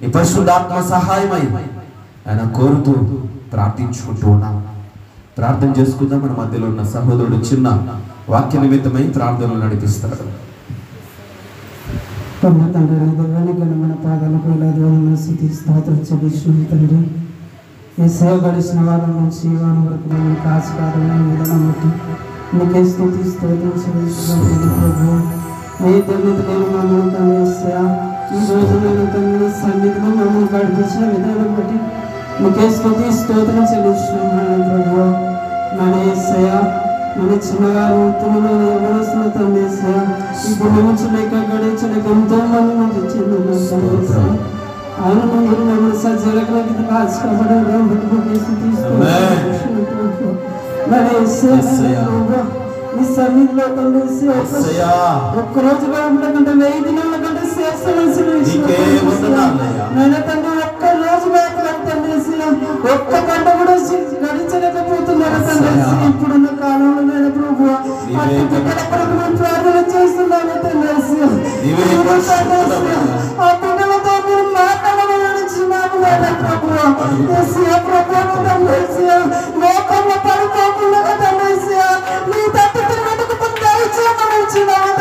నీ పరిశుద్ధాత్మ సహాయమై ఆయన కోరుతూ ప్రార్థించుకుంటూ ఉన్నాం. ప్రార్థన చేసుకుందాం. మన మధ్యలో ఉన్న సహోదరుడు చిన్న వాక్య నిమిత్తమై ప్రార్థనలు నడిపిస్తాడు. మన పాదాలకు స్తోత్రం చెల్లించిన తండ్రి, ఈ సేవ గడిచిన వారం నుంచి వారం వరకు మేము కాసుకారమైన విధానం బట్టి నీకే స్తుతి స్తోత్రం చెల్లించుకుంటున్నాను. ఏ తల్లిదండ్రులు మమ్మల్ని తండ్రి ఈ రోజు నేను తండ్రి సన్నిధిలో మమ్మల్ని గడిపించిన విధానం బట్టి నీకే స్తుతి స్తోత్రం చెల్లించుకుంటున్నాను ప్రభు. మన యేసయ్య మన చిన్నగారు వృత్తులలో ఎవరొస్తున్న తండ్రి ఈ భూమి నుంచి లేక గడించలేక ఎంతో మంది నుంచి చెందిన ఆయన ముందు మమ్మల్ని సజ్జలకి కాల్చుకోబడడం నీ సన్నిధిలో తండ్రి ఒక్కరోజు ఉండకంటే 1000 దినాల కంటే నేను తండ్రి ఒక్క రోజు తండ్రి ఒక్క గంట కూడా గడించలేకపోతున్నాను తండ్రి. ఇప్పుడున్న కాలంలో నేను ప్రభు ప్రార్థన చేస్తున్నాను తండ్రి. ఆ పిల్లలతో మీరు మాట్లాడమనిచున్నాను ప్రభు. లోకంలో పడిపోకుండా తండ్రి నీ తట్టు తిరుగుటకు దయచేయమనిచున్నాను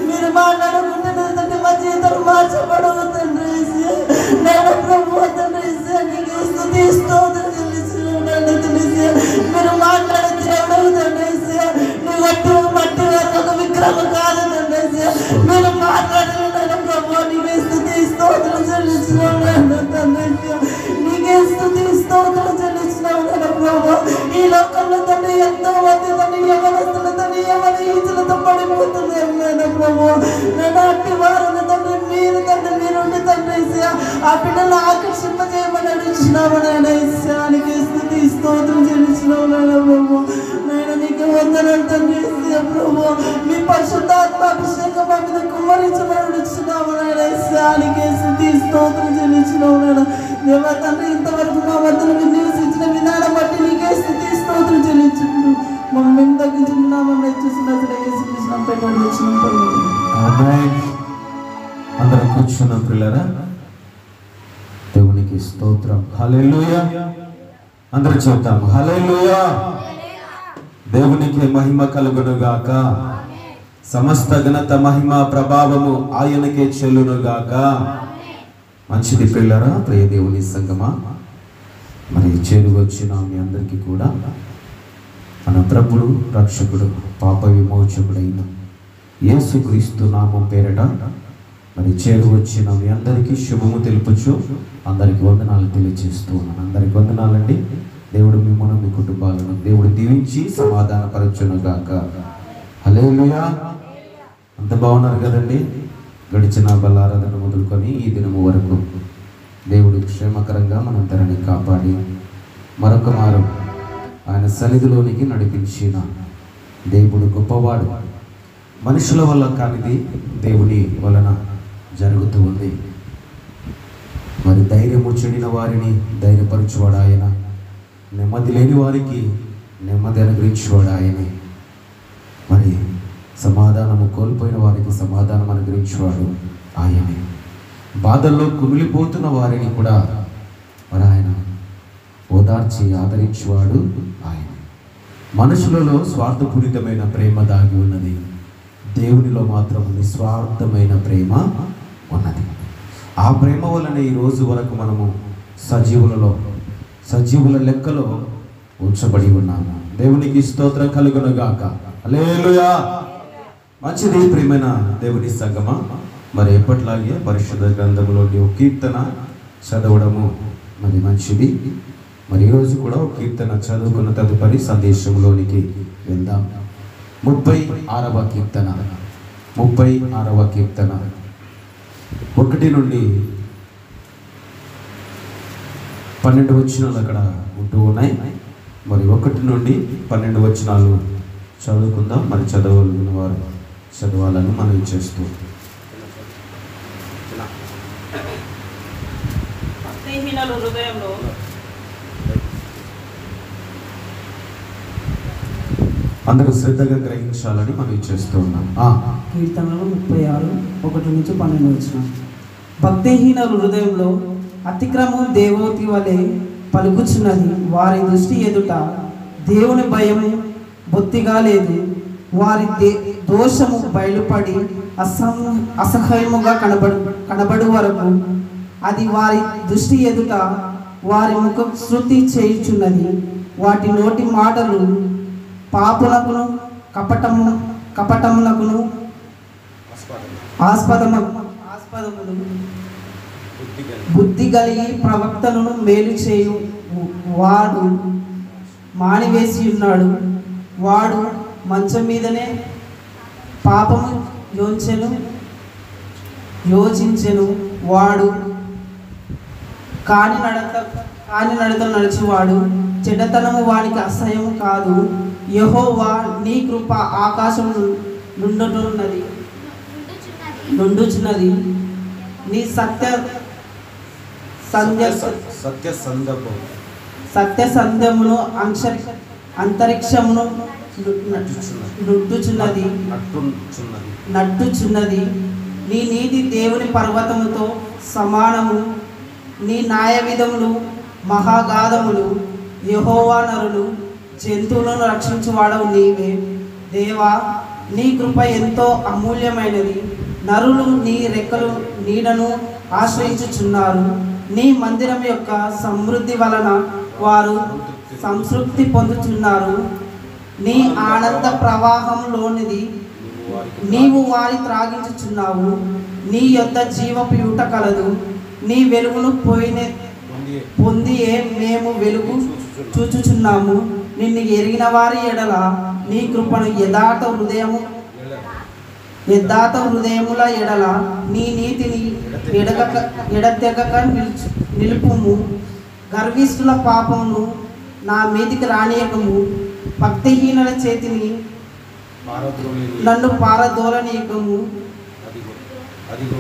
మీరు మాట్లాడుకుంటున్న మా జీవితాలు మార్చబడవు తండ్రి. నేను ప్రభు తండ్రి ఆ బిడ్డలు ఆకర్షింపజేయమని అడుగుతున్నాము నాయన. ఇస్సానికి స్తుతి స్తోత్రం చెల్లిస్తున్నాము నాయన ప్రభు. నాయన నీకు వందనాలు తండ్రి. ప్రభు మీ పరిశుద్ధాత్మ అభిషేకం మా మీద కుమ్మరించమని అడుగుతున్నాము నాయన. ఇస్సానికి స్తుతి స్తోత్రం చెల్లిస్తున్నాము నాయన. దేవా తండ్రి, ఇంతవరకు మా వద్దకు మీరు నివసించిన విధానం బట్టి నీకే స్తుతి స్తోత్రం చెల్లించుకుంటూ మమ్మల్ని తగ్గించుకున్నామని చూసిన అందరం కూర్చున్నాం పిల్లరా. దేవునికి స్తోత్రం. హల్లెలూయా. అందరూ చెప్తాము హల్లెలూయా. దేవునికి మహిమ కలుగునుగాక. సమస్త ఘనత మహిమ ప్రభావము ఆయనకే చెల్లునుగాక. మంచిది పిల్లరా, ప్రియ దేవుని సంగమా, మరి చేరువచ్చిన మీ అందరికీ కూడా మన ప్రభుడు రక్షకుడు పాప విమోచకుడైన యేసుక్రీస్తు నామం పేరట మరి చేరువచ్చిన మీ అందరికీ శుభము తెలుపుచు అందరికి వందనాలు తెలియజేస్తూ ఉన్నాను. అందరికి వందనాలండి. దేవుడు మిమ్మల్ని మీ కుటుంబాలను దేవుడు దీవించి సమాధానపరచునుగాక. హల్లెలూయా. అంత బాగున్నారు కదండి. గడిచిన బలారాధన మొదలుకొని ఈ దినము వరకు దేవుడు క్షేమకరంగా మనందరిని కాపాడి మరొక మారు ఆయన సన్నిధిలోనికి నడిపించిన దేవుడు గొప్పవాడు. మనుషుల వల్ల కానిది దేవుని వలన జరుగుతూ ఉంది. మరి ధైర్యము చెడిన వారిని ధైర్యపరచువాడు ఆయన, నెమ్మది లేని వారికి నెమ్మది అనుగ్రహించేవాడు ఆయనే. మరి సమాధానము కోల్పోయిన వారికి సమాధానం అనుగ్రహించేవాడు ఆయనే. బాధల్లో కుమిలిపోతున్న వారిని కూడా మరి ఆయన ఓదార్చి ఆదరించేవాడు ఆయన. మనుషులలో స్వార్థపూరితమైన ప్రేమ దాగి ఉన్నది, దేవునిలో మాత్రం నిస్వార్థమైన ప్రేమ ఉన్నది. ఆ ప్రేమ వలనే ఈ రోజు వరకు మనము సజీవుల లెక్కలో ఉంచబడి ఉన్నాము. దేవునికి స్తోత్రం కలుగునుగాక. హల్లెలూయా. మంచిది ప్రియమైన దేవుని సంగమా, మరి ఎప్పట్లాగే పరిశుద్ధ గ్రంథంలోని ఒక కీర్తన చదవడము మరి మంచిది. మరి ఈరోజు కూడా ఒక కీర్తన చదువుకున్న తదుపరి సందేశంలోనికి వెళ్దాం. 36వ కీర్తన 1 నుండి 12 వచనాలు అక్కడ ఉంటూ ఉన్నాయి. మరి 1 నుండి 12 వచనాలు చదువుకుందాం. మరి చదవగలిగిన వారు చదవాలని మనం చేస్తూ అందరూ శ్రద్ధగా గ్రహించాలని మనం చేస్తూ ఉన్నాం. కీర్తనలు 36 1 నుంచి 12 వచనం. భక్తిహీనుల హృదయంలో అతిక్రమం దేవోతి వలె పలుకుచున్నది. వారి దృష్టి ఎదుట దేవుని భయము బొత్తిగా లేదు. వారి దోషము బయలుపడి అసహ్యముగా కనబడు వరకు అది వారి దృష్టి ఎదుట వారి ముఖ శృతి చేయుచున్నది. వాటి నోటి మాటలు పాపులకును కపటమునకును ఆస్పదములు. బుద్ధి కలిగి ప్రవక్తలను మేలు చేయు వాడు మానివేసి ఉన్నాడు. వాడు మంచం మీదనే పాపము యోచించెను. వాడు కాని నడత నడిచేవాడు. చెడ్డతనము వానికి అసహ్యము కాదు. యెహోవా నీ కృప ఆకాశం నుండుచున్నది. నీ సత్య సంధ్యమును అంతరిక్షమును నట్టుచున్నది. నీ నీతి దేవుని పర్వతముతో సమానము. నీ న్యాయ విధములు మహాగాధములు. యెహోవా నరులు జంతువులను రక్షించువాడవు నీవే. దేవా, నీ కృప ఎంతో అమూల్యమైనది. నరులు నీ రెక్కలు నీడను ఆశ్రయించుచున్నారు. నీ మందిరం యొక్క సమృద్ధి వలన వారు సంతృప్తి పొందుతున్నారు. నీ ఆనంద ప్రవాహంలోనిది నీవు వారి త్రాగించుచున్నావు. నీ యొద్ద జీవపు యూట కలదు. నీ వెలుగును పొందియే మేము వెలుగు చూచుచున్నాము. నిన్ను ఎరిగిన వారి ఎడల నీ కృపను యథార్థ యథార్థ హృదయముల ఎడల నీ నీతిని ఎడతెగక నిలుపుము. గర్విష్ఠుల పాపమును నా మీదికి రానియకము. భక్తిహీనుల చేతిని నన్ను పారదోలనీయకము.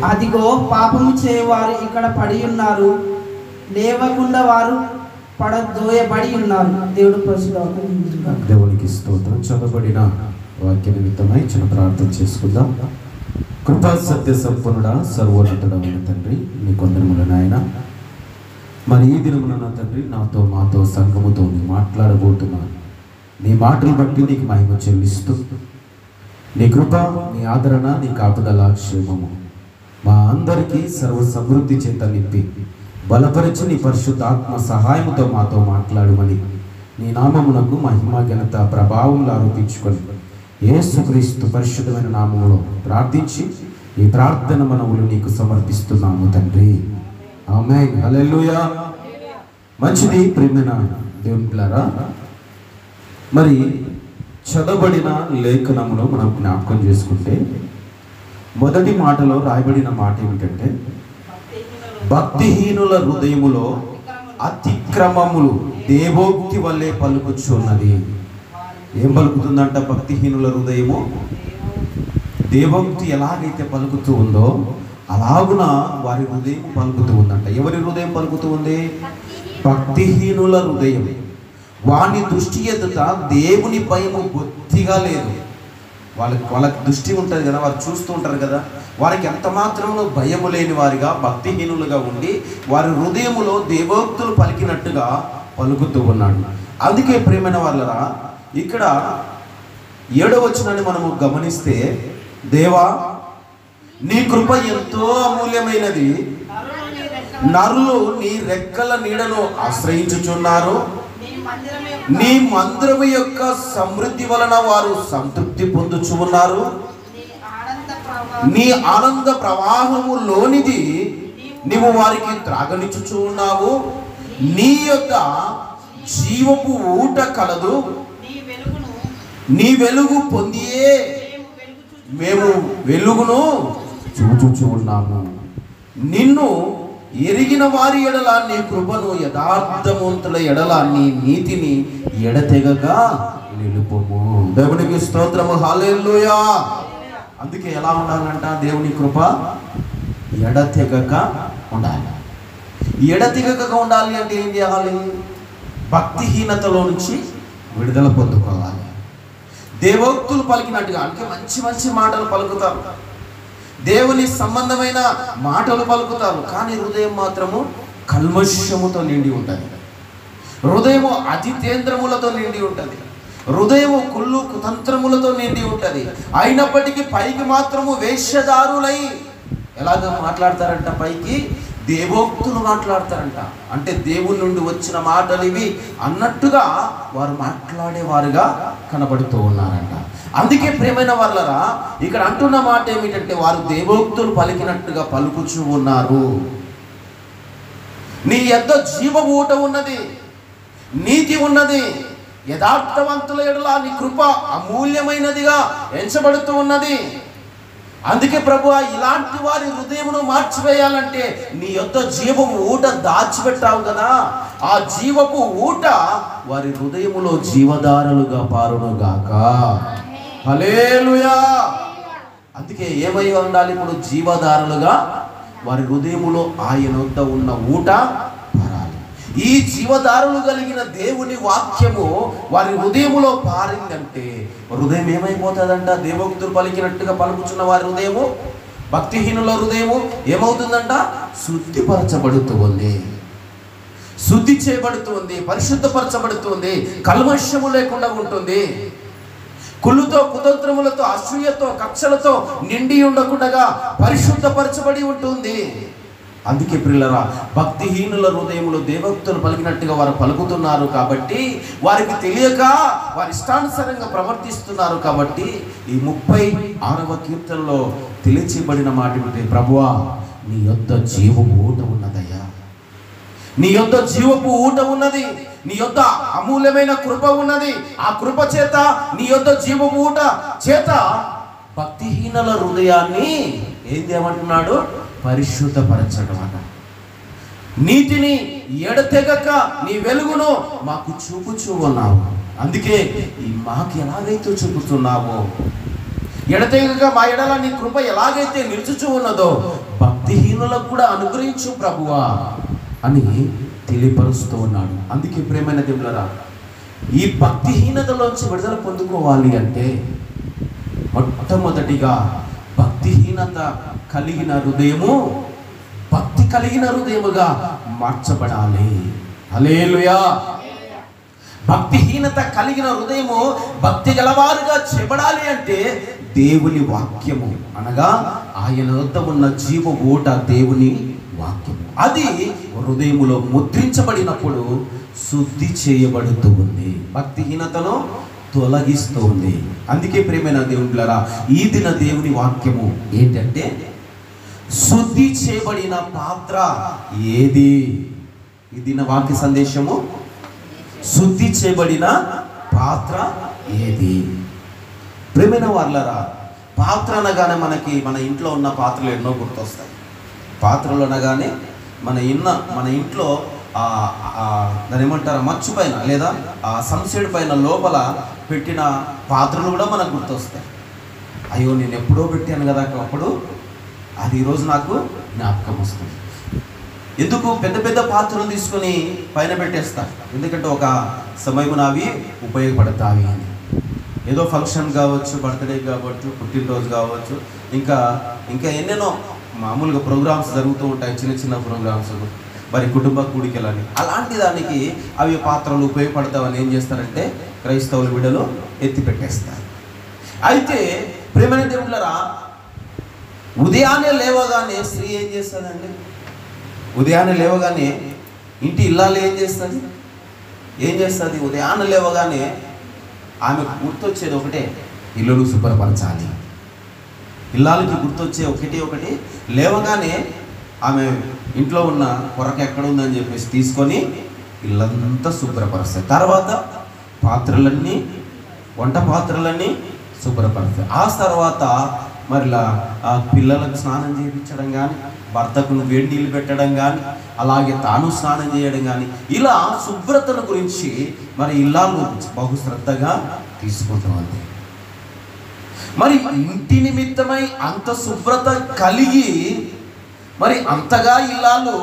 అదిగో పాపము చేయవారు ఇక్కడ పడి ఉన్నారు, లేవకుండా వారు పడదోయబడి ఉన్నారు. దేవునికి స్తోత్రం. చదవబడిన వాక్య నిమిత్తమై చిన్న ప్రార్థన చేసుకుందాం. కృపా సత్య సంపన్నుడా, సర్వోన్నతుడమైన తండ్రి, నీ కొందరముల నాయన, మరి ఈ దినమున నా తండ్రి నాతో మాతో సంఘముతో నీ మాట్లాడబోతున్నాను. నీ మాటలు బట్టి నీకు మహిమ చెల్లిస్తూ, నీ కృప, నీ ఆదరణ, నీ కాపుదల, క్షేమము మా అందరికీ సర్వ సమృద్ధి చేత నింపి బలపరిచి నీ పరిశుద్ధాత్మ సహాయముతో మాతో మాట్లాడమని నీ నామమునకు మహిమ, ఘనత, ప్రభావములు ఆరోపించుకొని యేసుక్రీస్తు పరిశుద్ధమైన నామములో ప్రార్థించి ఈ ప్రార్థన మనవులు నీకు సమర్పిస్తున్నాము తండ్రి. ఆమేన్. హల్లెలూయా. మంచిది ప్రియమైన దేవుని పిల్లారా, మరి చదవబడిన లేఖనములో మనం జ్ఞాపకం చేసుకుంటే మొదటి మాటలో రాయబడిన మాట ఏమిటంటే, భక్తిహీనుల హృదయములో అతిక్రమములు దేవోక్తి వల్లే పలుకుచున్నది. ఏం పలుకుతుందంట? భక్తిహీనుల హృదయము దేవోక్తి ఎలాగైతే పలుకుతూ ఉందో అలాగున వారి హృదయం పలుకుతూ ఉందంట. ఎవరి హృదయం పలుకుతూ ఉంది? భక్తిహీనుల హృదయం. వాని దృష్టి ఎదుట దేవుని భయము బొత్తిగా లేదు. వాళ్ళకి దృష్టి ఉంటుంది కదా, వారు చూస్తూ ఉంటారు కదా, వారికి ఎంత మాత్రము భయము లేని వారిగా భక్తిహీనులుగా ఉండి వారి హృదయములో దేవోక్తులు పలికినట్టుగా పలుకుతూ ఉన్నాడు. అందుకే ప్రియమైన వాళ్ళరా, ఇక్కడ 7వ వచనాన్ని మనము గమనిస్తే, దేవా నీ కృప ఎంతో అమూల్యమైనది, నరులు నీ రెక్కల నీడను ఆశ్రయించుచున్నారు, నీ మందిరము యొక్క సమృద్ధి వలన వారు సంతృప్తి పొందుచు ఉన్నారు, నీ ఆనంద ప్రవాహము లోనిది నీవు వారికి త్రాగనిచ్చుచు ఉన్నావు, నీ యొక్క జీవపు ఊట కలదు, నీ వెలుగు పొందియే మేము వెలుగును చూచుచు ఉన్నాము. నిన్ను ఎరిగిన వారి ఎడల నీ కృపను, యథార్థవంతుల ఎడల నీ నీతిని ఎడతెగక నిలుపుము. దేవునికి స్తోత్రము. హల్లెలూయా. అందుకే ఎలా ఉండాలంట? దేవుని కృప ఎడతెగక ఉండాలి. ఎడతెగక ఉండాలి అంటే ఏం చేయాలి? భక్తిహీనతలో నుంచి విడుదల పొందుకోవాలి. దేవోక్తులు పలికినట్టుగా, అంటే మంచి మంచి మాటలు పలుకుతారు, దేవుని సంబంధమైన మాటలు పలుకుతారు, కానీ హృదయం మాత్రము కల్మషముతో నిండి ఉంటుంది. హృదయము అజితేంద్రములతో నిండి ఉంటుంది. హృదయము కుళ్ళు కుతంత్రములతో నిండి ఉంటుంది. అయినప్పటికీ పైకి మాత్రము వేశ్యదారులై ఎలాగ మాట్లాడతారంట? పైకి దేవోక్తులు మాట్లాడతారంట. అంటే దేవుని నుండి వచ్చిన మాటలు ఇవి అన్నట్టుగా వారు మాట్లాడేవారుగా కనబడుతూ ఉన్నారంట. అందుకే ప్రియమైన వాళ్ళరా, ఇక్కడ అంటున్న మాట ఏమిటంటే, వారు దేవోక్తులు పలికినట్టుగా పలుకుచూ ఉన్నారు. నీ యొద్ద జీవ ఊట ఉన్నది, నీతి ఉన్నది, యథార్థవంతుల ఎడల నీ కృప అమూల్యమైనదిగా ఎంచబడుతూ ఉన్నది. అందుకే ప్రభువా, ఇలాంటి వారి హృదయమును మార్చివేయాలంటే నీ యొద్ద జీవపు ఊట దాచిపెట్టావు కదా, ఆ జీవపు ఊట వారి హృదయములో జీవధారలుగా పారునుగాక. హల్లెలూయా. అందుకే ఏమై ఉండాలి? ఇప్పుడు జీవధారలుగా వారి హృదయములో ఆయన వద్ద ఉన్న ఊట పారాలి. ఈ జీవధారలు కలిగిన దేవుని వాక్యము వారి హృదయములో పారిందంటే హృదయం ఏమైపోతుందంట? దేవోక్తులు పలికినట్టుగా పలుకుచున్న వారి హృదయము, భక్తిహీనుల హృదయము ఏమవుతుందంట? శుద్ధిపరచబడుతుంది, శుద్ధి చేయబడుతుంది, పరిశుద్ధపరచబడుతుంది, కల్మషము లేకుండా ఉంటుంది. కుళ్ళుతో, కుతంత్రములతో, అసూయతో, కక్షలతో నిండి ఉండకుండా పరిశుద్ధపరచబడి ఉంటుంది. అందుకే ప్రియులరా, భక్తిహీనుల హృదయములో దేవోక్తులు పలికినట్టుగా వారు పలుకుతున్నారు కాబట్టి, వారికి తెలియక వారి ఇష్టానుసారంగా ప్రవర్తిస్తున్నారు కాబట్టి, ఈ 36వ కీర్తనలో తెలియచేయబడిన మాట ఏమిటి? ప్రభువా, నీ యొద్ద జీవపు ఊట ఉన్నదయ్యా, నీ యొద్ద జీవపు ఊట ఉన్నది, నీ యొద్ద అమూల్యమైన కృప ఉన్నది. ఆ కృప చేత, నీ యొద్ద జీవపు ఊట చేత భక్తిహీనుల హృదయాన్ని ఏం చేయమంటున్నాడు? పరిశుద్ధపరచడం అట. నీతిని ఎడతెగక నీ వెలుగును మాకు చూపుచూ ఉన్నావు. అందుకే మాకు ఎలాగైతే చూపుతున్నావో, ఎడతెగక మా ఎడల నీ కృప ఎలాగైతే నిలుచుచూ ఉన్నదో భక్తిహీనులకు కూడా అనుగ్రహించు ప్రభువా అని తెలియపరుస్తూ ఉన్నాడు. అందుకే ప్రియమైన దేవులారా, ఈ భక్తిహీనతలోంచి విడుదల పొందుకోవాలి అంటే మొట్టమొదటిగా భక్తిహీనత కలిగిన హృదయము భక్తి కలిగిన హృదయముగా మార్చబడాలి. హల్లెలూయా. భక్తిహీనత కలిగిన హృదయము భక్తి గలవారుగా చేయబడాలి అంటే దేవుని వాక్యము అనగా ఆయన వద్ద ఉన్న జీవ ఓట దేవుని వాక్యము అది హృదయములో ముద్రించబడినప్పుడు శుద్ధి చేయబడుతూ ఉంది, భక్తిహీనతను తొలగిస్తూ ఉంది. అందుకే ప్రియమైన దేవునిలారా, ఈ దిన దేవుని వాక్యము ఏంటంటే శుద్ధి చేయబడిన పాత్ర ఏది? ఈ దిన వాక్య సందేశము శుద్ధి చేయబడిన పాత్ర ఏది? ప్రియమైన వాళ్ళరా, పాత్ర అనగానే మన ఇంట్లో ఉన్న పాత్రలు ఎన్నో గుర్తొస్తాయి. పాత్రలు అనగానే మన ఇంట్లో దాని ఏమంటారు, మచ్చు పైన లేదా సంసేడు పైన లోపల పెట్టిన పాత్రలు కూడా మనకు గుర్తొస్తాయి. అయ్యో నేను ఎప్పుడో పెట్టాను కదా, అప్పుడు అది ఈరోజు నాకు జ్ఞాపకం వస్తుంది. ఎందుకు పెద్ద పెద్ద పాత్రలు తీసుకొని పైన పెట్టేస్తారు? ఎందుకంటే ఒక సమయమున అవి ఉపయోగపడతాయి అని. ఏదో ఫంక్షన్ కావచ్చు, బర్త్డే కావచ్చు, పుట్టినరోజు కావచ్చు, ఇంకా ఎన్నెన్నో మామూలుగా ప్రోగ్రామ్స్ జరుగుతూ ఉంటాయి, చిన్న చిన్న ప్రోగ్రామ్స్, మరి కుటుంబ కూడికలని. అలాంటి దానికి అవి పాత్రలు ఉపయోగపడతామని ఏం చేస్తారంటే క్రైస్తవుల బిడ్డలు ఎత్తి పెట్టేస్తారు. అయితే ప్రియమైన దేవుళ్ళరా, ఉదయాన్నే లేవగానే స్త్రీ ఏం చేస్తుందండి? ఉదయాన్నే లేవగానే ఇంటి ఇల్లాలు ఏం చేస్తుంది? ఉదయాన్నే లేవగానే ఆమె గుర్తొచ్చేది ఒకటే, ఇల్లును శుభ్రపరచాలి. ఇల్లాలకి గుర్తొచ్చే ఒకటి లేవగానే ఆమె ఇంట్లో ఉన్న కొరకు ఎక్కడ ఉందని చెప్పేసి తీసుకొని ఇల్లంతా శుభ్రపరుస్తాయి. తర్వాత పాత్రలన్నీ, వంట పాత్రలన్నీ శుభ్రపరుస్తాయి. ఆ తర్వాత మరిలా పిల్లలకు స్నానం చేయించడం కానీ, భర్తకు వేడి నీళ్ళు పెట్టడం కానీ, అలాగే తాను స్నానం చేయడం కానీ, ఇలా శుభ్రతల గురించి మరి ఇల్లాలు బహు శ్రద్ధగా తీసుకుంటుంది. మరి ఇంటి నిమిత్తమై అంత శుభ్రత కలిగి మరి అంతగా ఇల్లాలు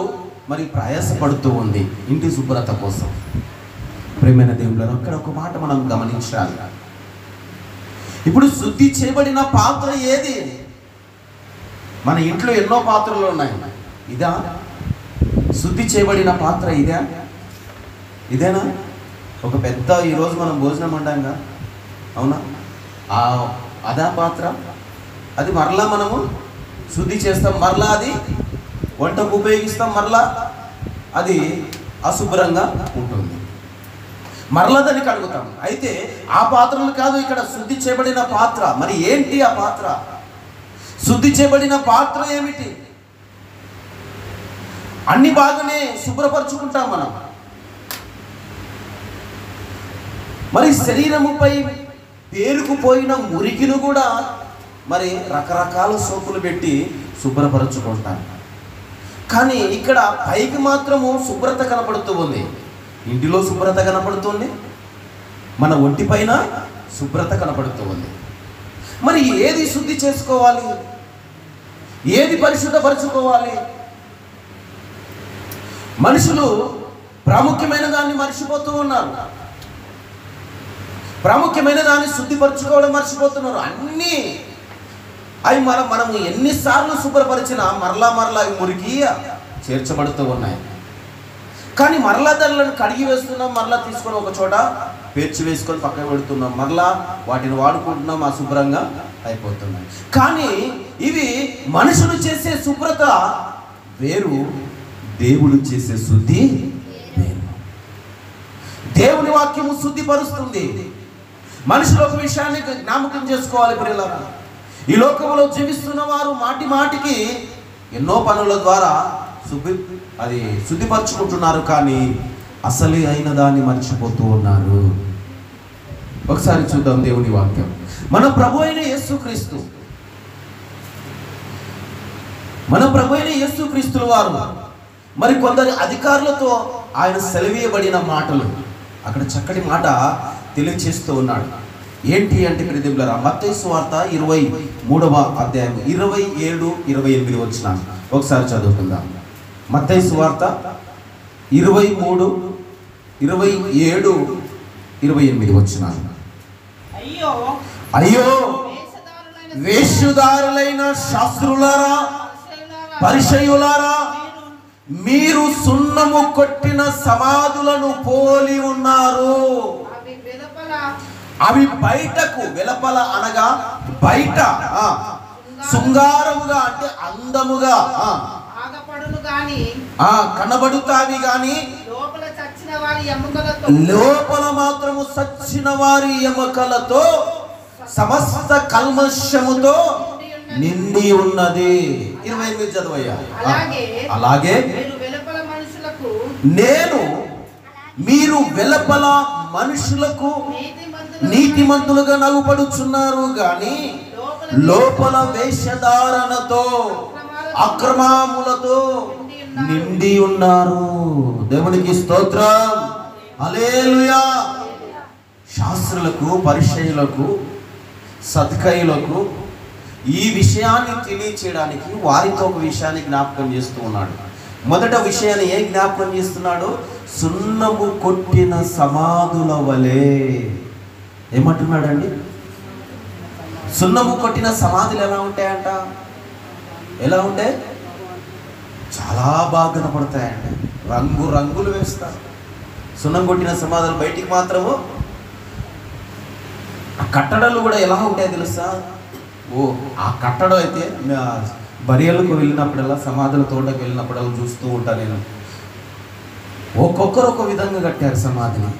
మరి ప్రయాసపడుతూ ఉంది ఇంటి శుభ్రత కోసం. ప్రియమైన దేవుళ్ళను, అక్కడ ఒక మాట మనం గమనించాలి. ఇప్పుడు శుద్ధి చేయబడిన పాత్ర ఏది? మన ఇంట్లో ఎన్నో పాత్రలు ఉన్నాయి. ఇదా శుద్ధి చేయబడిన పాత్ర? ఇదేనా? ఒక పెద్ద ఈరోజు మనం భోజనం వండాంగా, అవునా? అదా పాత్ర? అది మరలా మనము శుద్ధి చేస్తాం, మరలా అది వంటకు ఉపయోగిస్తాం, మరలా అది అశుభ్రంగా ఉంటుంది, మరలా దాన్ని కడుగుతాం. అయితే ఆ పాత్రలు కాదు ఇక్కడ శుద్ధి చేయబడిన పాత్ర. మరి ఏంటి ఆ పాత్ర? శుద్ధి చేయబడిన పాత్ర ఏమిటి? అన్ని బాగానే శుభ్రపరచుకుంటాం మనం. మరి శరీరముపై పేరుకుపోయిన మురికిను కూడా మరి రకరకాల సోపులు పెట్టి శుభ్రపరచుకుంటాం. కానీ ఇక్కడ పైకి మాత్రము శుభ్రత కనపడుతూ ఉంది. ఇంటిలో శుభ్రత కనపడుతుంది, మన ఒంటి పైన శుభ్రత కనపడుతూ ఉంది. మరి ఏది శుద్ధి చేసుకోవాలి? ఏది పరిశుద్ధపరచుకోవాలి? మనుషులు ప్రాముఖ్యమైన దాన్ని మర్చిపోతూ ఉన్నారు. ప్రాముఖ్యమైన దాన్ని శుద్ధిపరచుకోవడం మర్చిపోతున్నారు. అన్నీ అవి మనము ఎన్నిసార్లు శుభ్రపరిచినా మరలా అవి మురికి చేర్చబడుతూ ఉన్నాయి. కానీ మరలా దానిలను కడిగి వేస్తున్నాం, మరలా తీసుకొని ఒక చోట పేర్చి వేసుకొని పక్కన పెడుతున్నాం, మరలా వాటిని వాడుకుంటున్నాం, అశుభ్రంగా అయిపోతున్నాయి. కానీ ఇవి మనుషులు చేసే శుభ్రత వేరు, దేవుడు చేసే శుద్ధి వేరు. దేవుని వాక్యము శుద్ధిపరుస్తుంది. మనుషులు ఒక విషయాన్ని జ్ఞాపకం చేసుకోవాలి ప్రియులారా, ఈ లోకంలో జీవిస్తున్న వారు మాటికి ఎన్నో పనుల ద్వారా శుద్ధిపరచుకుంటున్నారు, కానీ అసలే అయిన దాన్ని మర్చిపోతూ ఉన్నారు. ఒకసారి చూద్దాం దేవుని వాక్యం. మన ప్రభు అయిన యేసుక్రీస్తు మన ప్రభువైన యేసుక్రీస్తుల వారు మరి కొందరు అధికారులతో ఆయన సెలవీయబడిన మాటలు అక్కడ చక్కటి మాట తెలియచేస్తూ ఉన్నాడు. ఏంటి అంటే ప్రియదేవులారా, మత్తయి సువార్త 23వ అధ్యాయం 27, 28 వచనాలు ఒకసారి చదువుకుందాం. మత్తయి సువార్త 23, 27, 28 వచనాలు. అయ్యో వేషధారులైన శాస్త్రులారా, పరిసయ్యులారా, మీరు సున్నము కొట్టిన సమాధులను పోలి ఉన్నారు. అవి బయటకు, వెలుపల అనగా బయట శృంగారముగా అంటే అందముగా కనబడుతావి గాని లోపల మాత్రము చచ్చిన వారి ఎముకలతో సమస్త కల్మషముతో నిండి ఉన్నది. 28 చదవయ్యా. అలాగే మీరు వెలుపల మనుషులకు నీతిమంతులుగా నగుపడుచున్నారు గాని లోపల వేషధారణతో అక్రమములతో నిండి ఉన్నారు. దేవునికి స్తోత్రం, హల్లెలూయా. శాస్త్రులకు, పరిసయ్యులకు, సద్కయ్యులకు ఈ విషయాన్ని తెలియచేయడానికి వారితో ఒక విషయాన్ని జ్ఞాపకం చేస్తూ ఉన్నాడు. మొదట విషయాన్ని ఏం జ్ఞాపకం చేస్తున్నాడు? సున్నము కొట్టిన సమాధుల వలె. ఏమంటున్నాడండి? సున్నము కొట్టిన సమాధులు ఎలా ఉంటాయంట? ఎలా ఉంటాయి? చాలా బాగా కనపడతాయంట. రంగు రంగులు వేస్తారు. సున్నం కొట్టిన సమాధులు బయటికి మాత్రము. ఆ కట్టడాలు కూడా ఎలా ఉంటాయో తెలుసా? ఆ కట్టడం అయితే బరియలకు వెళ్ళినప్పుడల్లా, సమాధుల తోటకు వెళ్ళినప్పుడల్లా చూస్తూ ఉంటాను నేను. ఒక్కొక్కరు ఒక విధంగా కట్టారు సమాధిని.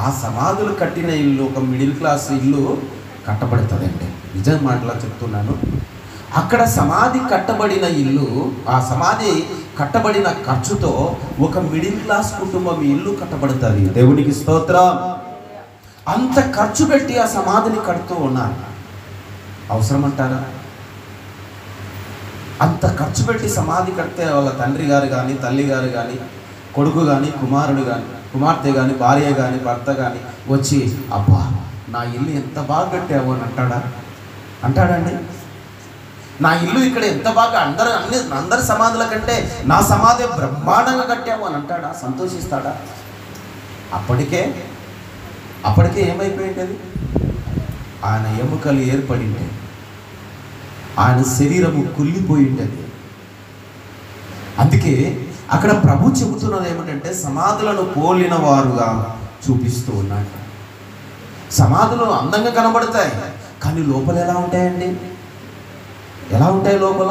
ఆ సమాధులు కట్టిన ఇల్లు ఒక మిడిల్ క్లాస్ ఇల్లు కట్టబడుతుందండి. నిజం మాటలా చెప్తున్నాను. అక్కడ సమాధి కట్టబడిన ఇల్లు, ఆ సమాధి కట్టబడిన ఖర్చుతో ఒక మిడిల్ క్లాస్ కుటుంబం ఇల్లు కట్టబడుతుంది. దేవునికి స్తోత్రం. అంత ఖర్చు పెట్టి ఆ సమాధిని కడుతూ ఉన్నారు. అవసరం అంటారా? అంత ఖర్చు పెట్టి సమాధి కడితే వాళ్ళ తండ్రి గారు కానీ, తల్లి గారు కానీ, కొడుకు కానీ, కుమారుడు కానీ, కుమార్తె కానీ, భార్య కానీ, భర్త కానీ వచ్చి అబ్బా నా ఇల్లు ఎంత బాగా కట్టావు అని అంటాడండి. నా ఇల్లు ఇక్కడ ఎంత బాగా, అందరి సమాధుల కంటే నా సమాధి బ్రహ్మాండంగా కట్టావు అని అంటాడా? సంతోషిస్తాడా? అప్పటికే ఏమైపోయింది? ఆయన ఎముకలు ఏర్పడింది, ఆయన శరీరము కుళ్ళిపోయి ఉంటుంది. అందుకే అక్కడ ప్రభు చెబుతున్నది ఏమిటంటే సమాధులను పోలిన వారుగా చూపిస్తూ ఉన్నాడు. సమాధులు అందంగా కనబడతాయి కానీ లోపల ఎలా ఉంటాయండి? ఎలా ఉంటాయి లోపల?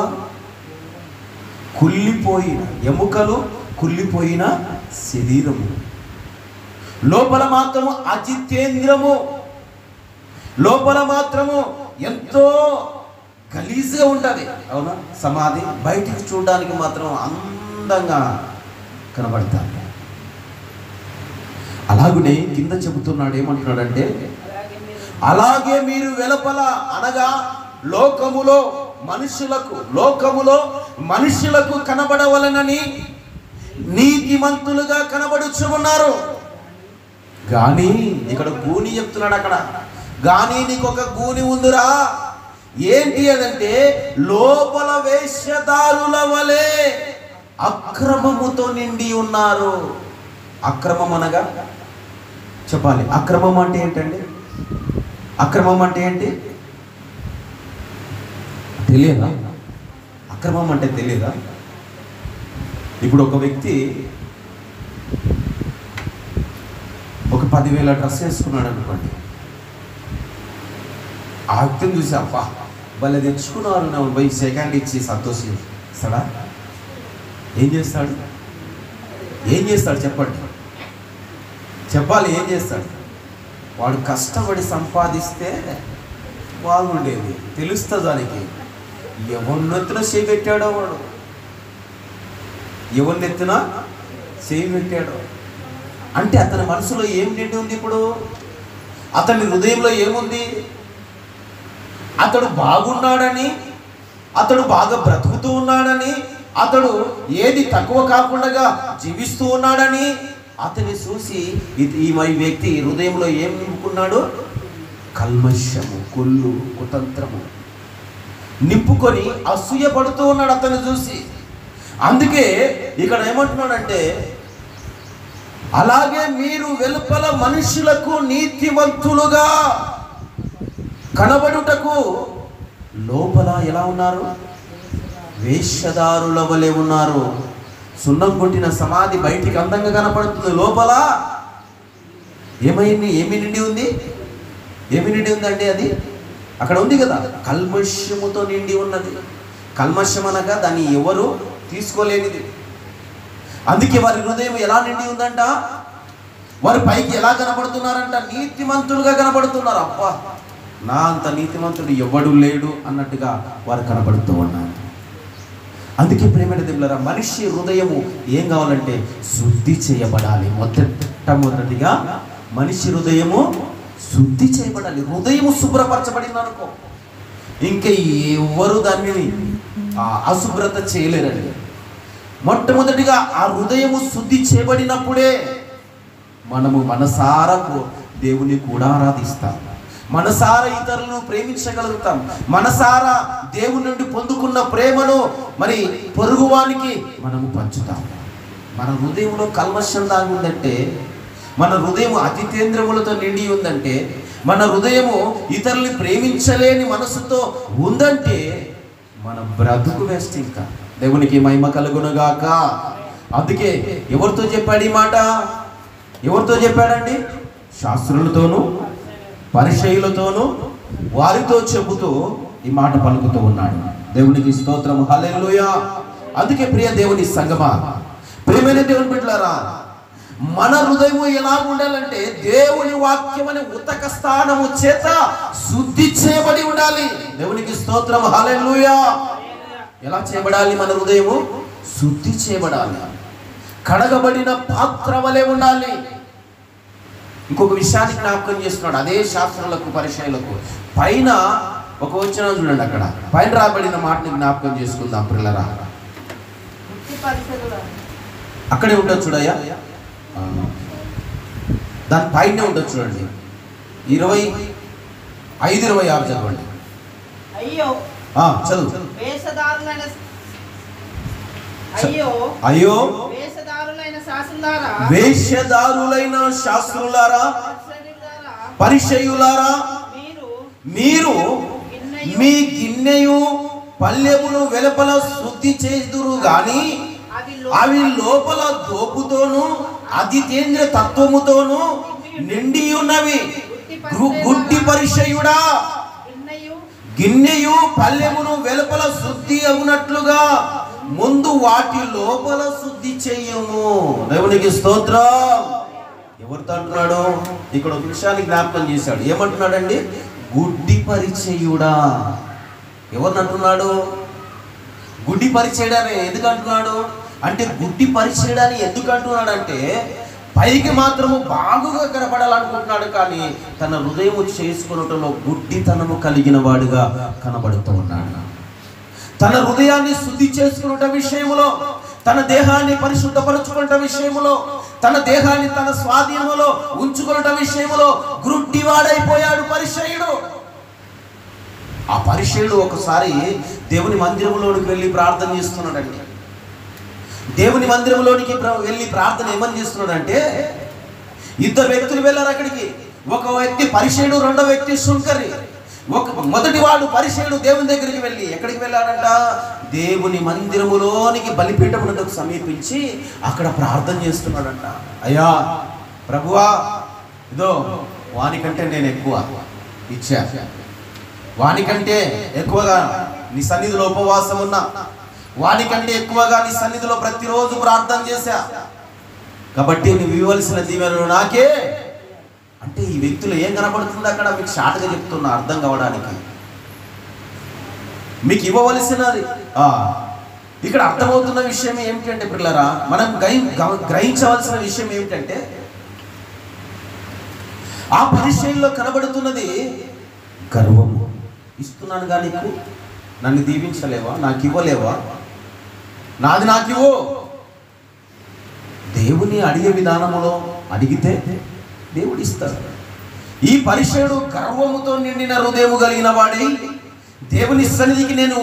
కుళ్ళిపోయిన ఎముకలు, కుళ్ళిపోయిన శరీరము. లోపల మాత్రము అజితేంద్రము, లోపల మాత్రము ఎంతో గలీజ్గా ఉంటుంది. అవునా? సమాధి బయటికి చూడడానికి మాత్రం అందంగా కనబడతాడు. అలాగనే కింద చెబుతున్నాడు, ఏమంటున్నాడంటే అలాగే మీరు వెలుపల అనగా లోకములో మనుషులకు కనబడవలనని నీతిమంతులుగా కనబడుచు ఉన్నారు. కానీ ఇక్కడ గూని చెప్తున్నాడు. అక్కడ కానీ నీకు ఒక గూని ఉందిరా. ఏంటి అదంటే లోపల వేషధారుల వలె అక్రమముతో నిండి ఉన్నారు. అక్రమం అనగా చెప్పాలి. అక్రమం అంటే ఏంటండి? అక్రమం అంటే ఏంటి తెలియదా? అక్రమం అంటే తెలియదా? ఇప్పుడు ఒక వ్యక్తి ఒక 10,000 డ్రెస్ వేసుకున్నాడు అనుకోండి. ఆ వ్యక్తిని చూసి అబ్బా వాళ్ళు తెచ్చుకున్నారు నా పోయి సెకండ్ ఇచ్చి సంతోషిస్తాడా? ఏం చేస్తాడు? చెప్పాలి. ఏం చేస్తాడు? వాడు కష్టపడి సంపాదిస్తే బాగుండేది, తెలుస్తుంది దానికి. ఎవరినెత్తున చేయి పెట్టాడో వాడు, ఎవరినెత్తున చేయి పెట్టాడో అంటే అతని మనసులో ఏం నిండి ఉంది? ఇప్పుడు అతని హృదయంలో ఏముంది? అతడు బాగున్నాడని అతడు బాగా బ్రతుకుతూ ఉన్నాడని, అతడు ఏది తక్కువ కాకుండా జీవిస్తూ ఉన్నాడని అతన్ని చూసి ఈ వ్యక్తి హృదయంలో ఏం నింపుకున్నాడు? కల్మషము, కుళ్ళు, కుతంత్రము నింపుకొని అసూయపడుతూ ఉన్నాడు అతన్ని చూసి. అందుకే ఇక్కడ ఏమంటున్నాడంటే, అలాగే మీరు వెలుపల మనుషులకు నీతివంతులుగా కనబడుటకు లోపల ఎలా ఉన్నారు? వేషధారుల వలె ఉన్నారు. సున్నం కొట్టిన సమాధి బయటికి అందంగా కనపడుతుంది, లోపల ఏమి నిండి ఉంది? ఏమి నిండి ఉందండి? అది అక్కడ ఉంది కదా, కల్మషముతో నిండి ఉన్నది. కల్మషం అనగా దాన్ని ఎవరు తీసుకోలేనిది. అందుకే వారి హృదయం ఎలా నిండి ఉందంట? వారి పైకి ఎలా కనబడుతున్నారంట? నీతిమంతులుగా కనబడుతున్నారు. అబ్బా, నా అంత నీతిమంతుడు ఎవడు లేడు అన్నట్టుగా వారు కనబడుతూ ఉన్నారు. అందుకే ప్రేమైన దేవులారా, మనిషి హృదయము ఏం కావాలంటే శుద్ధి చేయబడాలి. మొట్టమొదటిగా మనిషి హృదయము శుద్ధి చేయబడాలి. హృదయము శుభ్రపరచబడింది అనుకో, ఇంకా ఎవరు దానిని అశుభ్రత చేయలేరండి. మొట్టమొదటిగా ఆ హృదయము శుద్ధి చేయబడినప్పుడే మనము మనసారా దేవుని కూడా ఆరాధిస్తాం, మనసారా ఇతరులను ప్రేమించగలుగుతాం, మనసారా దేవుని నుండి పొందుకున్న ప్రేమను మరి పొరుగువానికి మనము పంచుతాం. మన హృదయంలో కల్మషం దాగి ఉందంటే, మన హృదయం అతితేంద్రములతో నిండి ఉందంటే, మన హృదయము ఇతరుల్ని ప్రేమించలేని మనసుతో ఉందంటే మన బ్రతుకు వేస్ట్. ఇంకా దేవునికి మహిమ కలుగునుగాక. అందుకే ఎవరితో చెప్పాడు ఈ మాట? ఎవరితో చెప్పాడండి? శాస్త్రులతోనూ పరిసయ్యులతోనూ వారితో చెబుతూ ఈ మాట పలుకుతూ ఉన్నాడు. దేవునికి స్తోత్రం, హల్లెలూయా. అందుకే ప్రియ దేవుని సంగమా, ప్రియమైన దేవుని బిడ్డలారా, మన హృదయము ఎలా ఉండాలంటే దేవుని వాక్యం అనే ఉతక స్థానము చేత శుద్ధి చేయబడి ఉండాలి. దేవునికి స్తోత్రం, హల్లెలూయా. ఎలా చేయబడాలి? మన హృదయము శుద్ధి చేయబడాలి, కడగబడిన పాత్ర వలె ఉండాలి. ఇంకొక విషయాన్ని జ్ఞాపకం చేస్తున్నాడు అదే శాస్త్రులకు పరిచయులకు. పైన ఒక వచనం చూడండి, అక్కడ పైన రాబడిన మాటని జ్ఞాపకం చేసుకుందాం పిల్లరా. అక్కడే ఉంటుంది చూడయ్యా, దాని పైనే ఉంటుంది చూడండి. 25:26 చదవండి. చదువు. అయ్యో వేషధారులైన శాస్త్రులారా, పరిసయ్యులారా, మీరు మీ గిన్నెయు పల్లెమును వెలుపల శుద్ధి చేదురు గాని అవి లోపల దోపుతోను అతితేంద్ర తత్వముతోను నిండి ఉన్నవి. గుడ్డి పరిసయ్యుడా, గిన్నెయు పల్లెమును వెలుపల శుద్ధి అవునట్లుగా ముందు వాటి లోపల శుద్ధి చెయ్యము. దేవునికి స్తోత్రం. ఎవరితో అంటున్నాడు? ఇక్కడ ఒక విషయాన్ని జ్ఞాపకం చేశాడు. ఏమంటున్నాడండి? గుడ్డి పరిచయుడా. ఎవరిని అంటున్నాడు? గుడ్డి పరిచయుడని ఎందుకు అంటున్నాడు అంటే, గుడ్డి పరిచయుడని ఎందుకు అంటున్నాడు అంటే, పైకి మాత్రము బాగుగా కనపడాలనుకుంటున్నాడు, కానీ తన హృదయము చేసుకున్నటంలో గుడ్డితనము కలిగిన వాడుగా కనబడుతూ ఉన్నాడు. తన హృదయాన్ని శుద్ధి చేసుకున్న విషయములో, తన దేహాన్ని పరిశుద్ధపరచుకున్న విషయములో, తన దేహాన్ని తన స్వాధీనంలో ఉంచుకున్న విషయములో గుడ్డివాడైపోయాడు పరిసయ్యుడు. ఆ పరిసయ్యుడు ఒకసారి దేవుని మందిరంలోనికి వెళ్ళి ప్రార్థన చేస్తున్నాడండి. దేవుని మందిరంలోనికి వెళ్ళి ప్రార్థన ఏమని చేస్తున్నాడంటే, ఇద్దరు వ్యక్తులు వెళ్ళారు అక్కడికి. ఒక వ్యక్తి పరిసయ్యుడు, రెండో వ్యక్తి సుంకరి. మొదటి వాడు పరిసయ్యుడు దేవుని దగ్గరికి వెళ్ళి ఎక్కడికి వెళ్ళాడంట? దేవుని మందిరములోనికి బలిపీఠమునకు సమీపించి అక్కడ ప్రార్థన చేస్తున్నాడంట. అయ్యా ప్రభువా, ఇదో వానికంటే నేను ఎక్కువ ఇచ్చా, వానికంటే ఎక్కువగా నీ సన్నిధిలో ఉపవాసం ఉన్నా, వానికంటే ఎక్కువగా నీ సన్నిధిలో ప్రతిరోజు ప్రార్థన చేశా, కాబట్టి నువ్వు ఇవ్వవలసిన దీవెనలు నాకే. అంటే ఈ వ్యక్తులు ఏం కనబడుతుంది అక్కడ? మీకు షార్ట్గా చెప్తున్నా అర్థం కావడానికి. మీకు ఇవ్వవలసినది ఇక్కడ అర్థమవుతున్న విషయం ఏమిటంటే పిల్లరా, మనం గ్రహించవలసిన విషయం ఏమిటంటే, ఆ పరిచయంలో కనబడుతున్నది గర్వము. ఇస్తున్నాను కానీ నన్ను దీవించలేవా? నాకు ఇవ్వలేవా? నాది నాకు ఇవ్వు. దేవుని అడిగే విధానంలో అడిగితే దేవుడు ఇస్తాడు. ఈ పరిసయుడు గర్వముతో నిండిన హృదయము కలిగిన వాడై దేవుని సన్నిధికి నేను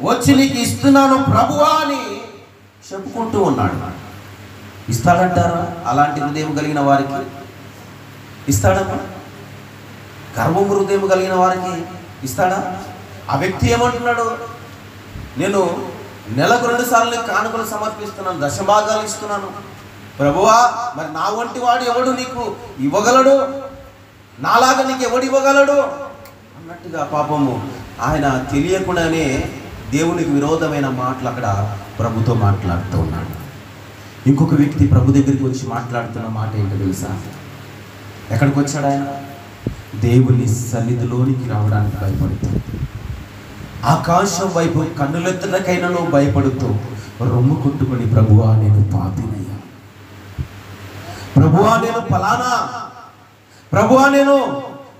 వచ్చి నీకు ఇస్తున్నాను ప్రభువా అని చెప్పుకుంటూ ఉన్నాడు. ఇస్తాడంటారా? అలాంటి హృదయం కలిగిన వారికి ఇస్తాడమ్మా? గర్వము హృదయం కలిగిన వారికి ఇస్తాడా? ఆ వ్యక్తి ఏమంటున్నాడు? నేను నెలకు 2 సార్లు కానుకలు సమర్పిస్తున్నాను, దశభాగాలు ఇస్తున్నాను ప్రభువా, మరి నా వంటి వాడు ఎవడు నీకు ఇవ్వగలడు? నాలాగా నీకు ఎవడు ఇవ్వగలడు అన్నట్టుగా పాపము ఆయన తెలియకుండానే దేవునికి విరోధమైన మాటలు అక్కడ ప్రభుతో మాట్లాడుతూ ఉన్నాడు. ఇంకొక వ్యక్తి ప్రభు దగ్గరికి వచ్చి మాట్లాడుతున్న మాట ఏంటో తెలుసా? ఎక్కడికి వచ్చాడు ఆయన? దేవుని సన్నిధిలోనికి రావడానికి భయపడుతూ, ఆకాశం వైపు కన్నులెత్తడానికైనా భయపడుతూ రొమ్ము కొట్టుకొని, ప్రభువా నేను పాపినయ్యా, ప్రభువా నేను ఫలానా, ప్రభువా నేను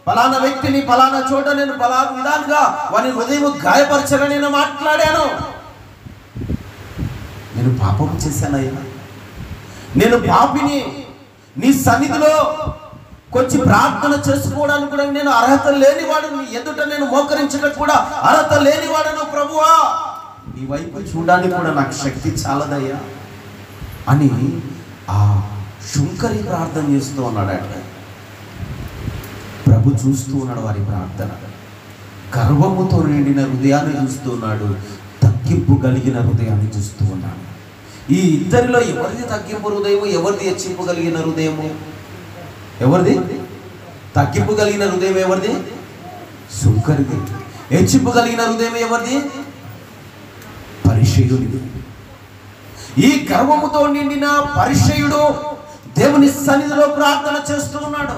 ఫలానా వ్యక్తిని ఫలానా చోట నేను ఫలానా విధాలుగా వాని హృదయం గాయపరచని నేను మాట్లాడాను, నేను పాపం చేశానయ్యా, నేను పాపిని, నీ సన్నిధిలో కొంచెం ప్రార్థన చేసుకోవడానికి కూడా నేను అర్హత లేనివాడు, నీ ఎదుట నేను మోకరించడానికి కూడా అర్హత లేనివాడను ప్రభువా, నీ వైపు చూడడానికి కూడా నాకు శక్తి చాలదయ్యా అని ఆ శుంకరి ప్రార్థన చేస్తూ ఉన్నాడు. అంటే ప్రభు చూస్తూ ఉన్నాడు వారి ప్రార్థన. గర్వముతో నిండిన హృదయాన్ని చూస్తూ ఉన్నాడు, తగ్గింపు కలిగిన హృదయాన్ని చూస్తూ ఉన్నాడు. ఈ ఇద్దరిలో ఎవరిది తగ్గింపు హృదయము, ఎవరిది హెచ్చింపు కలిగిన హృదయము? ఎవరిది తగ్గింపు కలిగిన హృదయం? ఎవరిది? శుంకరిది. హెచ్చింపు కలిగిన హృదయం ఎవరిది? పరిసయ్యుడిది. ఈ గర్వముతో నిండిన పరిసయ్యుడు దేవుని సన్నిధిలో ప్రార్థన చేస్తూ ఉన్నాడు,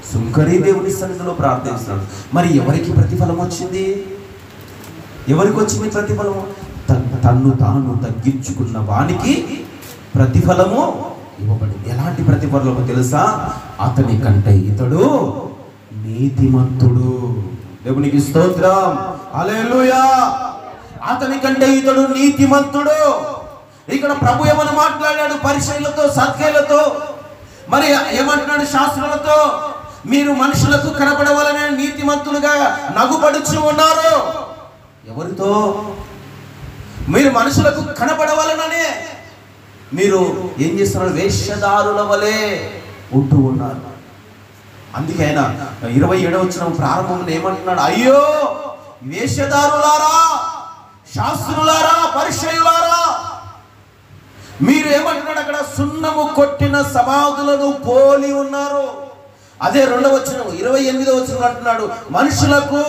శుంకరి దేవుని సన్నిధిలో ప్రార్థిస్తున్నాడు. మరి ఎవరికి ప్రతిఫలం వచ్చింది? ఎవరికి వచ్చింది ప్రతిఫలము? తన్ను తాను తగ్గించుకున్న వానికి ప్రతిఫలము ఇవ్వబడింది. ఎలాంటి ప్రతిఫలము తెలుసా? అతని కంటే ఇతడు నీతిమంతుడు. దేవునికి స్తోత్రం, హల్లెలూయా. అతని కంటే ఇతడు నీతిమంతుడు. ఇక్కడ ప్రభు ఏమని మాట్లాడాడు? పరిసయ్యులతో, సద్దుకయ్యులతో, మరి ఏమంటున్నాడు? శాస్త్రులతో, మీరు మనుషులకు కనపడవలనే నీతిమంతులుగా నగుపడుచు ఉన్నారు. ఎవరితో? మీరు మనుషులకు కనపడవలననే మీరు ఏం చేస్తున్నారు? వేషధారుల వలె ఉంటూ ఉన్నారు. అందుకే ఆయన 27వ వచనం ప్రారంభంలో ఏమంటున్నాడు? అయ్యో వేషధారులారా, శాస్త్రులారా, పరిసయ్యులారా, మీరు ఏమంటున్నాడు అక్కడ? సున్నము కొట్టిన సమాధులను పోలి ఉన్నారు. అదే 2వ వచనం 28వ వచనం అంటున్నాడు, మనుషులకు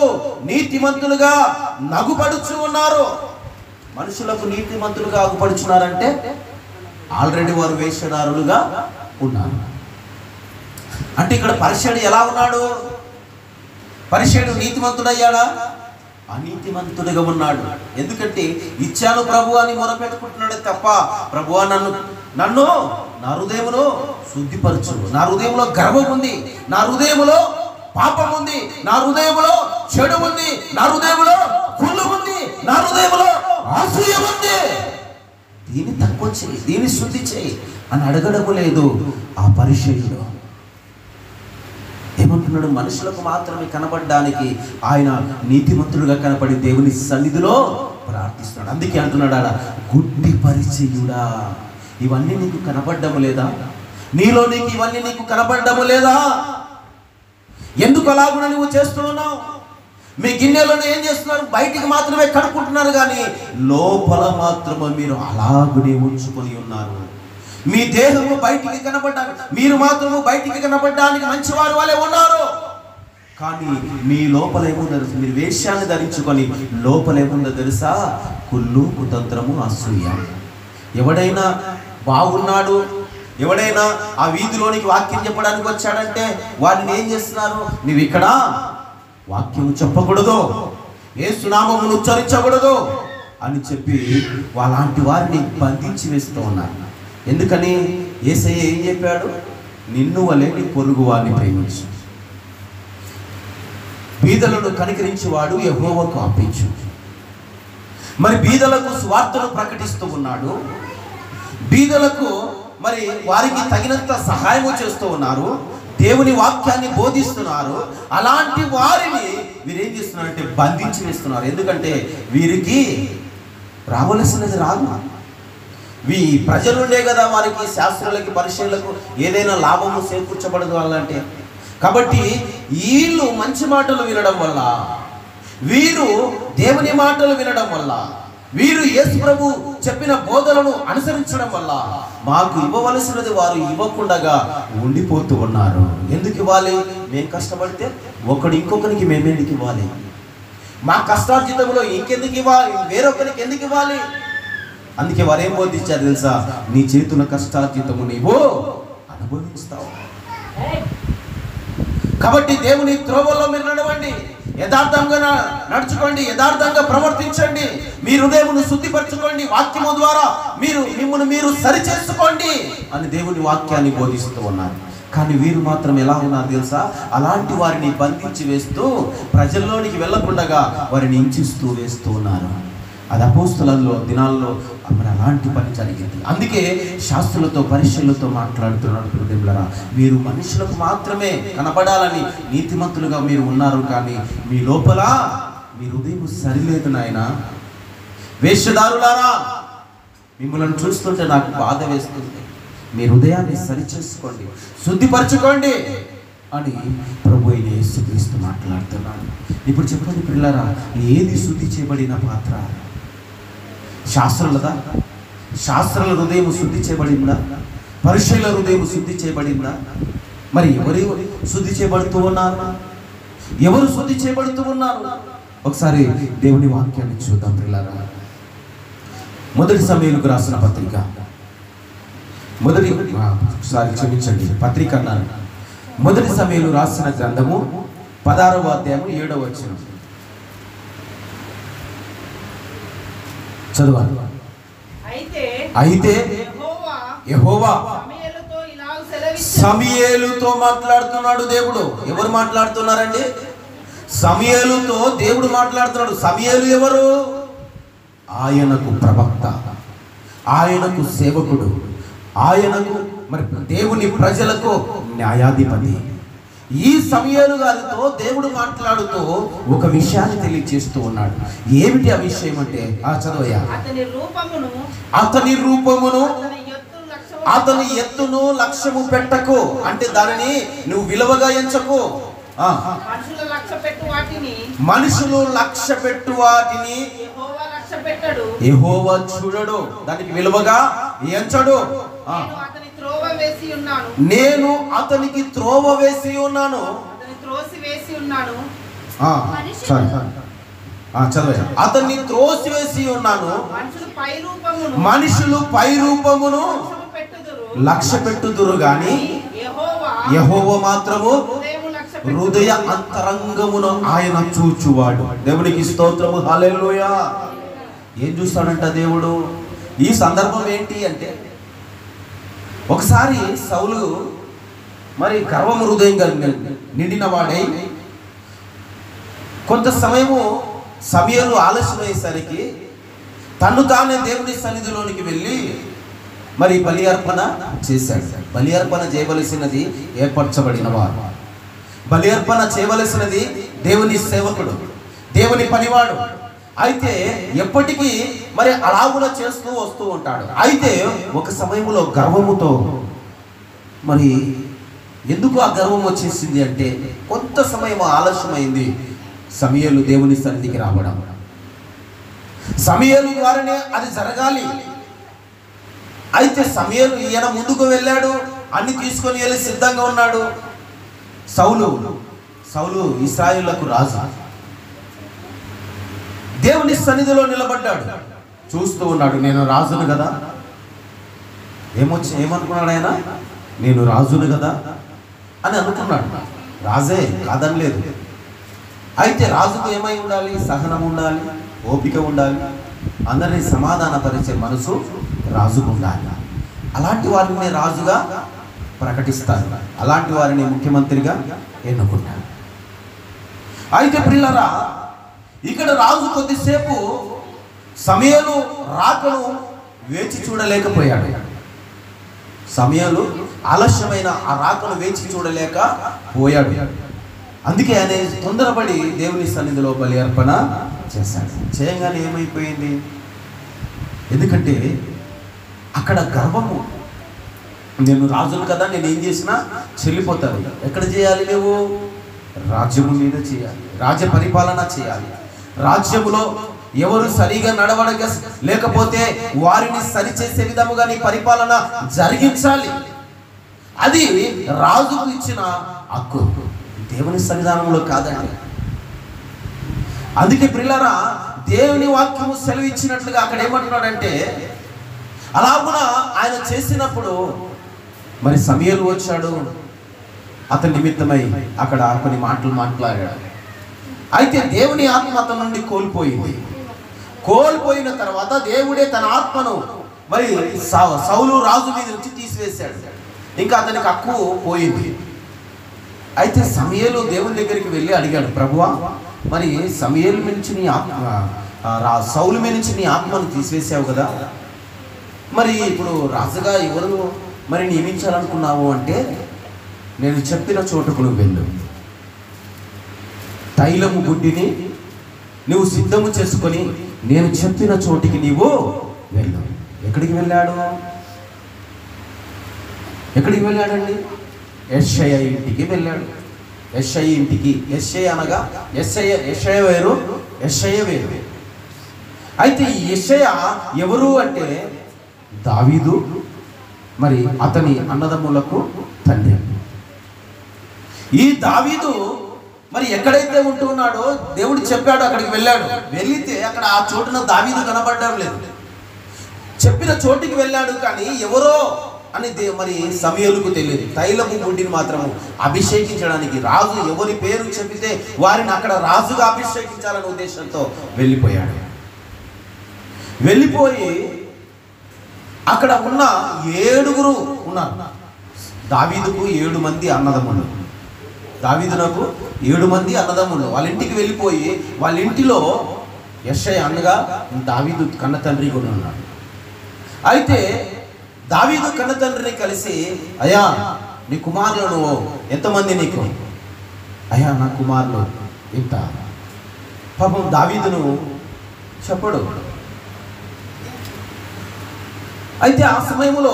నీతిమంతులుగా నగుపడుచు ఉన్నారు. మనుషులకు నీతిమంతులుగా అగుపడుచున్నారంటే ఆల్రెడీ వారు వేషధారులుగా ఉన్నారు. అంటే ఇక్కడ పరిసయ్యుడు ఎలా ఉన్నాడు? పరిసయ్యుడు నీతిమంతుడయ్యాడా? అనీతిమంతుడిగా ఉన్నాడు. ఎందుకంటే ఇచ్చాను ప్రభు అని మొరపెట్టుకుంటున్నాడు తప్ప, ప్రభువా నన్ను నా హృదయములో శుద్ధిపరచు, నా హృదయంలో గర్వం ఉంది, నా హృదయంలో పాపం ఉంది, నా హృదయంలో చెడు ఉంది, నా హృదయంలో కుళ్ళు ఉంది, నా హృదయంలో అసూయ ఉంది, దీన్ని తక్కువ చేయి, దీన్ని శుద్ధి చేయి అని అడగడము లేదు. ఆ పరిసయ్యుడు ఏమంటున్నాడు? మనుషులకు మాత్రమే కనబడడానికి ఆయన నీతిమంతుడుగా కనపడి దేవుని సన్నిధిలో ప్రార్థిస్తున్నాడు. అందుకే అంటున్నాడు ఆడ, గుడ్డి పరిచయుడా, ఇవన్నీ నీకు కనపడ్డము లేదా? నీలో నీకు ఇవన్నీ నీకు కనపడ్డము లేదా? ఎందుకు అలాగున నువ్వు చేస్తున్నావు? మీ గిన్నెలను ఏం చేస్తున్నారు? బయటికి మాత్రమే కడుక్కుంటున్నారు, కానీ లోపల మాత్రమే మీరు అలాగునే ఉంచుకొని ఉన్నారు. మీ దేహము బయటికి కనపడడానికి, మీరు మాత్రము బయటికి కనపడడానికి మంచివారు వాళ్ళే ఉన్నారు, కానీ మీ లోపల ఏముందో తెలుసు? మీరు వేష్యాన్ని ధరించుకొని లోపల ఏముందో తెలుసా? కుళ్ళు, కుతంత్రము, అసూయ. ఎవడైనా బాగున్నాడు, ఎవడైనా ఆ వీధిలోనికి వాక్యం చెప్పడానికి వచ్చాడంటే వారిని ఏం చేస్తున్నారు? నువ్వు ఇక్కడ వాక్యం చెప్పకూడదు, యేసు నామమును ఉచ్చరించకూడదు అని చెప్పి వాళ్ళంటి వారిని బంధించి వేస్తూ ఉన్నారు. ఎందుకని? యేసయ్య ఏం చెప్పాడు? నిన్ను వలె నీ పొరుగు వారిని ప్రేమించు, బీదలను కనికరించేవాడు యెహోవాకు అర్పించు, మరి బీదలకు సువార్తను ప్రకటిస్తూ ఉన్నాడు. బీదలకు మరి వారికి తగినంత సహాయము చేస్తూ ఉన్నారు. దేవుని వాక్యాన్ని బోధిస్తున్నారు. అలాంటి వారిని వీరేం చేస్తున్నారంటే బంధించి వేస్తున్నారు. ఎందుకంటే వీరికి రావలసినది రాదు. ప్రజలుండే కదా వారికి, శాస్త్రులకి, పరిచయులకు ఏదైనా లాభము చేకూర్చబడదు వాళ్ళంటే. కాబట్టి వీళ్ళు మంచి మాటలు వినడం వల్ల, వీరు దేవుని మాటలు వినడం వల్ల, వీరు యేసు ప్రభు చెప్పిన బోధనను అనుసరించడం వల్ల మాకు ఇవ్వవలసినది వారు ఇవ్వకుండా ఉండిపోతూ ఉన్నారు. ఎందుకు ఇవ్వాలి? మేము కష్టపడితే ఒకడు ఇంకొకరికి మేమేందుకు ఇవ్వాలి? మా కష్టార్జితంలో ఇంకెందుకు ఇవ్వాలి? వేరొకరికి ఎందుకు ఇవ్వాలి? అందుకే వారు ఏం బోధించారు తెలుసా? నీ చేతుల కష్టార్జితము నీవు అనుభవిస్తావు. కాబట్టి దేవుని త్రోవల్లో మీరు నడవండి, యథార్థంగా నడుచుకోండి, యథార్థంగా ప్రవర్తించండి, మీ హృదయమును శుద్ధిపరచుకోండి, వాక్యము ద్వారా మిమ్మల్ని మీరు సరిచేసుకోండి అని దేవుని వాక్యాన్ని బోధిస్తూ ఉన్నారు. కానీ వీరు మాత్రం ఎలా ఉన్నారు తెలుసా? అలాంటి వారిని బంధించి వేస్తూ, ప్రజల్లోనికి వెళ్లకుండా వారిని హింసిస్తూ వేస్తూ ఉన్నారు. అది అపోస్తలుల దినాల్లో మరి అలాంటి పని జరిగింది. అందుకే శాస్త్రులతో, పరిచయులతో మాట్లాడుతున్నాడు, హృదయంలరా మీరు మనుషులకు మాత్రమే కనబడాలని నీతిమంతులుగా మీరు ఉన్నారు, కానీ మీ లోపల మీ హృదయం సరిలేదు నాయన. వేషధారులారా, మిమ్మల్ని చూస్తుంటే నాకు బాధ వేస్తుంది. మీ హృదయాన్ని సరిచేసుకోండి, శుద్ధిపరచుకోండి అని ప్రభు అయిన యేసుక్రీస్తు మాట్లాడుతున్నాడు. ఇప్పుడు చెప్పండి పిల్లరా, ఏది శుద్ధి చేయబడిన పాత్ర? శాస్త్రులదా? శాస్త్రుల హృదయం శుద్ధి చేయబడిందా? పరిచయుల హృదయం శుద్ధి చేయబడిందా? మరి ఎవరు శుద్ధి చేయబడుతూ ఉన్నారు? ఎవరు శుద్ధి చేయబడుతూ ఉన్నారు? ఒకసారి దేవుని వాక్యాన్ని చూద్దాం పిల్లరా. మొదటి సమూయేలుకు రాసిన పత్రిక, పత్రిక అన్నాను. మొదటి సమూయేలు రాసిన గ్రంథము 16వ అధ్యాయము 7వ వచనం చదవాలి. అయితే యెహోవా సమూయేలుతో మాట్లాడుతున్నాడు. దేవుడు ఎవరు మాట్లాడుతున్నారండి? సమూయేలుతో దేవుడు మాట్లాడుతున్నాడు. సమూయేలు ఎవరు? ఆయనకు ప్రవక్త, ఆయనకు సేవకుడు, ఆయనకు మరి దేవుని ప్రజలకు న్యాయాధిపతి. ఈ సమూయేలు గారితో దేవుడు మాట్లాడుతూ ఒక విషయాన్ని తెలియజేస్తూ ఉన్నాడు. ఏమిటి ఆ విషయం అంటే, చదవయ్యా. అతని రూపమును అతని ఎత్తును లక్ష్యము పెట్టకు, అంటే దానిని నువ్వు విలువగా ఎంచకు. మనుషులు లక్ష్య పెట్టు వాటిని యెహోవా చూడడు, దానికి విలువగా ఎంచడు. నేను అతనికి త్రోవ వేసి ఉన్నాను. అతన్ని త్రోసివేసి ఉన్నాను. మనుషులు పై రూపమును లక్ష్య పెట్టుదురు గాని యెహోవా మాత్రము హృదయ అంతరంగమును ఆయన చూచువాడు. దేవునికి స్తోత్రము, హల్లెలూయా. ఏం చూస్తాడంట దేవుడు? ఈ సందర్భం ఏంటి అంటే, ఒకసారి సౌలు మరి గర్వము హృదయం నిండిన వాడై కొంత సమయము సమూయేలు ఆలస్యమయ్యేసరికి తను తానే దేవుని సన్నిధిలోనికి వెళ్ళి మరి బలి అర్పణ చేశాడు. బలి అర్పణ చేయవలసినది ఏర్పరచబడిన వారు, బలి అర్పణ చేయవలసినది దేవుని సేవకుడు, దేవుని పనివాడు. అయితే ఎప్పటికీ మరి అలాగున చేస్తూ వస్తూ ఉంటాడు. అయితే ఒక సమయంలో గర్వముతో, మరి ఎందుకు ఆ గర్వం వచ్చేసింది అంటే, కొంత సమయం ఆలస్యమైంది సమూయేలు దేవుని సన్నిధికి రావడం. సమూయేలు ద్వారానే అది జరగాలి. అయితే సమూయేలు ఈయన ముందుకు వెళ్ళాడు, అన్ని తీసుకొని వెళ్ళి సిద్ధంగా ఉన్నాడు. సౌలు ఇశ్రాయేలులకు రాజు, దేవుని సన్నిధిలో నిలబడ్డాడు, చూస్తూ ఉన్నాడు. నేను రాజును కదా, ఏమనుకున్నాడు ఆయన? నేను రాజును కదా అని అనుకున్నాడు. రాజే కాదనలేదు. అయితే రాజుకు ఏమై ఉండాలి? సహనం ఉండాలి, ఓపిక ఉండాలి, అందరినీ సమాధానపరిచే మనసు రాజుకు ఉండాలి. అలాంటి వారిని రాజుగా ప్రకటిస్తారు, అలాంటి వారిని ముఖ్యమంత్రిగా ఎన్నుకుంటారు. అయితే పిల్లరా, ఇక్కడ రాజు కొద్దిసేపు సమూయేలు రాకను వేచి చూడలేకపోయాడు. సమూయేలు ఆలస్యమైన ఆ రాకను వేచి చూడలేక పోయాడు. అందుకే ఆయన తొందరపడి దేవుని సన్నిధిలో బలి అర్పణ చేశాడు. చేయగానే ఏమైపోయింది? ఎందుకంటే అక్కడ గర్వము, నేను రాజును కదా, నేను ఏం చేసినా చెల్లిపోతాను. ఎక్కడ చేయాలి? నువ్వు రాజ్యము మీద చేయాలి, రాజ్య పరిపాలన చేయాలి. రాజ్యములో ఎవరు సరిగా నడవడక లేకపోతే వారిని సరిచేసే విధముగా నీ పరిపాలన జరిగించాలి. అది రాజుకు ఇచ్చిన హక్కు, దేవుని సన్నిధానంలో కాదండి. అందుకే ప్రియులారా, దేవుని వాక్యము సెలవు ఇచ్చినట్లుగా అక్కడ ఏమంటున్నాడంటే, అలాగున ఆయన చేసినప్పుడు మరి సమూయేలు వచ్చాడు, అతని నిమిత్తమై అక్కడ కొన్ని మాటలు మాట్లాడాడు. అయితే దేవుని ఆత్మ అతని నుండి కోల్పోయిన తర్వాత దేవుడే తన ఆత్మను మరి సౌలు రాజు మీద నుంచి తీసివేశాడు. ఇంకా అతనికి హక్కు పోయింది. అయితే సమూయేలు దేవుని దగ్గరికి వెళ్ళి అడిగాడు, ప్రభువా, మరి సమూయేలు మీద నుంచి నీ ఆత్మ, సౌలు మీద నుంచి నీ ఆత్మను తీసివేసావు కదా, మరి ఇప్పుడు రాజుగా ఎవరు మరి నియమించాలనుకున్నావు అంటే, నేను చెప్పిన చోటుకు నువ్వు వెళ్ళు, తైలము గుడ్డిని నువ్వు సిద్ధము చేసుకొని నేను చెప్పిన చోటికి నీవు వెళ్ళు. ఎక్కడికి వెళ్ళాడండి? యెషయా ఇంటికి వెళ్ళాడు. యెషయా ఇంటికి, యెషయా అనగా యెషయా వేరు, యెషయా వేరు. అయితే ఈ యెషయా ఎవరు అంటే దావీదు, మరి అతని అన్నదమ్ములకు తండ్రి. ఈ దావీదు మరి ఎక్కడైతే ఉంటున్నాడో దేవుడు చెప్పాడు, అక్కడికి వెళ్ళాడు. వెళితే అక్కడ ఆ చోటున దావీదు కనబడడం లేదు. చెప్పిన చోటికి వెళ్ళాడు, కానీ ఎవరో అని మరి సమూయేలుకు తెలియదు. తైలము గుడ్డిని మాత్రము అభిషేకించడానికి, రాజు ఎవరి పేరు చెప్పితే వారిని అక్కడ రాజుగా అభిషేకించాలనే ఉద్దేశంతో వెళ్ళిపోయాడు. వెళ్ళిపోయి అక్కడ ఉన్న 7 ఉన్నారు. దావీదుకు 7 మంది అన్నదమ్ములు, దావీదునకు 7 మంది అన్నదమ్ములు. వాళ్ళ ఇంటికి వెళ్ళిపోయి వాళ్ళ ఇంటిలో యెషయా అనగా దావీదు కన్న తండ్రి కూడా ఉన్నాడు. అయితే దావీదు కన్న తండ్రిని కలిసి, అయ్యా నీ కుమారులను ఎంతమంది నీకు? అయ్యా నా కుమారులు ఇంత. పాపం దావీదును చెప్పడు. అయితే ఆ సమయంలో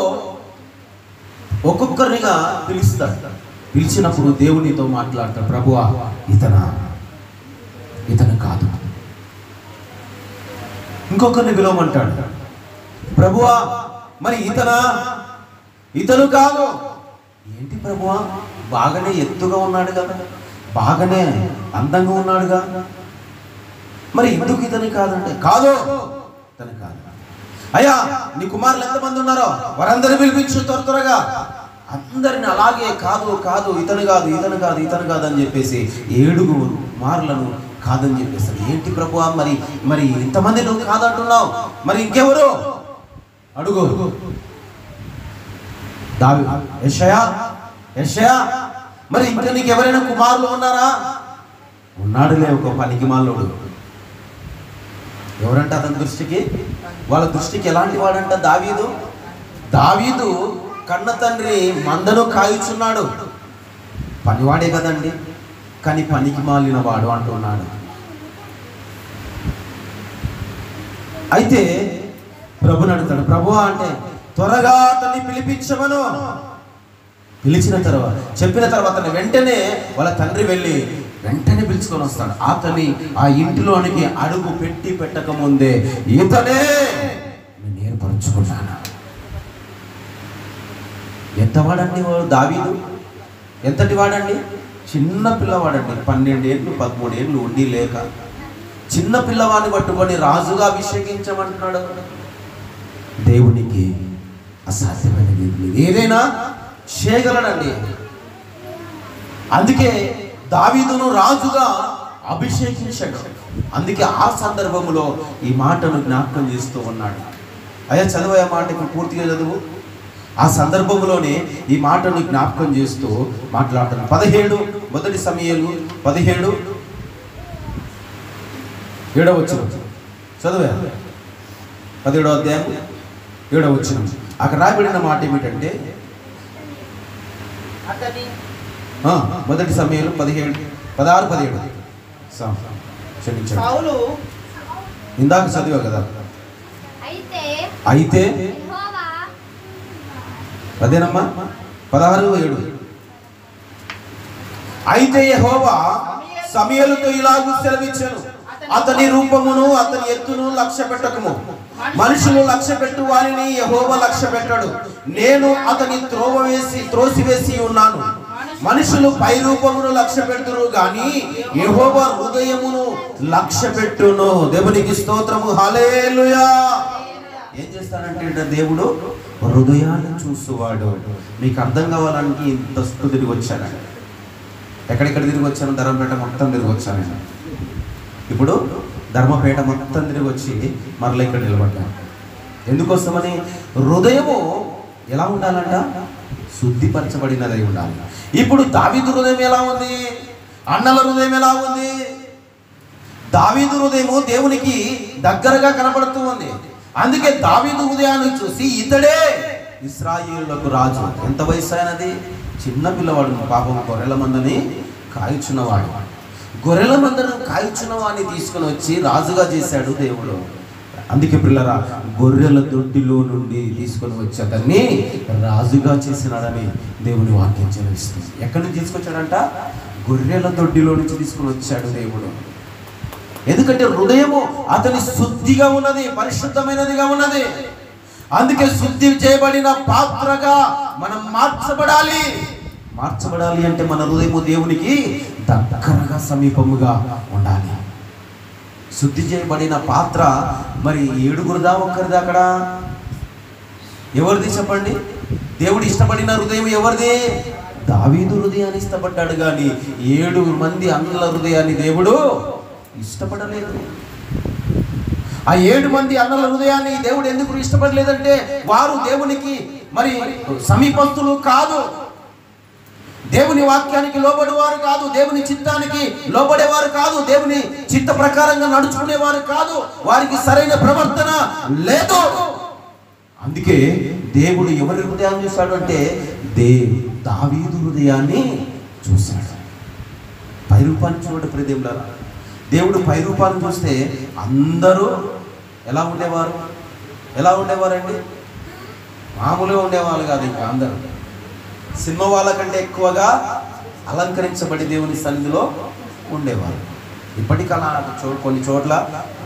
ఒక్కొక్కరిగా పిలుస్తాడు. పిలిచినప్పుడు దేవునితో మాట్లాడతాడు, ప్రభువా ఇతను కాదు. ఇంకొకరిని పిలవమంటాడు, ప్రభువా మరి ఇతను కాదు. ఏంటి ప్రభువా, బాగానే ఎత్తుగా ఉన్నాడు కదా, బాగానే అందంగా ఉన్నాడుగా, మరి ఎందుకు ఇతని కాదంటే, కాదు ఇతను కాదు. అయ్యా నీ కుమారులు ఎంతమంది ఉన్నారో వారందరిని పిలిపించు త్వరగా. అందరిని అలాగే కాదు ఇతను కాదు అని చెప్పేసి 7 కుమారులను కాదని చెప్పేస్తాడు. ఏంటి ప్రభువా, మరి ఇంతమంది నువ్వు కాదంటున్నావు, మరి ఇంకెవరు అడుగు. యెషయా మరి ఇంకా నీకు ఎవరైనా కుమారులు ఉన్నారా? ఉన్నాడులే ఒక పనికిమాలోడు. ఎవరంటే అతని దృష్టికి, వాళ్ళ దృష్టికి ఎలాంటి వాడంట? దావీదు కన్న తండ్రి మందను కాయుచున్నాడు. పనివాడే కదండి, కానీ పనికి మాలిన వాడు అంటున్నాడు. అయితే ప్రభుని అడుగుతాడు, ప్రభువా అంటే త్వరగా అతన్ని పిలిపించమను. పిలిచిన తర్వాత చెప్పిన తర్వాత వెంటనే వాళ్ళ తండ్రి వెళ్ళి వెంటనే పిలుచుకొని వస్తాడు. అతని ఆ ఇంటిలోనికి అడుగు పెట్టక ముందే ఇతనే నేను ఏర్పరచుకున్నాను. ఎంతవాడండి వాడు దావీదు? ఎంతటి వాడండి? చిన్న పిల్లవాడండి, 12 ఏళ్ళు 13 ఏళ్ళు ఉండి లేక చిన్న పిల్లవాడిని పట్టుకొని రాజుగా అభిషేకించమంటున్నాడు. దేవునికి అసాధ్యమైనది ఏదైనా చేయగలడండి. అందుకే దావీదును రాజుగా అభిషేకించాడు. అందుకే ఆ సందర్భంలో ఈ మాటను జ్ఞాపకం చేస్తూ ఉన్నాడు. అయ్యా చదువు, ఆ మాట పూర్తిగా చదువు. ఆ సందర్భంలోనే ఈ మాటను జ్ఞాపకం చేస్తూ మాట్లాడుతున్నాడు. 17 మొదటి సమూయేలు 17 7వ వచనం చదువే. 17వ అధ్యాయం 7వ వచనం. అక్కడ రాయబడిన మాట ఏమిటంటే మొదటి సమయంలో 16-17 క్షమించండి, ఇందాక చదివా కదా. అయితే అదేనమ్మా 16:7. అయితే యెహోవా సమూయేలుతో ఇలాగూ సెలవిచ్చెను, అతని రూపమును అతని ఎత్తును లక్ష్య పెట్టకము. మనుషులు లక్ష్య పెట్టు వారిని యెహోవా లక్ష్య పెట్టడు. నేను అతని త్రోసివేసి ఉన్నాను. మనుషులు పై రూపమును లక్ష్య పెడుతురు గాని యెహోవా హృదయమును లక్ష్య పెట్టును. దేవునికి స్తోత్రము, హల్లెలూయా. ఏం చేస్తానంటే దేవుడు హృదయాన్ని చూసేవాడు. మీకు అర్థం కావాలని ఇంత తిరిగి వచ్చానండి. ఎక్కడెక్కడ తిరిగి వచ్చాను? ధర్మపేట మొత్తం తిరిగి వచ్చాను నేను. ఇప్పుడు ధర్మపేట మొత్తం తిరిగి వచ్చి మరలా ఇక్కడ నిలబడ్డాను. ఎందుకోసమని? హృదయము ఎలా ఉండాలంట? శుద్ధిపరచబడినదై ఉండాలి. ఇప్పుడు దావీదు హృదయం ఎలా ఉంది? అన్నల హృదయం ఎలా ఉంది? దావీదు హృదయము దేవునికి దగ్గరగా కనబడుతూ ఉంది. అందుకే దావీదు హృదయాన్ని చూసి ఇతడే ఇశ్రాయేలులకు రాజు. ఎంత వయసు అయినది? చిన్న పిల్లవాడు. పాపం గొర్రెల మందని కాయుచున్నవాడు. గొర్రెల మందను కాయుచున్న వాడిని తీసుకుని వచ్చి రాజుగా చేశాడు దేవుడు. అందుకే పిల్లరా, గొర్రెల దొడ్డిలో నుండి తీసుకొని వచ్చి అతన్ని రాజుగా చేసినాడని దేవుని వాక్యం చెల్లిస్తుంది. ఎక్కడి నుంచి తీసుకొచ్చాడంట? గొర్రెల దొడ్డిలో నుంచి తీసుకుని వచ్చాడు దేవుడు. ఎందుకంటే హృదయము అతని శుద్ధిగా ఉన్నది, పరిశుద్ధమైనదిగా ఉన్నది. అందుకే శుద్ధి చేయబడిన పాత్రగా మనం మార్చబడాలి. మార్చబడాలి అంటే మన హృదయము దేవునికి దగ్గరగా సమీపముగా ఉండాలి. శుద్ధి చేయబడిన పాత్ర మరి 7గురుదా ఒక్కరిదా? అక్కడ ఎవరిది చెప్పండి? దేవుడు ఇష్టపడిన హృదయం ఎవరిది? దావీదు హృదయాన్ని ఇష్టపడ్డాడు కానీ 7 మంది అన్నల హృదయాన్ని దేవుడు ఇష్టపడలేదు. ఆ 7 మంది అన్నల హృదయాన్ని దేవుడు ఎందుకు ఇష్టపడలేదంటే వారు దేవునికి మరి సమీపస్తులు కాదు, దేవుని వాక్యానికి లోబడేవారు కాదు, దేవుని చిత్తానికి లోబడేవారు కాదు, దేవుని చిత్త ప్రకారంగా నడుచుకునేవారు కాదు, వారికి సరైన ప్రవర్తన లేదు. అందుకే దేవుడు ఎవరి హృదయాన్ని చూశాడు అంటే దావీదు హృదయాన్ని చూశాడు. పైరూపాన్ని చూడండి ప్రియదేవుడా. దేవుడు పైరూపాన్ని చూస్తే అందరూ ఎలా ఉండేవారు? ఎలా ఉండేవారండి? మామూలుగా ఉండేవాళ్ళు కాదు. ఇంకా అందరూ సినిమా వాళ్ళకంటే ఎక్కువగా అలంకరించబడి దేవుని సన్నిధిలో ఉండేవారు. ఇప్పటికీ అలా కొన్ని చోట్ల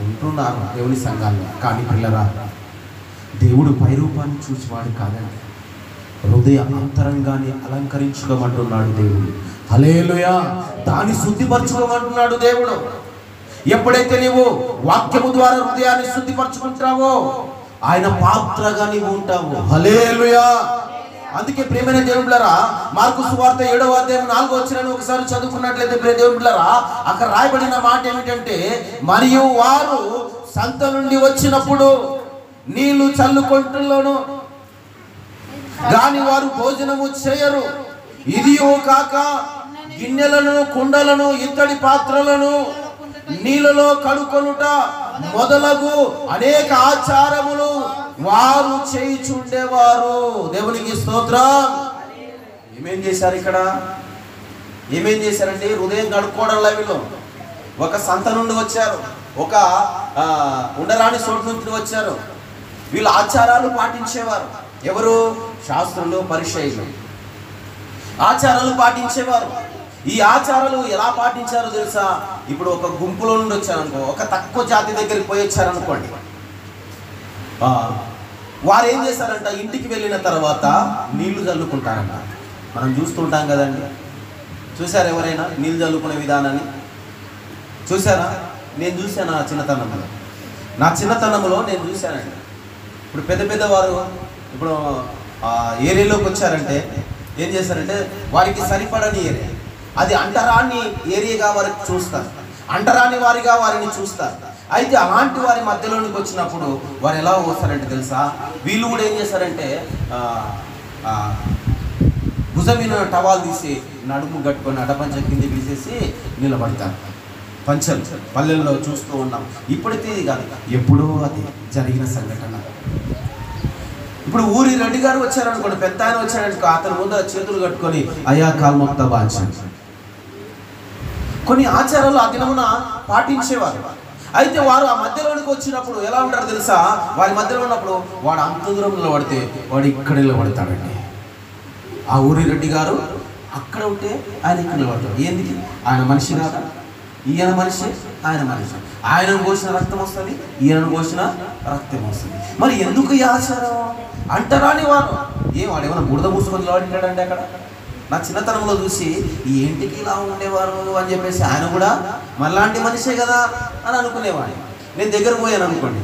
ఉంటున్నారు దేవుని సంఘాల్లో. కానీ పిల్లరా, దేవుడు పైరూపాన్ని చూసేవాడు కాదండి, హృదయ అంతరంగాన్ని అలంకరించుకోమంటున్నాడు దేవుడు. హల్లెలూయా. దాన్ని శుద్ధిపరచుకోమంటున్నాడు దేవుడు. ఎప్పుడైతే నీవు వాక్యము ద్వారా హృదయాన్ని శుద్ధిపరచుకుంటావో ఆయన పాత్రగా నీవు ఉంటావు. హల్లెలూయా. అందుకే ప్రియమైన దేవుళ్ళారా, మార్కు సువార్త 7వ అధ్యాయం 4వ వచనాన్ని ఒకసారి చదువుకున్నట్లయితే ప్రియ దేవుళ్ళారా, అక్కడ రాయబడిన మాట ఏమిటంటే, మరియు వారు సంత నుండి వచ్చినప్పుడు నీళ్లు చల్లుకొంటులోను గాని వారు భోజనము చేయరు. ఇదియో కాక గిన్నెలను, కుండలను, ఇత్తడి పాత్రలను నీళ్ళలో కడుకొనుట మొదలగు అనేక ఆచారములు వారు చేయుచుండేవారు. దేవునికి స్తోత్రం. ఏమేం చేశారు ఇక్కడ? ఏమేం చేశారండి? హృదయం కడుక్కోవడంలో వీళ్ళు ఒక సంత నుండి వచ్చారు, ఒక ఉండరాని చోటు నుంచి వచ్చారు. వీళ్ళు ఆచారాలు పాటించేవారు. ఎవరు? శాస్త్రులు, పరిసయ్యులు ఆచారాలు పాటించేవారు. ఈ ఆచారాలు ఎలా పాటించారో తెలుసా? ఇప్పుడు ఒక గుంపులో నుండి వచ్చారనుకో, ఒక తక్కువ జాతి దగ్గరికి పోయి వచ్చారనుకోండి, వారు ఏం చేశారంట? ఇంటికి వెళ్ళిన తర్వాత నీళ్లు చల్లుకుంటారంట. మనం చూస్తుంటాం కదండి. చూసారా ఎవరైనా నీళ్ళు చల్లుకునే విధానాన్ని? చూసారా? నేను చూశాను నా చిన్నతనంలో నేను చూశానండి. ఇప్పుడు పెద్ద పెద్దవారు ఇప్పుడు ఏరియాలోకి వచ్చారంటే ఏం చేశారంటే, వారికి సరిపడని ఏరియా, అది అంటరాని ఏరియాగా వారికి చూస్తారు, అంటరాని వారిగా వారిని చూస్తారు. అయితే అలాంటి వారి మధ్యలోనికి వచ్చినప్పుడు వారు ఎలా వస్తారంటే తెలుసా? వీళ్ళు కూడా ఏం చేస్తారంటే భుజం మీద టవాల్ తీసి నడుము కట్టుకొని అటపంచ కింద తీసేసి నిలబడతారు. పంచలు పల్లెల్లో చూస్తూ ఉన్నాం. ఇప్పటికీ కాదు, ఎప్పుడో అది జరిగిన సంఘటన. ఇప్పుడు ఊరి రెడ్డి గారు వచ్చారనుకోండి, పెద్ద ఆయన వచ్చారనుకో, అతని ముందు చేతులు కట్టుకొని అయ్యా కాలు మొత్తం బాధ్యత. కొన్ని ఆచారాలు ఆ దినమున పాటించేవారు. అయితే వారు ఆ మధ్యలోనికి వచ్చినప్పుడు ఎలా ఉంటారు తెలుసా? వారి మధ్యలో ఉన్నప్పుడు వాడు అంత దూరం నిలబడితే వాడు ఇక్కడ నిలబడతాడండి. ఆ ఊరి రెడ్డి గారు అక్కడ ఉంటే ఆయన ఇక్కడ నిలబడతాడు. ఏంది? ఆయన మనిషి కాదా? ఈయన మనిషి, ఆయన మనిషి. ఆయనను కోసిన రక్తం వస్తుంది, ఈయనను కోసిన రక్తం వస్తుంది. మరి ఎందుకు ఈ ఆచారం అంటారాని వారు? వాడు ఏమైనా బురద పూసుకొని నిలబడినాడండి అక్కడ? నా చిన్నతనంలో చూసి ఏంటికి ఇలా ఉండేవారు అని చెప్పేసి ఆయన కూడా మళ్ళాంటి మనిషే కదా అని అనుకునేవాడిని. నేను దగ్గర పోయాను అనుకోండి,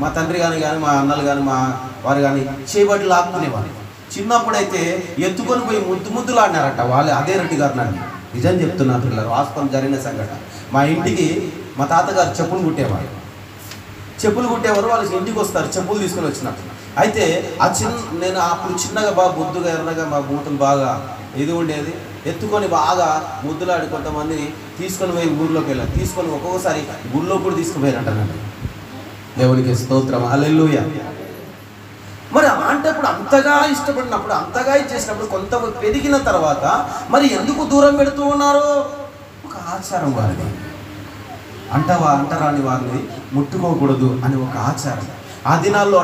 మా తండ్రి కానీ మా అన్నలు కానీ మా వారు కానీ చేయబట్టి లాక్కునేవాడిని. చిన్నప్పుడైతే ఎత్తుకొని పోయి ముద్దులాడినారట వాళ్ళు, అదే రెడ్డి గారు నన్ను. నిజం చెప్తున్నా పిల్లలు, వాస్తవం జరిగిన సంఘటన. మా ఇంటికి మా తాతగారు చెప్పులు కుట్టేవారు. వాళ్ళకి ఇంటికి వస్తారు చెప్పులు తీసుకొని వచ్చినప్పుడు. అయితే నేను అప్పుడు చిన్నగా బాగా బొద్దుగా ఎర్రగా మా మూతలు బాగా ఇది ఉండేది. ఎత్తుకొని బాగా ముద్దులాడి కొంతమందిని తీసుకొని పోయి ఊర్లోకి వెళ్ళాను. తీసుకొని ఒక్కొక్కసారి గుళ్ళో కూడా తీసుకుపోయారంటానండి. దేవునికి స్తోత్రం, హల్లెలూయా. మరి అలాంటప్పుడు అంతగా ఇష్టపడినప్పుడు, అంతగా ఇచ్చేసినప్పుడు, కొంత పెరిగిన తర్వాత మరి ఎందుకు దూరం పెడుతూ ఉన్నారు? ఒక ఆచారం వారిది. అంటరాని వారిని ముట్టుకోకూడదు అని ఒక ఆచారం. ఆ దినాల్లో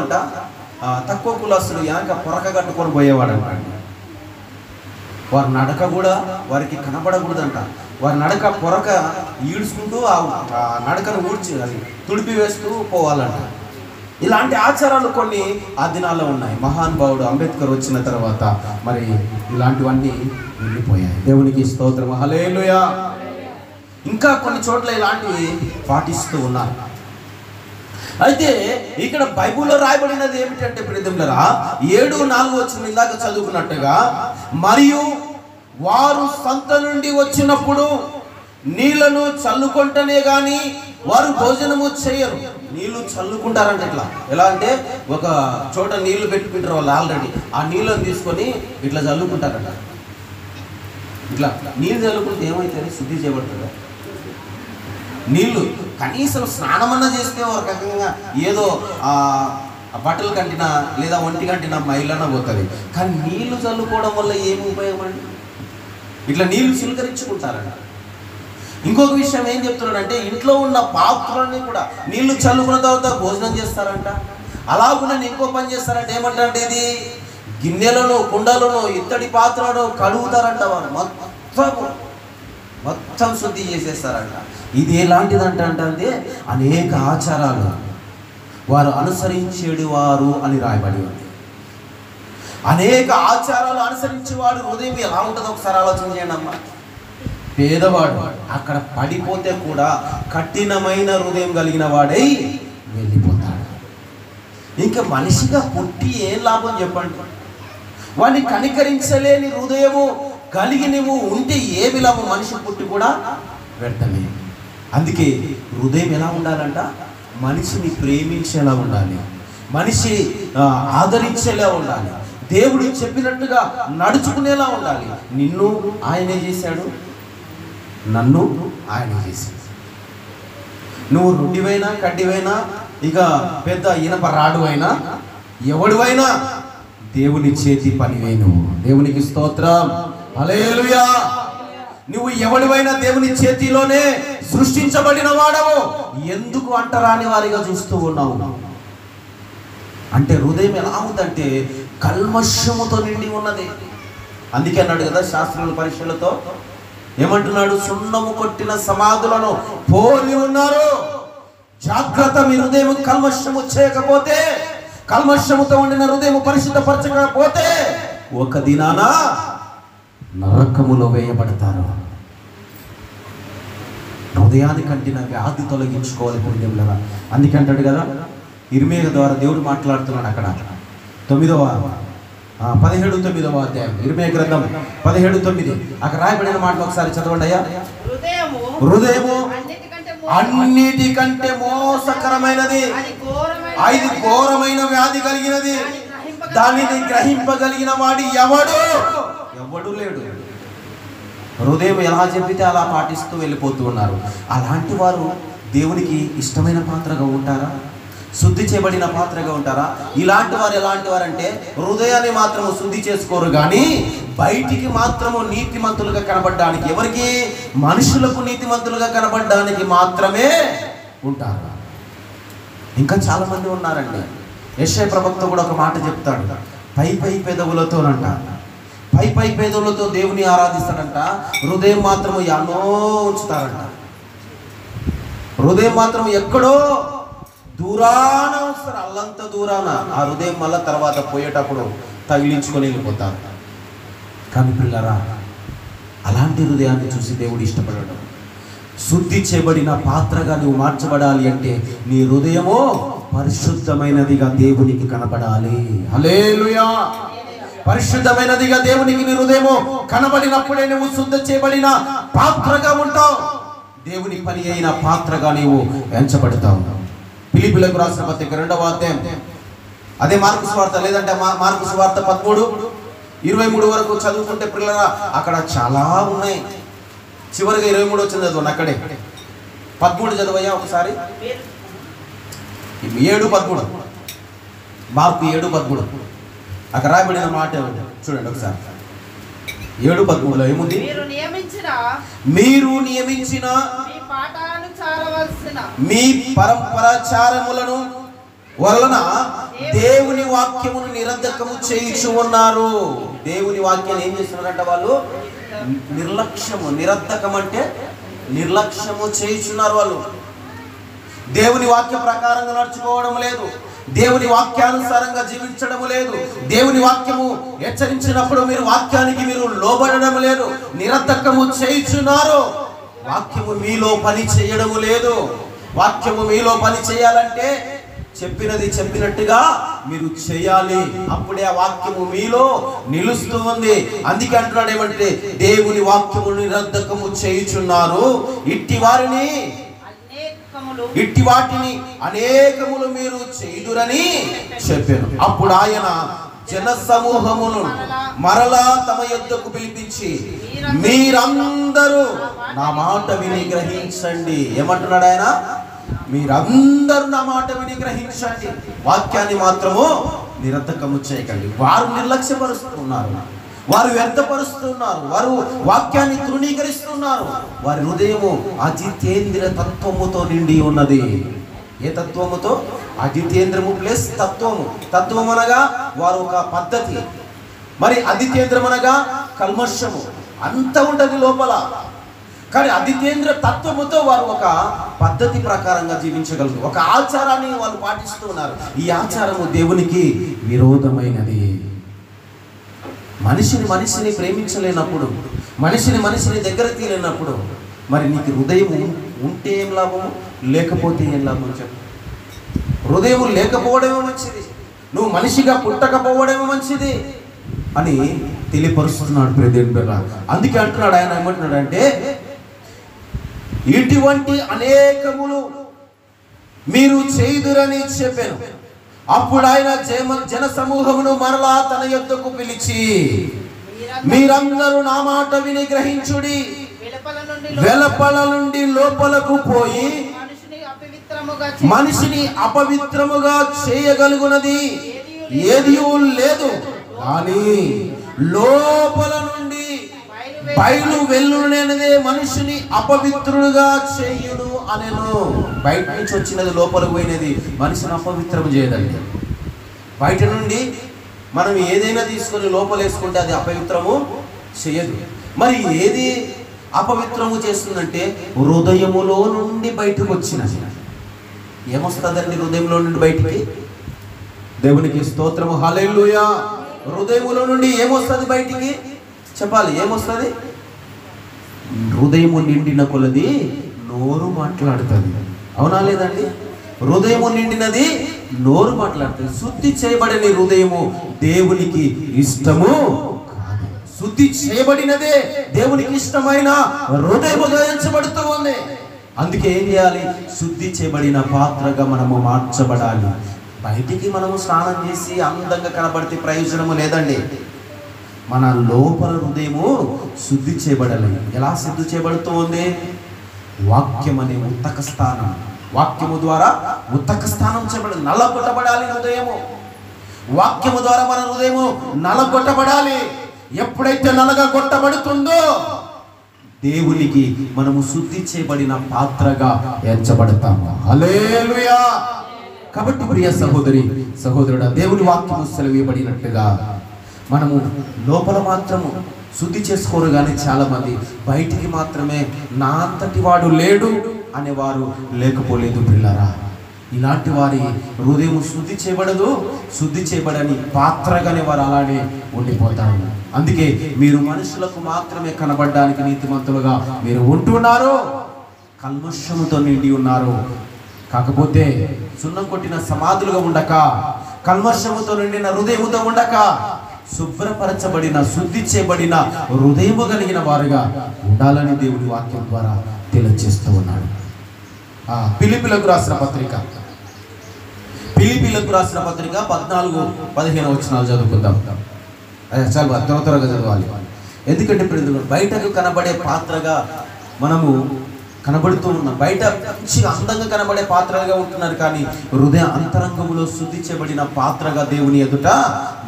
తక్కువ కులస్తులు వెనక పొరక కట్టుకొని పోయేవాడంట. వారి నడక కూడా వారికి కనబడకూడదంట. వారి నడక పొరక ఈడ్చుకుంటూ ఆ నడకను అది తుడిపి వేస్తూ పోవాలంట. ఇలాంటి ఆచారాలు కొన్ని ఆ దినాల్లో ఉన్నాయి. మహానుభావుడు అంబేద్కర్ వచ్చిన తర్వాత మరి ఇలాంటివన్నీ వెళ్ళిపోయాయి. దేవునికి స్తోత్రం, హల్లెలూయా. ఇంకా కొన్ని చోట్ల ఇలాంటివి పాటిస్తూ ఉన్నారు. అయితే ఇక్కడ బైబిల్లో రాయబడినది ఏమిటంటే ప్రియమిత్రులారా, 7:4 ఇందాక చదువుకున్నట్టుగా, మరియు వారు సంత నుండి వచ్చినప్పుడు నీళ్లను చల్లుకుంటేనే గాని వారు భోజనము చేయరు. నీళ్లు చల్లుకుంటారంట. ఎలా అంటే ఒక చోట నీళ్లు పెట్టుకుంటారు వాళ్ళు ఆల్రెడీ. ఆ నీళ్ళని తీసుకొని ఇట్లా చల్లుకుంటారంట. ఇట్లా నీళ్ళు చల్లుకుంటే ఏమవుతుంది? శుద్ధి చేయబడుతుంది. నీళ్లు కనీసం స్నానమన్నా చేస్తే ఒక రకంగా ఏదో బట్టలు కంటినా లేదా ఒంటి కంటినా మైలన్నా పోతుంది. కానీ నీళ్లు చల్లుకోవడం వల్ల ఏమి ఉపయోగం అండి? ఇట్లా నీళ్లు చిలకరించుకుంటారంట. ఇంకొక విషయం ఏం చెప్తున్నాడంటే, ఇంట్లో ఉన్న పాత్రలన్నీ కూడా నీళ్లు చల్లుకున్న తర్వాత భోజనం చేస్తారంట. అలాగునే ఇంకో పని చేస్తారంటే ఏమంటారంటే, ఇది గిన్నెలను, కుండలను, ఇత్తడి పాత్రలను కడుగుతారంట. వారు మొత్తం శుద్ధి చేసేస్తారంట. ఇది ఎలాంటిదంట అంటే అనేక ఆచారాలు వారు అనుసరించేడు వారు అని రాయబడి ఉంది. అనేక ఆచారాలు అనుసరించేవాడు హృదయం ఎలా ఉంటుందో ఒకసారి ఆలోచన చేయండి అమ్మా. పేదవాడు అక్కడ పడిపోతే కూడా కఠినమైన హృదయం కలిగిన వాడై వెళ్ళిపోతాడు. ఇంకా మనిషిగా పుట్టి ఏం లాభం చెప్పండి? వాడిని కనికరించలేని హృదయము కలిగి నువ్వు ఉంటే ఏమి లాభం? మనిషి పుట్టి కూడా వ్యర్థమే. అందుకే హృదయం ఎలా ఉండాలంట? మనిషిని ప్రేమించేలా ఉండాలి, మనిషి ఆదరించేలా ఉండాలి, దేవుడు చెప్పినట్టుగా నడుచుకునేలా ఉండాలి. నిన్ను ఆయనే చేశాడు, నన్ను ఆయన చేశాడు. నువ్వు రొడ్డివైనా, కడ్డివైనా, ఇక పెద్ద ఇనప రాడువైనా, ఎవడివైనా దేవుని చేతి పనివే నువ్వు. దేవునికి స్తోత్రం, హల్లెలూయా. నువ్వు ఎవడివైనా దేవుని చేతిలోనే సృష్టించబడిన వాడవు. ఎందుకు అంటరాని వారిగా చూస్తూ ఉన్నావు? అంటే హృదయం ఎలా ఉందంటే కల్మషముతో నిండి ఉన్నది. అందుకే అన్నాడు కదా శాస్త్రుల పరీక్షలతో, ఏమంటున్నాడు? సున్నము కొట్టిన సమాధులను పోలి ఉన్నారు. జాగ్రత్త, మీ హృదయం కల్మషము చేయకపోతే, కల్మషముతో ఉండిన హృదయం పరిశుద్ధపరచకపోతే ఒక దినాన నరకములో వేయబడతారు. హృదయానికి అంటిన వ్యాధి తొలగించుకోవాలి పుణ్యంలో. అందుకే అంటాడు కదా, ఇర్మీయా ద్వారా దేవుడు మాట్లాడుతున్నాడు అక్కడ 17:9 అధ్యాయం, ఇర్మీయా గ్రంథం 17:9 అక్కడ రాయబడిన మాట ఒకసారి చదవండి అయ్యా. హృదయము అన్నిటికంటే మోసకరమైనది, అది ఘోరమైన వ్యాధి కలిగినది, దానిని గ్రహింపగలిగిన వాడు ఎవడు లేడు. హృదయం ఎలా చెప్పితే అలా పాటిస్తూ వెళ్ళిపోతూ ఉన్నారు. అలాంటి వారు దేవునికి ఇష్టమైన పాత్రగా ఉంటారా? శుద్ధి చేయబడిన పాత్రగా ఉంటారా? ఇలాంటి వారు ఎలాంటి వారంటే హృదయాన్ని మాత్రము శుద్ధి చేసుకోరు, కానీ బయటికి మాత్రము నీతిమంతులుగా కనబడడానికి, ఎవరికి? మనుషులకు నీతిమంతులుగా కనబడడానికి మాత్రమే ఉంటారు. ఇంకా చాలా మంది ఉన్నారండి. యెషయా ప్రవక్త కూడా ఒక మాట చెప్తాడు, పై పై పెదవులతోనంట, పై పై పెదవులతో దేవుని ఆరాధిస్తాడంట, హృదయం మాత్రము యానో ఉంచుతారంట. హృదయం మాత్రం ఎక్కడో దూరాన వస్తారు, అల్లంత దూరాన. ఆ హృదయం మళ్ళా తర్వాత పోయేటప్పుడు తగిలించుకొని వెళ్ళిపోతారు. కానీ పిల్లరా, అలాంటి హృదయాన్ని చూసి దేవుడు ఇష్టపడడు. శుద్ధి చేయబడిన పాత్రగా నువ్వు మార్చబడాలి అంటే నీ హృదయమో పరిశుద్ధమైనదిగా దేవునికి కనబడాలి. హల్లెలూయా. పరిశుద్ధమైనదిగా దేవునికి నీ హృదయము కనబడినప్పుడే నువ్వు శుద్ధి చేయబడిన పాత్రగా ఉంటావు. దేవుని పని అయిన పాత్రగా నీవు ఎంచబడతావు. ఫిలిప్పీయులకు రాసిన పత్రిక 2వ అధ్యాయం, అదే మార్కు సువార్త, లేదంటే మార్కు సువార్త 13:23 వరకు చదువుకుంటే పిల్లరా అక్కడ చాలా ఉన్నాయి. చివరిగా 23 వచ్చింది చదవండి. అక్కడే 13 చదవయ్యా ఒకసారి. 7:13 మార్కు 7:13 అక్కడ రాయబడిన మాట చూడండి ఒకసారి. 7:13లో ఏముంది? మీరు నియమించిన మీ పరంపరాచారములను వలన దేవుని వాక్యమును నిరర్ధకము చేయించు ఉన్నారు. దేవుని వాక్యాన్ని ఏం చేస్తున్నారంట వాళ్ళు? నిర్లక్ష్యము. నిరర్ధకం అంటే నిర్లక్ష్యము చేయించున్నారు వాళ్ళు. దేవుని వాక్య ప్రకారంగా నడుచుకోవడం లేదు, దేవుని వాక్యానుసారంగా జీవించడం లేదు. దేవుని వాక్యము హెచ్చరించినప్పుడు మీరు వాక్యానికి మీరు లోబడడం లేదు, నిరర్ధకము చేయించున్నారు. వాక్యము మీలో పని చేయడము లేదు. వాక్యము మీలో పని చేయాలంటే చెప్పినది చెప్పినట్టుగా మీరు చేయాలి, అప్పుడే ఆ వాక్యము మీలో నిలుస్తూ ఉంది. అందుకే అంటున్నాడు ఏమంటే దేవుని వాక్యము నిరర్ధకము చేయుచున్నారు, ఇట్టి వాటిని అనేకములు మీరు చేయుదురని చెప్పాను. అప్పుడు ఆయన జన సమూహమును మరలా తమ యొద్దకు పిలిపించి, మీరందరూ నా మాట విని గ్రహించండి. ఏమంటున్నాడు ఆయన? మీరందరూ నా మాట విని గ్రహించండి, వాక్యాన్ని మాత్రము నిరర్ధకము చేయకండి. వారు నిర్లక్ష్యపరుస్తున్నారు, వారు వ్యర్థపరుస్తున్నారు, వారు వాక్యాన్ని తృణీకరిస్తున్నారు. వారి హృదయము అజితేంద్రియ తత్వముతో నిండి ఉన్నది. ఏ తత్వముతో? అజితేంద్రము ప్లస్ తత్వము. తత్వం అనగా వారు ఒక పద్ధతి, మరి అజితేంద్రం అనగా కల్మషము, అంత ఉంటది లోపల. కానీ అజితేంద్ర తత్వముతో వారు ఒక పద్ధతి ప్రకారంగా జీవించగలరు, ఒక ఆచారాన్ని వాళ్ళు పాటిస్తూ ఉన్నారు. ఈ ఆచారము దేవునికి విరోధమైనది. మనిషిని ప్రేమించలేనప్పుడు, మనిషిని దగ్గర తీయలేనప్పుడు మరి నీకు హృదయం ఉంటే ఏం లాభము, లేకపోతే ఏం లాభం చెప్పు? హృదయం లేకపోవడమే మంచిది, నువ్వు మనిషిగా పుట్టకపోవడమే మంచిది అని తెలియపరుస్తున్నాడు ప్రియదేవుని. అందుకే అంటున్నాడు ఆయన, ఏమంటున్నాడు అంటే ఇటువంటి అనేకములు మీరు చేయుదురని చెప్పాను. అప్పుడు ఆయన జన సమూహమును మరలా తన యొద్దకు పిలిచి, మీరందరూ నా మాట విని గ్రహించుడి, వెలుపల నుండి లోపలకు పోయి మనిషిని అపవిత్రముగా చేయగలుగునది ఏదియూ లేదు, కానీ లోపల నుండి బయలు వెల్లునేదే మనిషిని అపవిత్రుడుగా చేయును అనెను. బయట నుంచి వచ్చినది లోపలికి పోయినది మనిషిని అపవిత్రము చేయదండి. బయట నుండి మనం ఏదైనా తీసుకొని లోపలేసుకుంటే అది అపవిత్రము చేయదు. మరి ఏది అపవిత్రము చేస్తుందంటే హృదయములో నుండి బయటకు వచ్చినది. ఏమొస్తుందండి హృదయంలో నుండి బయటికి? దేవునికి స్తోత్రము, హల్లెలూయా. హృదయములో నుండి ఏమొస్తుంది బయటికి? చెప్పాలి, ఏమొస్తుంది? హృదయము నిండిన కొలది నోరు మాట్లాడుతుంది. అవునా లేదండి? హృదయము నిండినది నోరు మాట్లాడుతుంది. శుద్ధి చేయబడిన హృదయము దేవునికి ఇష్టము కాదు. శుద్ధి చేయబడినదే దేవునికి ఇష్టమైన హృదయముగా ఎంచబడుతూ ఉంది. అందుకే ఏం చేయాలి? శుద్ధి చేయబడిన పాత్రగా మనము మార్చబడాలి. బయటికి మనము స్నానం చేసి అందంగా కనబడితే ప్రయోజనము లేదండి. మన లోపల హృదయము శుద్ధి చేయబడాలి. ఎలా శుద్ధి చేయబడుతూ ఉంది? వాక్యం అనే ఉత్తక స్థానం, వాక్యము ద్వారా ఉత్తక స్థానం చేయబడాలి. నల్లగొట్టబడాలి హృదయము. వాక్యము ద్వారా మన హృదయము నల్లగొట్టబడాలి. ఎప్పుడైతే నల్లగా కొట్టబడుతుందో దేవునికి మనము శుద్ధి చేయబడిన పాత్రగా ఎంచబడతాము. హల్లెలూయా. కాబట్టి ప్రియ సహోదరి సహోదరుడా, దేవుని వాక్యము సెలవీయబడినట్లుగా మనము లోపల మాత్రము శుద్ధి చేసుకోరు, కానీ చాలా మంది బయటికి మాత్రమే నా అంతటి వాడు లేడు అనేవారు లేకపోలేదు పిల్లరా. ఇలాంటి వారి హృదయం శుద్ధి చేయబడదు, శుద్ధి చేయబడని పాత్రగానే వారు అలానే ఉండిపోతారు. అందుకే మీరు మనుషులకు మాత్రమే కనబడడానికి నీతిమంతులుగా మీరు ఉంటున్నారు, కల్మషముతో నిండి ఉన్నారు. కాకపోతే సున్నం కొట్టిన సమాధులుగా ఉండక, కల్మషముతో నిండిన హృదయముతో ఉండక, శుభ్రపరచబడిన శుద్ధి చేయబడిన హృదయము కలిగిన వారుగా ఉండాలని దేవుడి వాక్యం ద్వారా తెలియజేస్తూ ఉన్నాడు. ఫిలిప్పీలకు రాసిన పత్రిక 14-15 వచనాలు చదువుకుందాం. చాలా త్వరగా చదవాలి. ఎందుకంటే ఇప్పుడు బయటకు కనబడే పాత్రగా మనము కనబడుతూ ఉన్నాం. బయట మంచిగా అందంగా కనబడే పాత్రలుగా ఉంటున్నారు, కానీ హృదయ అంతరంగంలో శుద్ధి చేయబడిన పాత్రగా దేవుని ఎదుట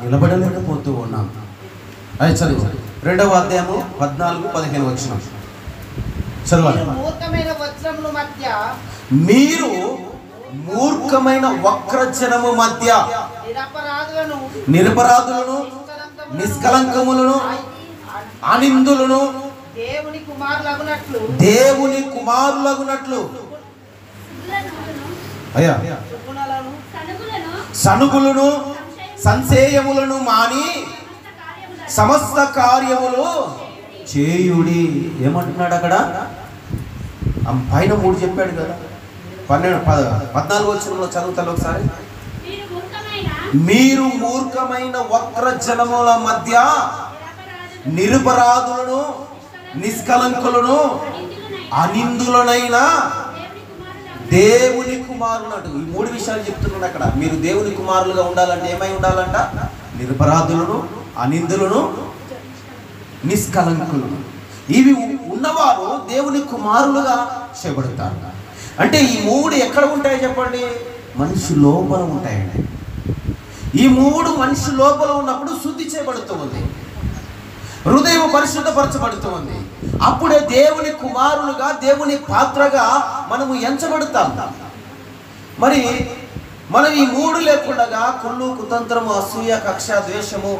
నిలబడలేకపోతూ ఉన్నాం. అది చదువు 2వ అధ్యాయము 14-15 వచనం చదవాలి. మీరు మూర్ఖమైన వక్రజనము మధ్య నిరపరాధులను, నిష్కలంకములను, అనిందులను, దేవుని కుమారులగునట్లు అయ్యా సనుగులను, సంశయములను మాని సమస్త కార్యములు చేయుడి. ఏమంటున్నాడు అక్కడ? పైన 3 చెప్పాడు కదా. 14 వచనంలో చదువుతాను ఒకసారి. మీరు మూర్ఖమైన వక్రజనముల మధ్య నిరపరాధులను, నిష్కలంకులను, అనిందులనైన దేవుని కుమారులు. ఈ 3 విషయాలు చెప్తున్నాడు అక్కడ. మీరు దేవుని కుమారులుగా ఉండాలంటే ఏమై ఉండాలంట? నిరపరాధులను, అనిందులను, నిష్కలంకులను. ఇవి ఉన్నవారు దేవుని కుమారులుగా చేయబడతారు. అంటే ఈ 3 ఎక్కడ ఉంటాయి చెప్పండి? మనిషి లోపల ఉంటాయండి. ఈ 3 మనిషి లోపల ఉన్నప్పుడు శుద్ధి చేయబడుతూ ఉంది, హృదయం పరిశుద్ధపరచబడుతూ ఉంది. అప్పుడే దేవుని కుమారులుగా, దేవుని పాత్రగా మనము ఎంచబడతాం. మరి మనం ఈ 3 లేకుండా కుళ్ళు, కుతంత్రము, అసూయ, కక్ష, ద్వేషము,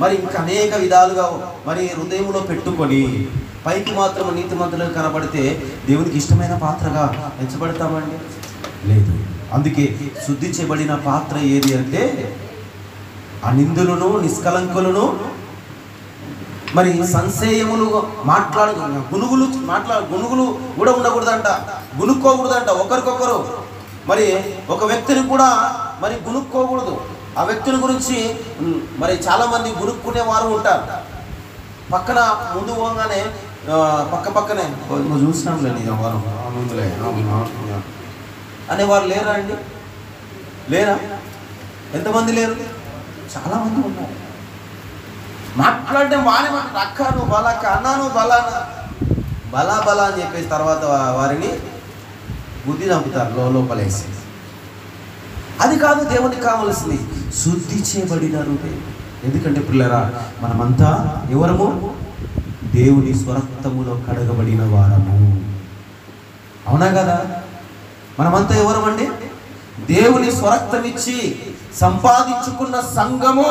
మరి ఇంకా అనేక విధాలుగా మరి హృదయంలో పెట్టుకొని పైకి మాత్రం నీతిమంతులుగా కనబడితే దేవునికి ఇష్టమైన పాత్రగా ఎంచబడతామండి? లేదు. అందుకే శుద్ధి చేయబడిన పాత్ర ఏది అంటే అనిందులను, నిష్కలంకులను, మరి సంశయములు గునుగులు కూడా ఉండకూడదంట, గునుక్కోకూడదంట ఒకరికొకరు. మరి ఒక వ్యక్తిని కూడా మరి గునుక్కోకూడదు. ఆ వ్యక్తుల గురించి మరి చాలామంది గునుక్కునే వారు ఉంటారు. పక్కన ముందు పోగానే పక్కనే నువ్వు చూసినాంలేండి వారు ముందులే అనేవారు లేరా అండి? లేరా? ఎంతమంది లేరు? చాలామంది ఉన్నారు. మాట్లాడడం వానే అక్క నువ్వు బలక్క, అన్నా నువ్వు బలానా, బలా అని చెప్పేసి తర్వాత వారిని బుద్ధి చంపుతారు లోపలేసి. అది కాదు దేవునికి కావలసింది, శుద్ధి చేయబడిన హృదయం. ఎందుకంటే పిల్లరా, మనమంతా ఎవరము? దేవుని స్వరక్తములో కడగబడిన వారము. అవునా కదా? మనమంతా ఎవరమండి? దేవుని స్వరక్తం ఇచ్చి సంపాదించుకున్న సంఘము.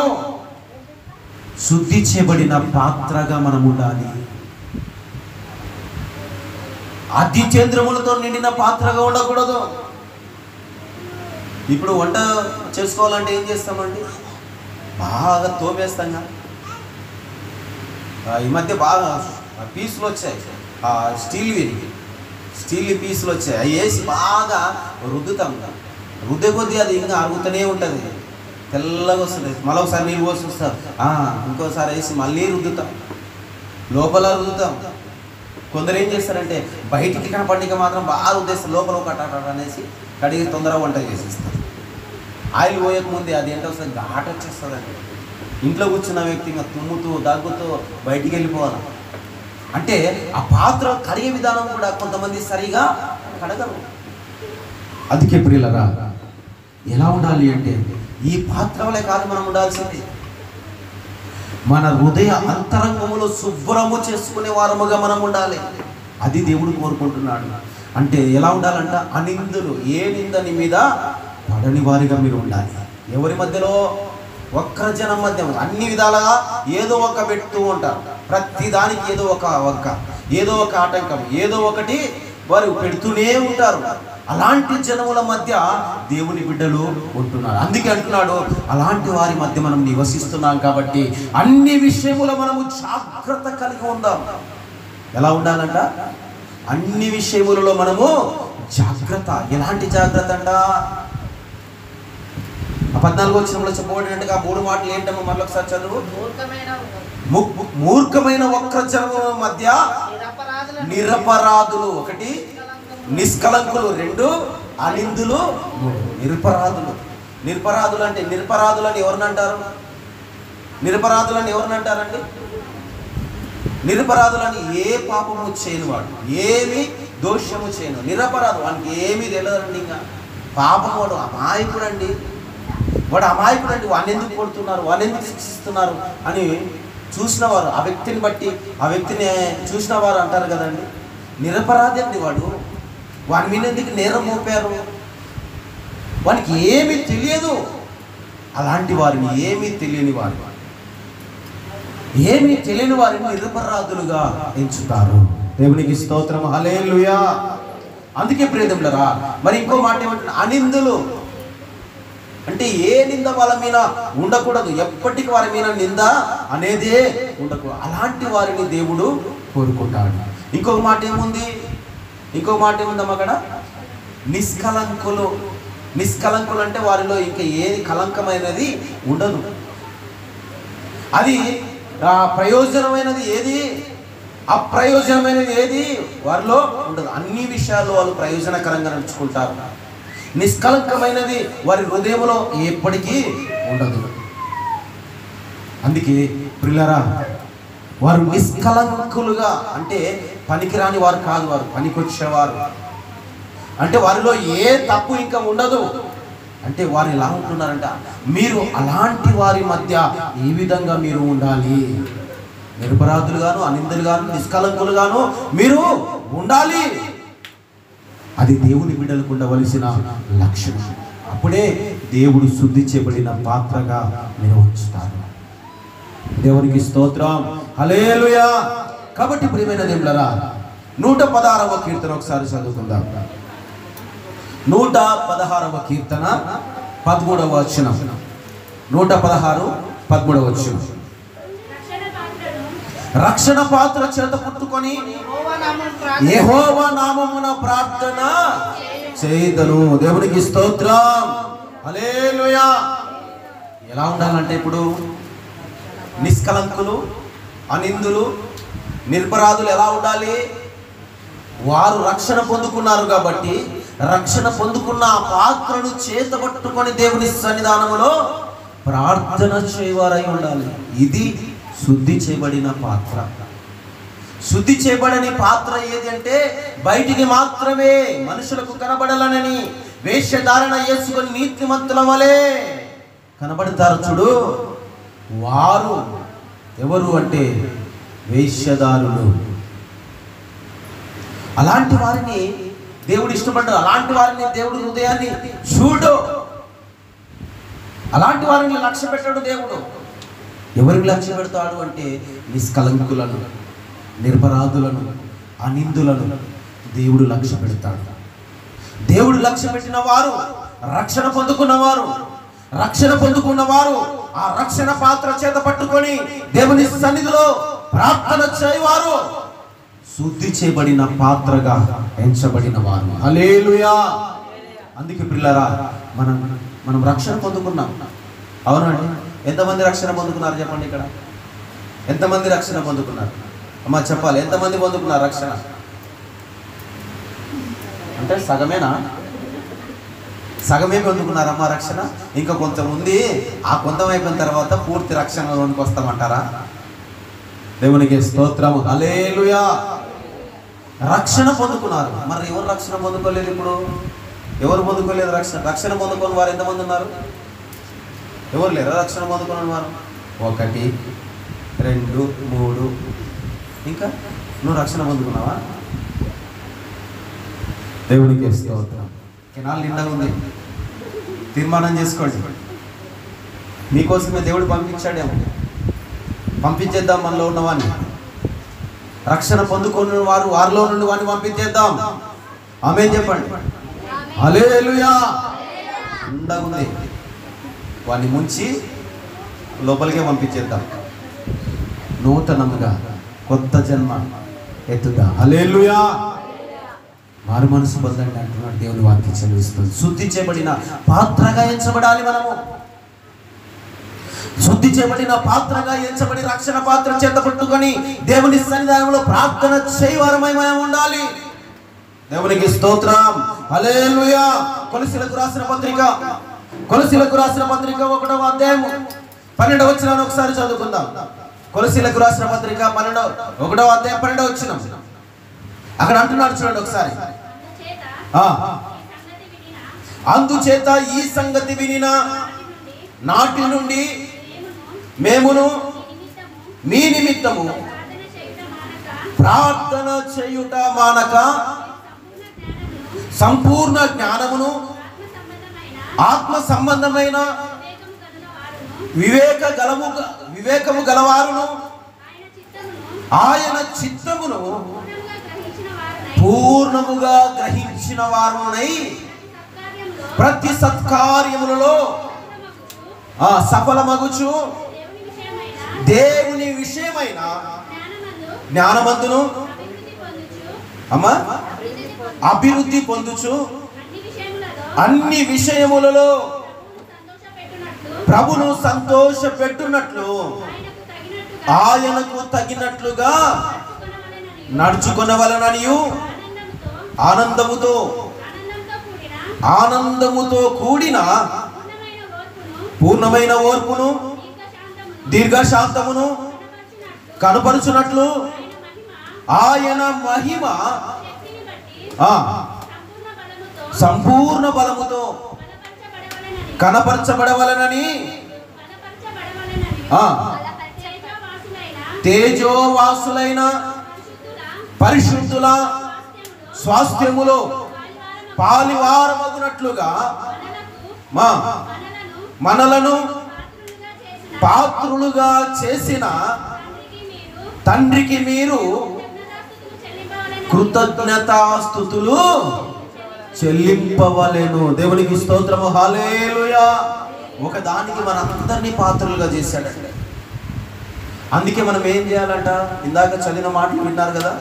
శుద్ధి చేయబడిన పాత్రగా మనం ఉండాలి. ఆదిత్యేంద్రములతో నిండిన పాత్రగా ఉండకూడదు. ఇప్పుడు వంట చేసుకోవాలంటే ఏం చేస్తామండి? బాగా తోమేస్తాంగా. ఈ మధ్య బాగా పీసులు వచ్చాయి, స్టీల్ పీసులు వచ్చాయి. అవి వేసి బాగా రుద్దుతాం. రుద్దే కొద్దీ అది ఇంకా అరుగుతూనే ఉంటుంది, తెల్లగా వస్తుంది. మళ్ళీ ఒకసారి నీళ్ళు పోసి వస్తాం, ఇంకోసారి వేసి మళ్ళీ రుద్దుతాం, లోపల రుద్దుతాం. కొందరు ఏం చేస్తారంటే బయటికి కనపడిక మాత్రం బాగా రుద్దేస్తారు, లోపల ఒక అనేసి కడిగి తొందరగా వంట చేసేస్తారు. ఆయిల్ పోయక ముందే అది ఏంటో వస్తుంది, ఘాట్ వచ్చేస్తుందండి. ఇంట్లో కూర్చున్న వ్యక్తి ఇంకా తుమ్ముతూ దగ్గుతూ బయటికి వెళ్ళిపోవాలి. అంటే ఆ పాత్ర కడిగే విధానం కూడా కొంతమంది సరిగా కడగరు. అందుకే ప్రియులరా ఎలా ఉండాలి అంటే ఈ పాత్రలే కాదు మనం ఉండాల్సింది, మన హృదయ అంతరంగములో శుభ్రము చేసుకునే వారముగా మనం ఉండాలి. అది దేవుడు కోరుకుంటున్నాడు. అంటే ఎలా ఉండాలంట, అనిందులు, ఏ నింద నీ మీద పడని వారిగా మీరు ఉండాలి. ఎవరి మధ్యలో? ఒక్క జనం మధ్య. అన్ని విధాలుగా ఏదో ఒక పెడుతూ ఉంటారు, ప్రతి దానికి ఏదో ఒక ఏదో ఒక ఆటంకం, ఏదో ఒకటి వారు పెడుతూనే ఉంటారు. అలాంటి జనముల మధ్య దేవుని బిడ్డలు ఉంటున్నారు. అందుకే అంటున్నాడు, అలాంటి వారి మధ్య మనం నివసిస్తున్నాం కాబట్టి అన్ని విషయముల మనము జాగ్రత్త కలిగి ఉందాం. ఎలా ఉండాలంట? అన్ని విషయములలో మనము జాగ్రత్త. ఎలాంటి జాగ్రత్త అంట? 14వ వచనంలో చెప్పబడినట్టుగా 3 మాటలు ఏంటమ్మా? మరొకసారి చదువు. మూర్ఖమైన వక్ర జనముల మధ్య నిరపరాధులు, 1 నిష్కలంకులు, 2 అనిందులు, 3 నిరపరాధులు. నిరపరాధులు అంటే నిరపరాధులని ఎవరిని అంటారు? నిరపరాధులని ఎవరిని అంటారండి? నిరపరాధులని ఏ పాపము చేయని వాడు, ఏమి దోషము చేయను, నిరపరాధు. వానికి ఏమీ తెలియదండి. ఇంకా పాపం వాడు అమాయకుడు అండి, వాడు అమాయకుడు అండి. వాడిని ఎందుకు కొడుతున్నారు, వాడిని ఎందుకు శిక్షిస్తున్నారు అని చూసిన వారు, ఆ వ్యక్తిని బట్టి ఆ వ్యక్తిని చూసిన వారు అంటారు కదండి, నిరపరాధి అండి వాడు, వాని మీద ఎందుకు నేరం మోపారు, వానికి ఏమీ తెలియదు. అలాంటి వారిని, ఏమీ తెలియని వారిని నిరపరాధులుగా ఎంచుతారు. దేవునికి స్తోత్రం, హల్లెలూయా. అందుకే ప్రియదేవులారా, మరి ఇంకో మాట ఏమంటున్నా, అనిందులు అంటే ఏ నింద వాళ్ళ మీద ఉండకూడదు, ఎప్పటికీ వారి మీద నింద అనేదే ఉండకూడదు. అలాంటి వారిని దేవుడు కోరుకుంటాడు. ఇంకొక మాట ఏముందమ్మా అక్కడ? నిష్కలంకులు. నిష్కలంకులు అంటే వారిలో ఇంకా ఏది కలంకమైనది ఉండదు. అది ప్రయోజనమైనది ఏది, అప్రయోజనమైనది ఏది వారిలో ఉండదు. అన్ని విషయాల్లో వాళ్ళు ప్రయోజనకరంగా నడుచుకుంటారు. నిష్కలంకమైనది వారి హృదయంలో ఎప్పటికీ ఉండదు. అందుకే ప్రియులారా, వారు నిష్కలంకులుగా అంటే పనికిరాని వారు కాదు, వారు పనికొచ్చేవారు. అంటే వారిలో ఏ తప్పు ఇంకా ఉండదు. అంటే వారు ఎలా ఉంటున్నారంట, మీరు అలాంటి వారి మధ్య ఏ విధంగా మీరు ఉండాలి? నిరపరాధులుగాను, అనిందులుగాను, నిష్కలంకులుగాను మీరు ఉండాలి. అది దేవుని బిడ్డలకు ఉండవలసిన లక్షణం. అప్పుడే దేవుడు శుద్ధి చేయబడిన పాత్రగా మీరు ఉంచుతారు. దేవునికి స్తోత్రం, హల్లెలూయా. కాబట్టి ప్రియమైన దేవులారా, 116వ కీర్తన ఒకసారి చదువుకుందాం. 116వ కీర్తన 13వ వచనం. 116, 13వ వచనం. రక్షణ పాత్ర చేత పుట్టుకొని యెహోవా నామమున ప్రార్థన చేయుదును. దేవునికి స్తోత్రం, హల్లెలూయా. ఎలా ఉండాలంటే ఇప్పుడు నిష్కలంకులు, అనిందులు, నిరపరాధులు ఎలా ఉండాలి? వారు రక్షణ పొందుకున్నారు కాబట్టి రక్షణ పొందుకున్న ఆ పాత్రను చేతబట్టుకొని దేవుని సన్నిధానములో ప్రార్థన చేయవారై ఉండాలి. ఇది శుద్ధి చేయబడిన పాత్ర. శుద్ధి చేయబడని పాత్ర ఏది అంటే బయటికి మాత్రమే మనుషులకు కనబడాలనని వేషధారణ చేసుకొని నీతిమంతుల వలె కనబడతారు చూడు, వారు ఎవరు అంటే వేషధారులు. అలాంటి వారిని దేవుడు ఇష్టపడ్డాడు. అలాంటి వారిని దేవుడు హృదయాన్ని చూడు, అలాంటి వారిని లక్ష్య పెట్టాడు దేవుడు. ఎవరికి లక్ష్య పెడతాడు అంటే నిష్కలంకులను, నిరపరాధులను, అనిందులను దేవుడు లక్ష్య పెడతాడు. దేవుడు లక్ష్య పెట్టిన వారు, రక్షణ పొందుకున్న వారు ఆ రక్షణ పాత్ర చేత పట్టుకొని దేవుని సన్నిధిలో ప్రార్థన చేయవారు శుద్ధి చేయబడిన పాత్రగా ఎంచబడిన వారు. హల్లెలూయా. అందుకే పిల్లరా, మనం రక్షణ పొందుకున్నాం. అవునండి. ఎంతమంది రక్షణ పొందుకున్నారు చెప్పండి? ఇక్కడ ఎంతమంది రక్షణ పొందుకున్నారు? అమ్మా చెప్పాలి, ఎంతమంది పొందుకున్నారు రక్షణ? అంటే సగమేనా? సగమే పొందుకున్నారమ్మా రక్షణ, ఇంకా కొంచెం ఉంది. ఆ కొంచెం అయిపోయిన తర్వాత పూర్తి రక్షణలోనికి వస్తామంటారా? దేవునికి స్తోత్రము, హల్లెలూయా. రక్షణ పొందుకున్నారు. మరి ఎవరు రక్షణ పొందుకోలేదు? ఇప్పుడు ఎవరు పొందుకోలేదు రక్షణ? రక్షణ పొందుకొని వారు ఎంతమంది ఉన్నారు? ఎవరు లేరు రక్షణ పొందుకున్న వారు? 1, 2, 3. ఇంకా నువ్వు రక్షణ పొందుకున్నావా? దేవునికి స్తోత్రం. కెనాల్ నిండా ఉంది. తీర్మానం చేసుకోండి. మీకోసమే దేవుడు పంపించాడేమో. పంపించేద్దాం మనలో ఉన్నవాడిని. రక్షణ పొందుకున్న వారిలో నుండి వాడిని పంపించేద్దాం. ఆమేన్ చెప్పండి. హల్లెలూయా. నిండా ఉంది. వాడిని ముంచి లోపలికే పంపించేద్దాం. నూతనముగా కొత్త జన్మ ఎత్తుగా. హల్లెలూయా. మారు మనసు పొందండి అంటున్నాడు దేవుని వాక్యం చదివిస్తుంది. శుద్ధి చేయబడిన పాత్రగా ఎంచబడాలి మనము. శుద్ధి చేయబడిన పాత్రగా ఎంచబడి రక్షణ పాత్ర చేత పట్టుకొని దేవుని సన్నిధానంలో ప్రార్థన చేయవారమై మనం ఉండాలి. దేవునికి స్తోత్రం, హల్లెలూయా. కొలసీలకు రాసిన పత్రిక 1వ అధ్యాయం 12వ వచనాన్ని ఒకసారి చదువుకుందాం. కొలసీలకు రాసిన పత్రిక 1వ అధ్యాయం 12వ వచనం. అక్కడ అంటున్నాడు చూడండి ఒకసారి. అందుచేత ఈ సంగతి వినిన నాటి నుండి మేమును మీ నిమిత్తము ప్రార్థన చేయుట మానక సంపూర్ణ జ్ఞానమును ఆత్మ సంబంధమైన వివేకము గలవారును ఆయన చిత్తమును పూర్ణముగా గ్రహించిన వారునై ప్రతి సత్కార్యములలో సఫలమగుచు దేవుని విషయమైన జ్ఞానమందును అభివృద్ధి పొందుచు అన్ని విషయములలో ప్రభును సంతోష పెట్టునట్లు ఆయనకు తగినట్లుగా నడుచుకొనవలెననియు ఆనందముతో కూడిన పూర్ణమైన ఓర్పును దీర్ఘశాంతమును కనపరుచునట్లు ఆయన మహిమ సంపూర్ణ బలముతో కనపరచబడవలెనని తేజోవాసులైన పరిశుద్ధుల స్వాస్థ్యములో పాలివారమగునట్లుగా మనలను పాత్రులుగా చేసిన తండ్రికి మీరు కృతజ్ఞతాస్తుతులు చెల్లింపవలెను. దేవునికి స్తోత్రము, హల్లెలూయా. ఒకదానికి మనందరినీ పాత్రులుగా చేశాడండి. అందుకే మనం ఏం చేయాలంట? ఇందాక చదివిన మాటలు విన్నారు కదా.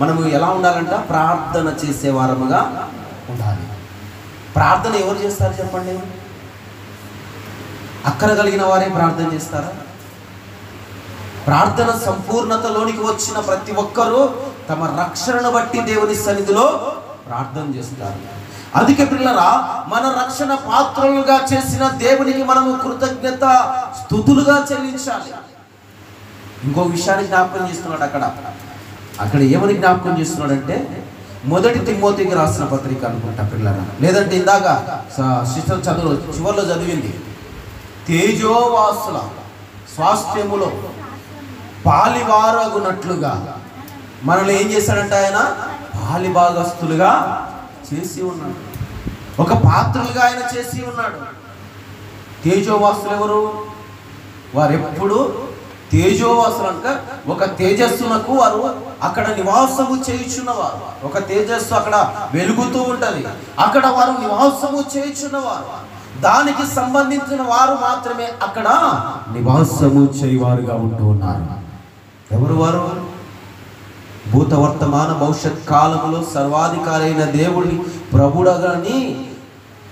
మనము ఎలా ఉండాలంట? ప్రార్థన చేసేవారముగా ఉండాలి. ప్రార్థన ఎవరు చేస్తారు చెప్పండి? అక్కర కలిగిన వారే ప్రార్థన చేస్తారా? ప్రార్థన సంపూర్ణతలోనికి వచ్చిన ప్రతి ఒక్కరూ తమ రక్షణను బట్టి దేవుని సన్నిధిలో ప్రార్థన చేస్తారు. అందుకే పిల్లరా, మన రక్షణ పాత్రలుగా చేసిన దేవునికి మనము కృతజ్ఞత స్తుతులుగా చెల్లించాలి. ఇంకో విషయాన్ని జ్ఞాపకం చేస్తున్నాడు అక్కడ ఏమని జ్ఞాపకం చేస్తున్నాడంటే 1 తిమోతికి రాసిన పత్రిక అనుకుంటా పిల్లరా, లేదంటే ఇందాక సిస్టర్ చివరిలో చదివింది. తేజోవాసుల స్వాస్థ్యములో పాలివారగునట్లుగా మనల్ని ఏం చేశాడంటే ఆయన పాలిభాగస్తులుగా చేసి ఉన్నాడు. ఒక పాత్రలుగా ఆయన చేసి ఉన్నాడు. తేజోవాసులు ఎవరు? వారెప్పుడు తేజోవాసులు అంట ఒక తేజస్సునకు వారు అక్కడ నివాసము చేయుచున్నవారు. ఒక తేజస్సు అక్కడ వెలుగుతూ ఉంటది, అక్కడ వారు నివాసము చేయుచున్నవారు. దానికి సంబంధించిన వారు మాత్రమే అక్కడ నివాసము చేయవారుగా ఉంటూ ఉన్నారు. ఎవరు వారు? భూత వర్తమాన భవిష్యత్ కాలములో సర్వాధికారి అయిన దేవుడిని ప్రభుడని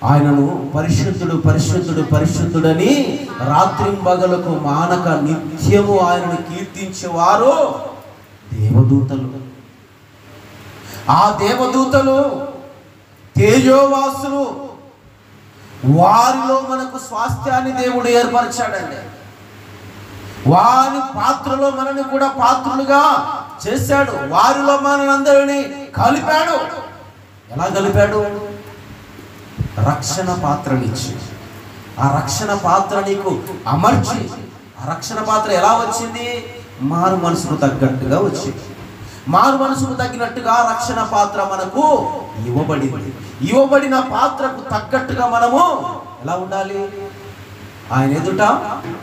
ఆయనను పరిశుద్ధుడు పరిశుద్ధుడు పరిశుద్ధుడని రాత్రింబగలకు మానక నిత్యము ఆయనను కీర్తించేవారు దేవదూతలు. ఆ దేవదూతలు తేజోవాసులు వారిలో మనకు స్వాస్థ్యాన్ని దేవుడు ఏర్పరిచాడండి. వారి పాత్రలో మనని కూడా పాత్రులుగా చేశాడు. వారిలో మనందరినీ కలిపాడు. ఎలా కలిపాడు? రక్షణ పాత్రనిచ్చి, ఆ రక్షణ పాత్ర నీకు అమర్చి, ఆ రక్షణ పాత్ర ఎలా వచ్చింది? మారు మనసుకు తగ్గట్టుగా వచ్చింది. మారు మనసుకు తగినట్టుగా రక్షణ పాత్ర మనకు ఇవ్వబడింది. ఇవ్వబడిన పాత్రకు తగ్గట్టుగా మనము ఎలా ఉండాలి? ఆయన ఎదుట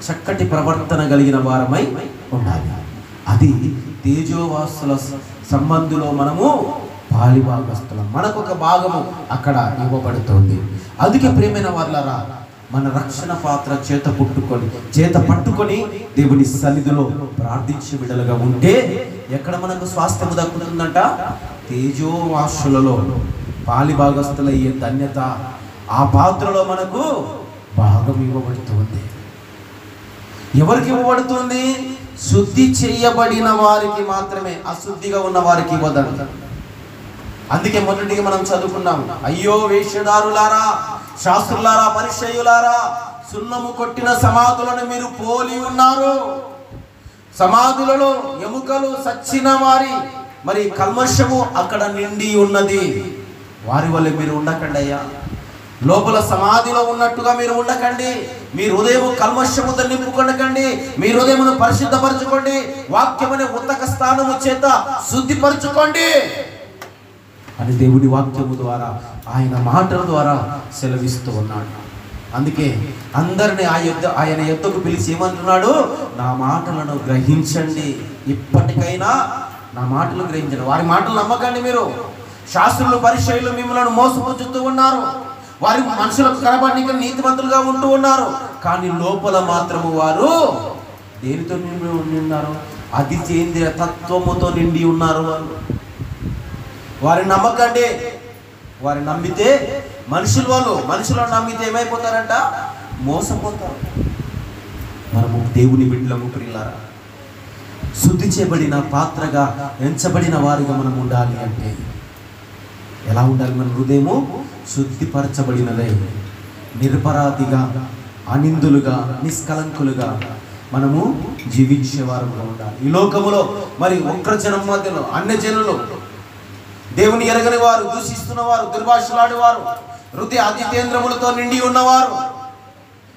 చక్కటి ప్రవర్తన కలిగిన వారమై ఉండాలి. అది తేజోవాసుల సంబంధులో మనము పాలిభాగస్తులం. మనకు ఒక భాగము అక్కడ ఇవ్వబడుతుంది. అందుకే ప్రియమైన వారలారా, మన రక్షణ పాత్ర చేత పట్టుకొని దేవుని సన్నిధిలో ప్రార్థించి బిడ్డలుగా ఉంటే ఎక్కడ మనకు స్వాస్థ్యము దక్కుతుందంట? తేజోవాసులలో పాలిభాగస్తులయ్యే ధన్యత ఆ పాత్రలో మనకు భాగం ఇవ్వబడుతుంది. ఎవరికి ఇవ్వబడుతుంది? శుద్ధి చేయబడిన వారికి మాత్రమే, అశుద్ధిగా ఉన్న వారికి ఇవ్వదంట. అందుకే మొదటిగా మనం చదువుకున్నాం, అయ్యో వేషధారులారా, శాస్త్రులారా, పరిసయ్యులారా, సున్నము కొట్టిన సమాధులను మీరు పోలి ఉన్నారు. సమాధులలో ఎముకలు సచ్చిన వారి మరి కల్మషము అక్కడ నిండి ఉన్నది. వారి వల్ల మీరు ఉండకండి అయ్యా. లోపల సమాధిలో ఉన్నట్టుగా మీరు ఉండకండి. మీ హృదయము కల్మషముతో నింపుకొనకండి. మీ హృదయమును పరిశుద్ధపరచుకోండి. వాక్యమనే ఉత్తక స్థానము చేత శుద్ధిపరచుకోండి అని దేవుడి వాక్యము ద్వారా, ఆయన మాటల ద్వారా సెలవిస్తూ ఉన్నాడు. అందుకే అందరినీ ఆయన యొద్దకు పిలిచి ఏమంటున్నాడు? నా మాటలను గ్రహించండి. ఇప్పటికైనా నా మాటలు గ్రహించండి. వారి మాటలు నమ్మకండి. మీరు శాస్త్రులు పరిసయ్యులు మిమ్మల్ని మోసపుచ్చుతూ ఉన్నారు. వారి మనుషులకు కనబడడానికి నీతిమంతులుగా ఉంటూ ఉన్నారు. కానీ లోపల మాత్రము వారు దేనితో నిండి ఉన్నారు? అది చేంద్రియ తత్వముతో నిండి ఉన్నారు. వారిని నమ్మకండి. వారిని నమ్మితే మనుషులను నమ్మితే ఏమైపోతారంట? మోసపోతారు. మనము దేవుని బిడ్డలము ప్రియులారా, శుద్ధి చేయబడిన పాత్రగా ఎంచబడిన వారిగా మనం ఉండాలి. అంటే ఎలా ఉండాలి? మన హృదయము శుద్ధిపరచబడినదై నిరపరాధిగా, అనిందులుగా, నిష్కలంకులుగా మనము జీవించేవారుగా ఉండాలి. ఈ లోకములో మరి ఒక్క జనం మధ్యలో అన్య జనులు, దేవుని ఎరగని వారు, దూషిస్తున్నవారు, దుర్భాషలాడేవారు, హృదయ అతికేంద్రములతో నిండి ఉన్నవారు,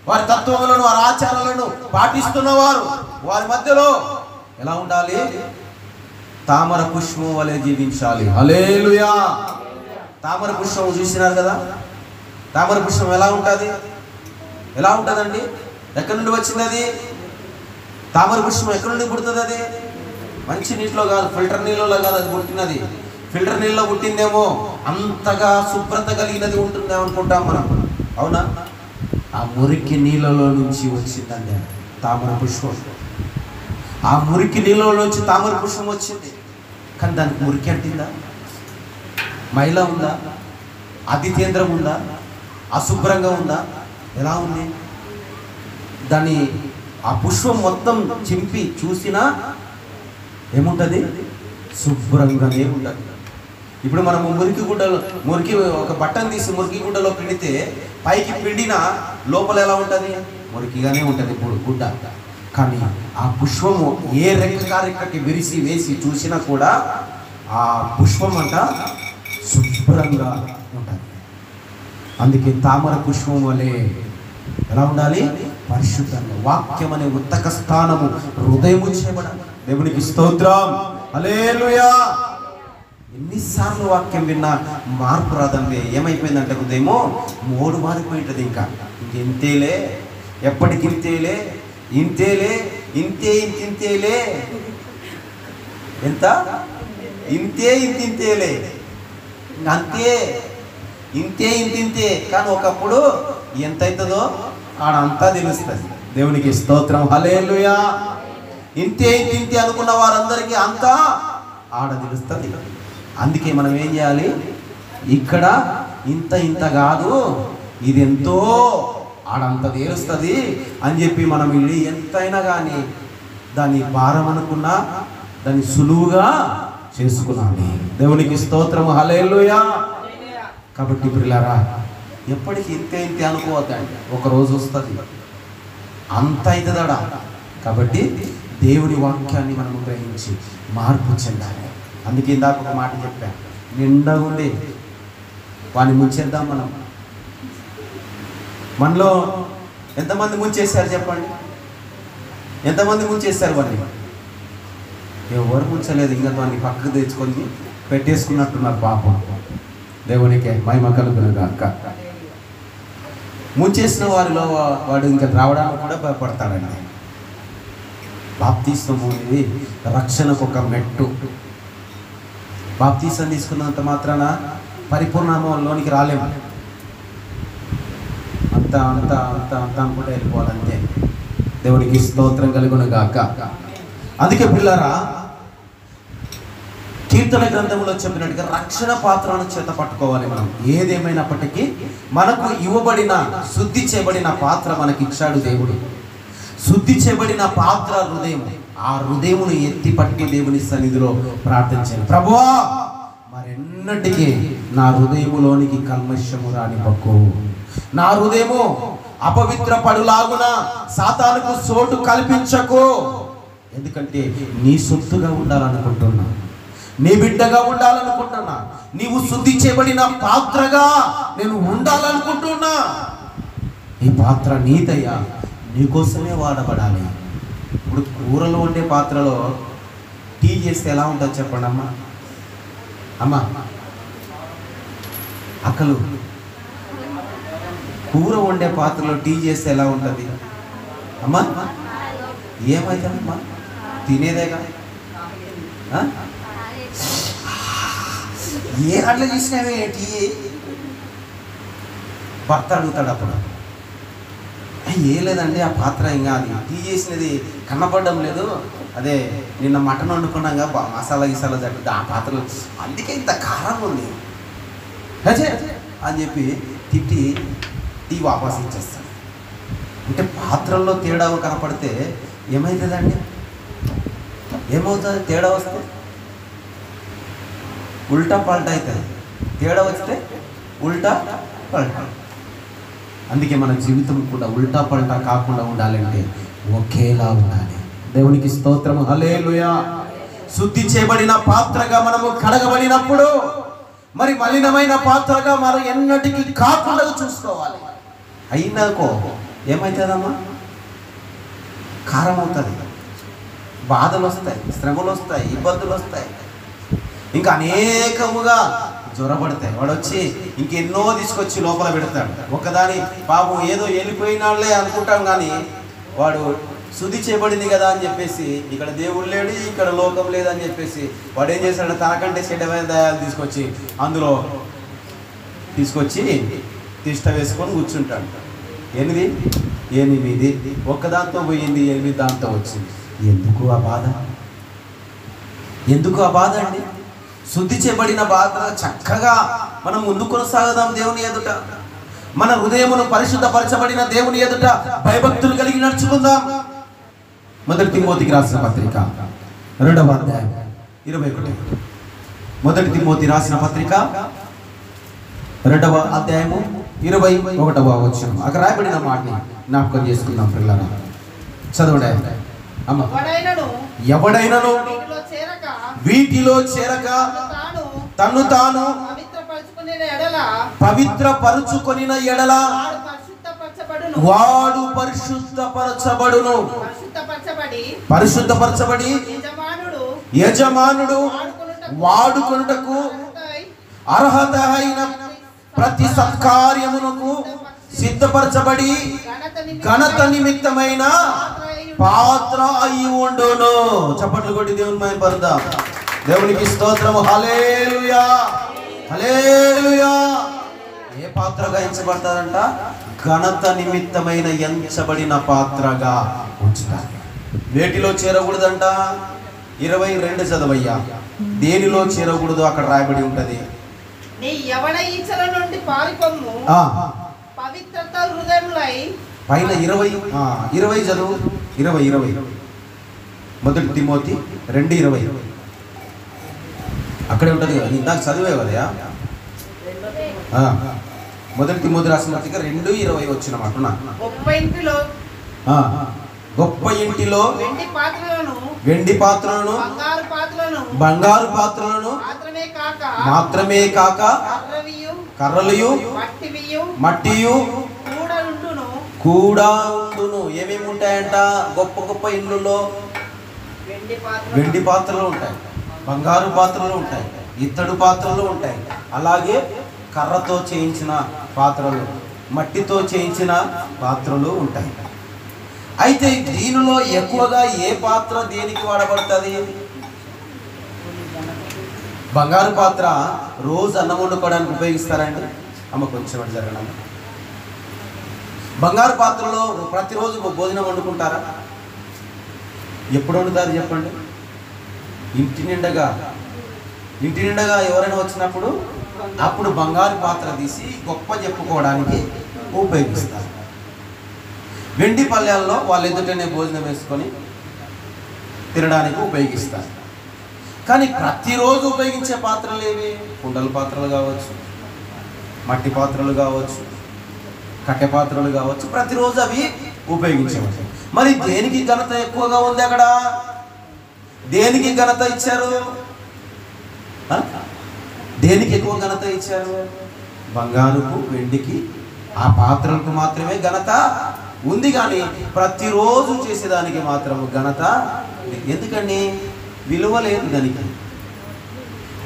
వారి తత్వములను, వారి ఆచారాలను పాటిస్తున్నవారు, వారి మధ్యలో ఎలా ఉండాలి? తామర పుష్పం వలె జీవించాలి. హల్లెలూయా. తామర పుష్పం చూసినారు కదా? తామర పుష్పం ఎలా ఉంటుంది? ఎలా ఉంటుందండి? ఎక్కడి నుండి వచ్చింది అది? తామర పుష్పం ఎక్కడి నుండి పుడుతుంది? అది మంచి నీటిలో కాదు, ఫిల్టర్ నీళ్ళలో కాదు అది పుట్టినది. ఫిల్టర్ నీళ్ళలో పుట్టిందేమో, అంతగా శుభ్రత కలిగినది ఉంటుందేమో అనుకుంటాం మనం. అవునా? ఆ మురికి నీళ్ళలో నుంచి వచ్చిందండి తామర పుష్పం. ఆ మురికి నీళ్ళలో నుంచి తామర పుష్పం వచ్చింది. కానీ దానికి మురికి అంటిందా? మైల ఉందా? అతికేంద్రం ఉందా? అశుభ్రంగా ఉందా? ఎలా ఉంది? దాన్ని ఆ పుష్పం మొత్తం చింపి చూసినా ఏముంటుంది? శుభ్రంగానే ఉంటుంది. ఇప్పుడు మనము మురికి ఒక బట్టను తీసి మురికి గుడ్డలో పిండితే పైకి పిండిన లోపల ఎలా ఉంటుంది? మురికిగానే ఉంటుంది ఇప్పుడు గుడ్డ. కానీ ఆ పుష్పము ఏ రెక్కకి విరిసి వేసి చూసినా కూడా ఆ పుష్పం అంట శుభ్రంగా ఉంటుంది. అందుకే తామర పుష్పం వలె ఎలా ఉండాలి? పరిశుద్ధంగా. వాక్యం అనే ఉత్తక స్థానము హృదయము చేయబడాలి. దేవునికి స్తోత్రం. హల్లెలూయా. ఎన్నిసార్లు వాక్యం విన్నా మార్పు రాదండి. ఏమైపోయిందంటే హృదయము మోడు మారిపోయింటది. ఇంకా ఇంతేలే, ఎప్పటికింతేలే, ఇంతేలే, ఇంతేలే, ఎంత ఇంతేలే, అంతే, ఇంతే. కానీ ఒకప్పుడు ఎంత అవుతుందో ఆడంతా తెలుస్తుంది. దేవునికి స్తోత్రం. హల్లెలూయా. ఇంతే అనుకున్న వారందరికీ అంతా ఆడ తెలుస్తుంది. అందుకే మనం ఏం చేయాలి? ఇక్కడ ఇంత కాదు, ఇది ఎంతో ఆడంత తెలుస్తుంది అని చెప్పి మనం వెళ్ళి ఎంతైనా కానీ దాన్ని భారం అనుకున్నా దాన్ని సులువుగా చేసుకున్నాను. దేవునికి స్తోత్రం. హల్లెలూయా. కాబట్టి ప్రియులారా, ఎప్పటికీ ఇంతే ఇంతే అనుకోవద్దండి, ఒక రోజు వస్తుంది, అంత అవుతుందా. కాబట్టి దేవుని వాక్యాన్ని మనం గ్రహించి మార్పు చెందాలి. అందుకే ఇందాక ఒక మాట చెప్పాను, నిండా ఉండి వాడిని ముంచేద్దాం. మనలో ఎంతమంది ముంచేశారు చెప్పండి? ఎంతమంది ముంచేశారు? వాడిని ఎవరు ముంచలేదు. ఇంకా వాడిని పక్కకు తెచ్చుకొని పెట్టేసుకున్నట్టున్నారు. పాపం, దేవునికే మహిమ కలుగునుగాక. ముంచేసిన వారిలో వాడు ఇంకా రావడానికి కూడా భయపడతాడండి. బాప్తిస్మము అనేది రక్షణకు ఒక మెట్టు. బాప్తిసం తీసుకున్నంత మాత్రాన పరిపూర్ణలోనికి రాలేము. అంత అంత అంత అంత అనుకుంటే వెళ్ళిపోవాలంతే. దేవునికి స్తోత్రం కలుగునుగాక. అందుకే పిల్లరా, కీర్తన గ్రంథంలో చెప్పినట్టుగా రక్షణ పాత్రను చేత పట్టుకోవాలి. మనం ఏదేమైనప్పటికీ మనకు ఇవ్వబడిన శుద్ధి చేయబడిన పాత్ర మనకిచ్చాడు దేవుడు. శుద్ధి చేయబడిన పాత్ర హృదయం. ఆ హృదయమును ఎత్తి పట్టి దేవుని సన్నిధిలో ప్రార్థించాను, ప్రభువా మరెన్నటికీ నా హృదయములోనికి కల్మషము రానివ్వకు, నా హృదయము అపవిత్ర పడులాగున సాతానుకు చోటు కల్పించకు. ఎందుకంటే నీ సొత్తుగా ఉండాలనుకుంటున్నా, నీ బిడ్డగా ఉండాలనుకుంటున్నా, నీవు శుద్ధి చేయబడిన పాత్రగా నేను ఉండాలనుకుంటున్నా. ఈ పాత్ర నీదయ్యా, నీకోసమే వాడబడాలి. ఇప్పుడు కూరలు వండే పాత్రలో టీ చేస్తే ఎలా ఉంటుంది చెప్పండి అమ్మా? అమ్మా అక్కలు, కూర వండే పాత్రలో టీ చేస్తే ఎలా ఉంటుంది అమ్మా? ఏమవుతుందమ్మా? తినేదేగా. ఏ అట్లా చేసినావే టీ? భర్త అడుగుతాడు అప్పుడు, ఏ లేదండి ఆ పాత్ర ఇంకా అది టీ చేసినది కనపడడం లేదు, అదే నిన్న మటన్ వండుకున్నాగా మసాలా గిసాలా జరుగుతుంది ఆ పాత్రలో, అందుకే ఇంత కారం ఉంది అని చెప్పి తిట్టి టీ వాపస్ ఇచ్చేస్తాడు. అంటే పాత్రల్లో తేడా కనపడితే ఏమవుతుందండి? ఏమవుతుంది? తేడా వస్తే ఉల్టా పల్టా అవుతుంది, తేడా వస్తే ఉల్టా పల్టా. అందుకే మన జీవితం కూడా ఉల్టా పల్టా కాకుండా ఉండాలంటే ఒకేలా ఉండాలి. దేవునికి స్తోత్రము, హల్లెలూయా. శుద్ధి చేయబడిన పాత్రగా మనము కడగబడినప్పుడు మరి మలినమైన పాత్రగా మనం ఎన్నటికీ కాకుండా చూసుకోవాలి. అయినాకో ఏమవుతుందమ్మా? కారం అవుతుంది, బాధలు వస్తాయి, శ్రమలు వస్తాయి, ఇబ్బందులు వస్తాయి, ఇంకా అనేకముగా జ్వరపడతాయి. వాడు వచ్చి ఇంకెన్నో తీసుకొచ్చి లోపల పెడతాడు. ఒకదాని పాపం ఏదో వెళ్ళిపోయినాళ్లే అనుకుంటాం, కానీ వాడు శుద్ధి చేయబడింది కదా అని చెప్పేసి ఇక్కడ దేవుడు లేడు, ఇక్కడ లోకం లేదని చెప్పేసి వాడు ఏం చేస్తాడు? తనకంటే చెడ్డమైన దయాలు తీసుకొచ్చి అందులో తీసుకొచ్చి తిష్ట వేసుకొని కూర్చుంటాడు. 8 ఒక్కదాంతో పోయింది, 8 దాంతో వచ్చింది. ఎందుకు ఆ బాధ? ఎందుకు ఆ బాధ అండి? శుద్ధి చేయబడిన బాధ చక్కగా మనం ముందు కొనసాగదాం. దేవుని ఎదుట మన హృదయమును పరిశుద్ధపరచబడిన దేవుని ఎదుట భయభక్తులు కలిగి నడుచుకుందాం. మొదటి తిమోతికి రాసిన పత్రిక 2వ అధ్యాయం 21. మొదటి తిమోతి రాసిన పత్రిక 2వ అధ్యాయము 21వ వచనం. అక్కడ రాయబడిన మాటని జ్ఞాపకం చేసుకుందాం పిల్లరా. చదవండి అమ్మ. ఎవడైనను వీటిలో చేరక తన్ను తాను పవిత్రపరచుకొనిన ఎడల వాడు పరిశుద్ధపరచబడును. పరిశుద్ధపరచబడి యజమానుడు వాడుకొనుటకు అర్హత అయిన ప్రతి సత్కార్యమునకు సిద్ధపరచబడి ఘనత నిమిత్తమైన పాత్ర అయి ఉండును. చప్పట్లు కొట్టి దేవుని మహిమపరుద్దాం. దేవునికి స్తోత్రము, హల్లెలూయా, హల్లెలూయా. ఏ పాత్రగా ఎంచబడతారంట? ఘనత నిమిత్తమైన ఎంచబడిన పాత్రగా ఉంచుతారు. వేటిలో చేరకూడదంట? 22 చదవయ్యా. దేనిలో చేరకూడదు అక్కడ రాయబడి ఉంటది. నీ యవన ఈచల నుండి పారిపొమ్ము, పవిత్రత హృదయములై. పైన 20 చదువు. 20 మొదటి తిమోతి 2:20 అక్కడే ఉంటది కదా. ఇందాక చదివే కదయా. మొదటి తిమోతి రాసిన పత్రిక 2:20 వచ్చిన మాట. గొప్ప ఇంటిలో వెండి పాత్రలను బంగారు పాత్రలను మాత్రమే కాక కర్రలు మట్టియు కూడా ఉండును. ఏమేమి ఉంటాయంట? గొప్ప గొప్ప ఇళ్ళలో వెండి పాత్రలు ఉంటాయి, బంగారు పాత్రలు ఉంటాయి, ఇత్తడి పాత్రలు ఉంటాయి, అలాగే కర్రతో చేయించిన పాత్రలు, మట్టితో చేయించిన పాత్రలు ఉంటాయి. అయితే దీనిలో ఎక్కువగా ఏ పాత్ర దేనికి వాడబడుతుంది? బంగారు పాత్ర రోజు అన్నం వండుకోవడానికి ఉపయోగిస్తారండి. అమ్మ కొంచెం జరగడం. బంగారు పాత్రలో ప్రతిరోజు భోజనం వండుకుంటారా? ఎప్పుడు వండుతారు చెప్పండి? ఇంటి నిండగా ఎవరైనా వచ్చినప్పుడు అప్పుడు బంగారు పాత్ర తీసి గొప్ప చెప్పుకోవడానికి ఉపయోగిస్తారు. వెండి పళ్ళెల్లో వాళ్ళు ఎదుటనే భోజనం వేసుకొని తినడానికి ఉపయోగిస్తారు. కానీ ప్రతిరోజు ఉపయోగించే పాత్రలు ఏవి? కుండల పాత్రలు కావచ్చు, మట్టి పాత్రలు కావచ్చు, కట్టె పాత్రలు కావచ్చు, ప్రతిరోజు అవి ఉపయోగించవచ్చు. మరి దేనికి ఘనత ఎక్కువగా ఉంది? అక్కడ దేనికి ఘనత ఇచ్చారు? దేనికి ఎక్కువ ఘనత ఇచ్చారు? బంగారుకు, వెండికి, ఆ పాత్రలకు మాత్రమే ఘనత ఉంది. కానీ ప్రతిరోజు చేసేదానికి మాత్రం ఘనత. ఎందుకని? విలువ లేదు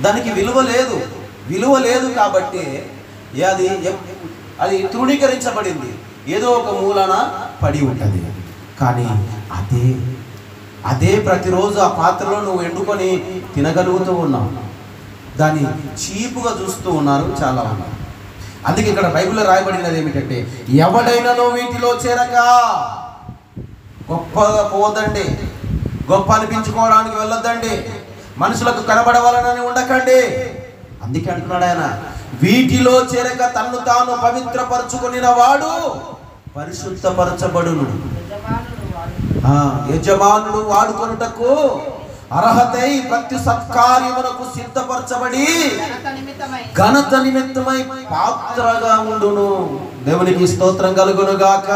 దానికి విలువ లేదు కాబట్టి అది తృణీకరించబడింది, ఏదో ఒక మూలన పడి ఉంటుంది. కానీ అదే ప్రతిరోజు ఆ పాత్రలో నువ్వు ఎండుకొని తినగలుగుతూ ఉన్నావు. దాన్ని చీపుగా చూస్తూ ఉన్నారు చాలా ఉన్నారు. అందుకే ఇక్కడ బైబిల్లో రాయబడినది ఏమిటంటే, ఎవడైనానో వీటిలో చేరక గొప్పగా పోదండి, గొప్ప అనిపించుకోవడానికి వెళ్ళొద్దండి, మనుషులకు కనబడవాలని ఉండకండి. అందుకే అంటున్నాడు ఆయన, వీటిలో చేరక తన్ను తాను పవిత్రపరచుకుని వాడు పరిశుద్ధపరచబడును. యజమానుడు వాడుకొనుటకు అర్హతై ప్రతి సత్కార్యమునకు సిద్ధపరచబడి ఘనత నిమిత్తమై పాత్రగా ఉండును. దేవునికి స్తోత్రం కలుగును గాక.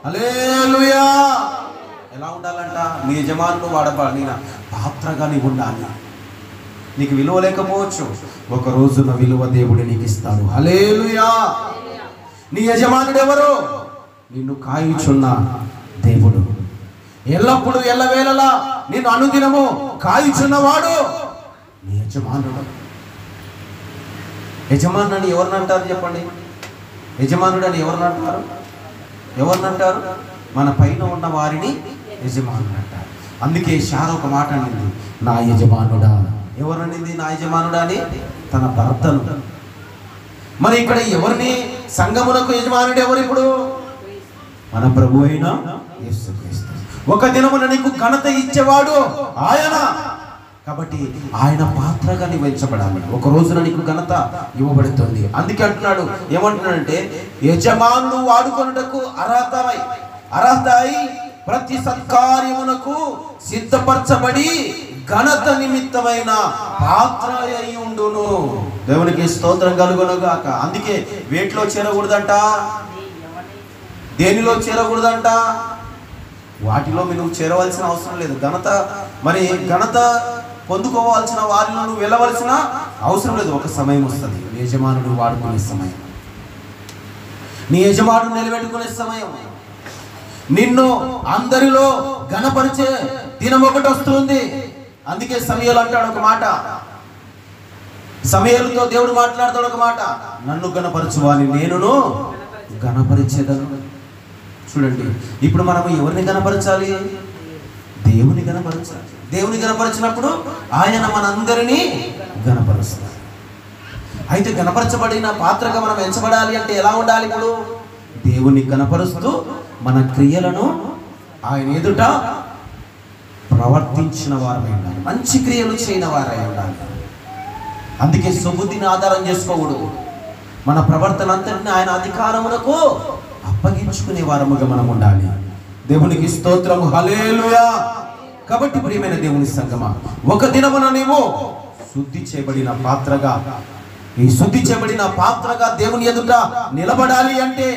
హల్లెలూయా. ఎలా ఉండాలంట? నీ యజమానుడు వాడబడిన పాత్రగా నీవు ఉండాలి. నీకు విలువ లేకపోవచ్చు, ఒక రోజున విలువ దేవుడు నీకు ఇస్తాడు. హల్లెలూయా. నీ యజమానుడు ఎవరు? నిన్ను కాయుచున్న దేవుడు, ఎల్లప్పుడు ఎల్లవేళలా నిన్ను అనుదినము కాయుచున్నవాడు నీ యజమానుడు. యజమానుడు అని ఎవరిని అంటారు చెప్పండి? యజమానుడు అని ఎవరిని అంటారు? మన పైన ఉన్న వారిని యజమానుడు అంటారు. అందుకే శారా ఒక మాట అనింది, నా యజమానుడా. ఎవరనింది నా యజమానుడా అని? తన భర్తను. మరి ఇక్కడ ఎవరిని? సంఘమునకు యజమానుడు ఎవరు? ఇప్పుడు మన ప్రభు అయిన యేసుక్రీస్తు. ఒక దినమున నీకు ఘనత ఇచ్చేవాడు ఆయన. కాబట్టి ఆయన పాత్రగా నీవు ఎంచబడాలి. ఒక రోజున నీకు ఘనత ఇవ్వబడుతుంది. అందుకే అంటున్నాడు, ఏమంటున్నాడంటే, యజమానుడు వాడుకొనుటకు అర్హత అయి ప్రతి సత్కార్యమునకు సిద్ధపరచబడి ఘనత నిమిత్తమైన పాత్ర అయి ఉండును. దేవునికి స్తోత్రం కలుగునుగాక. అందుకే వేటిలో చేరకూడదంట, దేనిలో చేరకూడదంట? వాటిలో నువ్వు చేరవలసిన అవసరం లేదు. ఘనత పొందుకోవాల్సిన వారిలో నువ్వు వెళ్ళవలసిన అవసరం లేదు. ఒక సమయం వస్తుంది, యజమానుడు వాడుకునే సమయం, నీ యజమానుడు నిలబెట్టుకునే సమయం, నిన్ను అందరిలో ఘనపరిచే దినం ఒకటి వస్తుంది. అందుకే సమూయేలు అంటాడు ఒక మాట, సమూయేలుతో దేవుడు మాట్లాడతాడు ఒక మాట, నన్ను ఘనపరచువాని నేనును ఘనపరిచేదను. చూడండి, ఇప్పుడు మనం ఎవరిని ఘనపరచాలి? దేవుని ఘనపరచాలి. దేవుని ఘనపరిచినప్పుడు ఆయన మనందరినీ ఘనపరుస్తారు. అయితే ఘనపరచబడిన పాత్రగా మనం ఎంచబడాలి అంటే ఎలా ఉండాలి? ఇప్పుడు దేవుని ఘనపరుస్తూ మన క్రియలను ఆయన ఎదుట ప్రవర్తించిన వారమై ఉండాలి, మంచి క్రియలు చేయని వారై ఉండాలి. అందుకే సుబుద్ధిని ఆధారం చేసుకోకూడదు. మన ప్రవర్తన అంతటిని ఆయన అధికారమునకు అప్పగించుకునే వారముగా మనం ఉండాలి. దేవునికి స్తోత్రం. హల్లెలూయా. కాబట్టి ప్రియమైన దేవుని సంగమా, ఒక దినమున నీవు శుద్ధి చేయబడిన పాత్రగా ఈ శుద్ధి చేయబడిన పాత్రగా దేవుని ఎదుట నిలబడాలి అంటే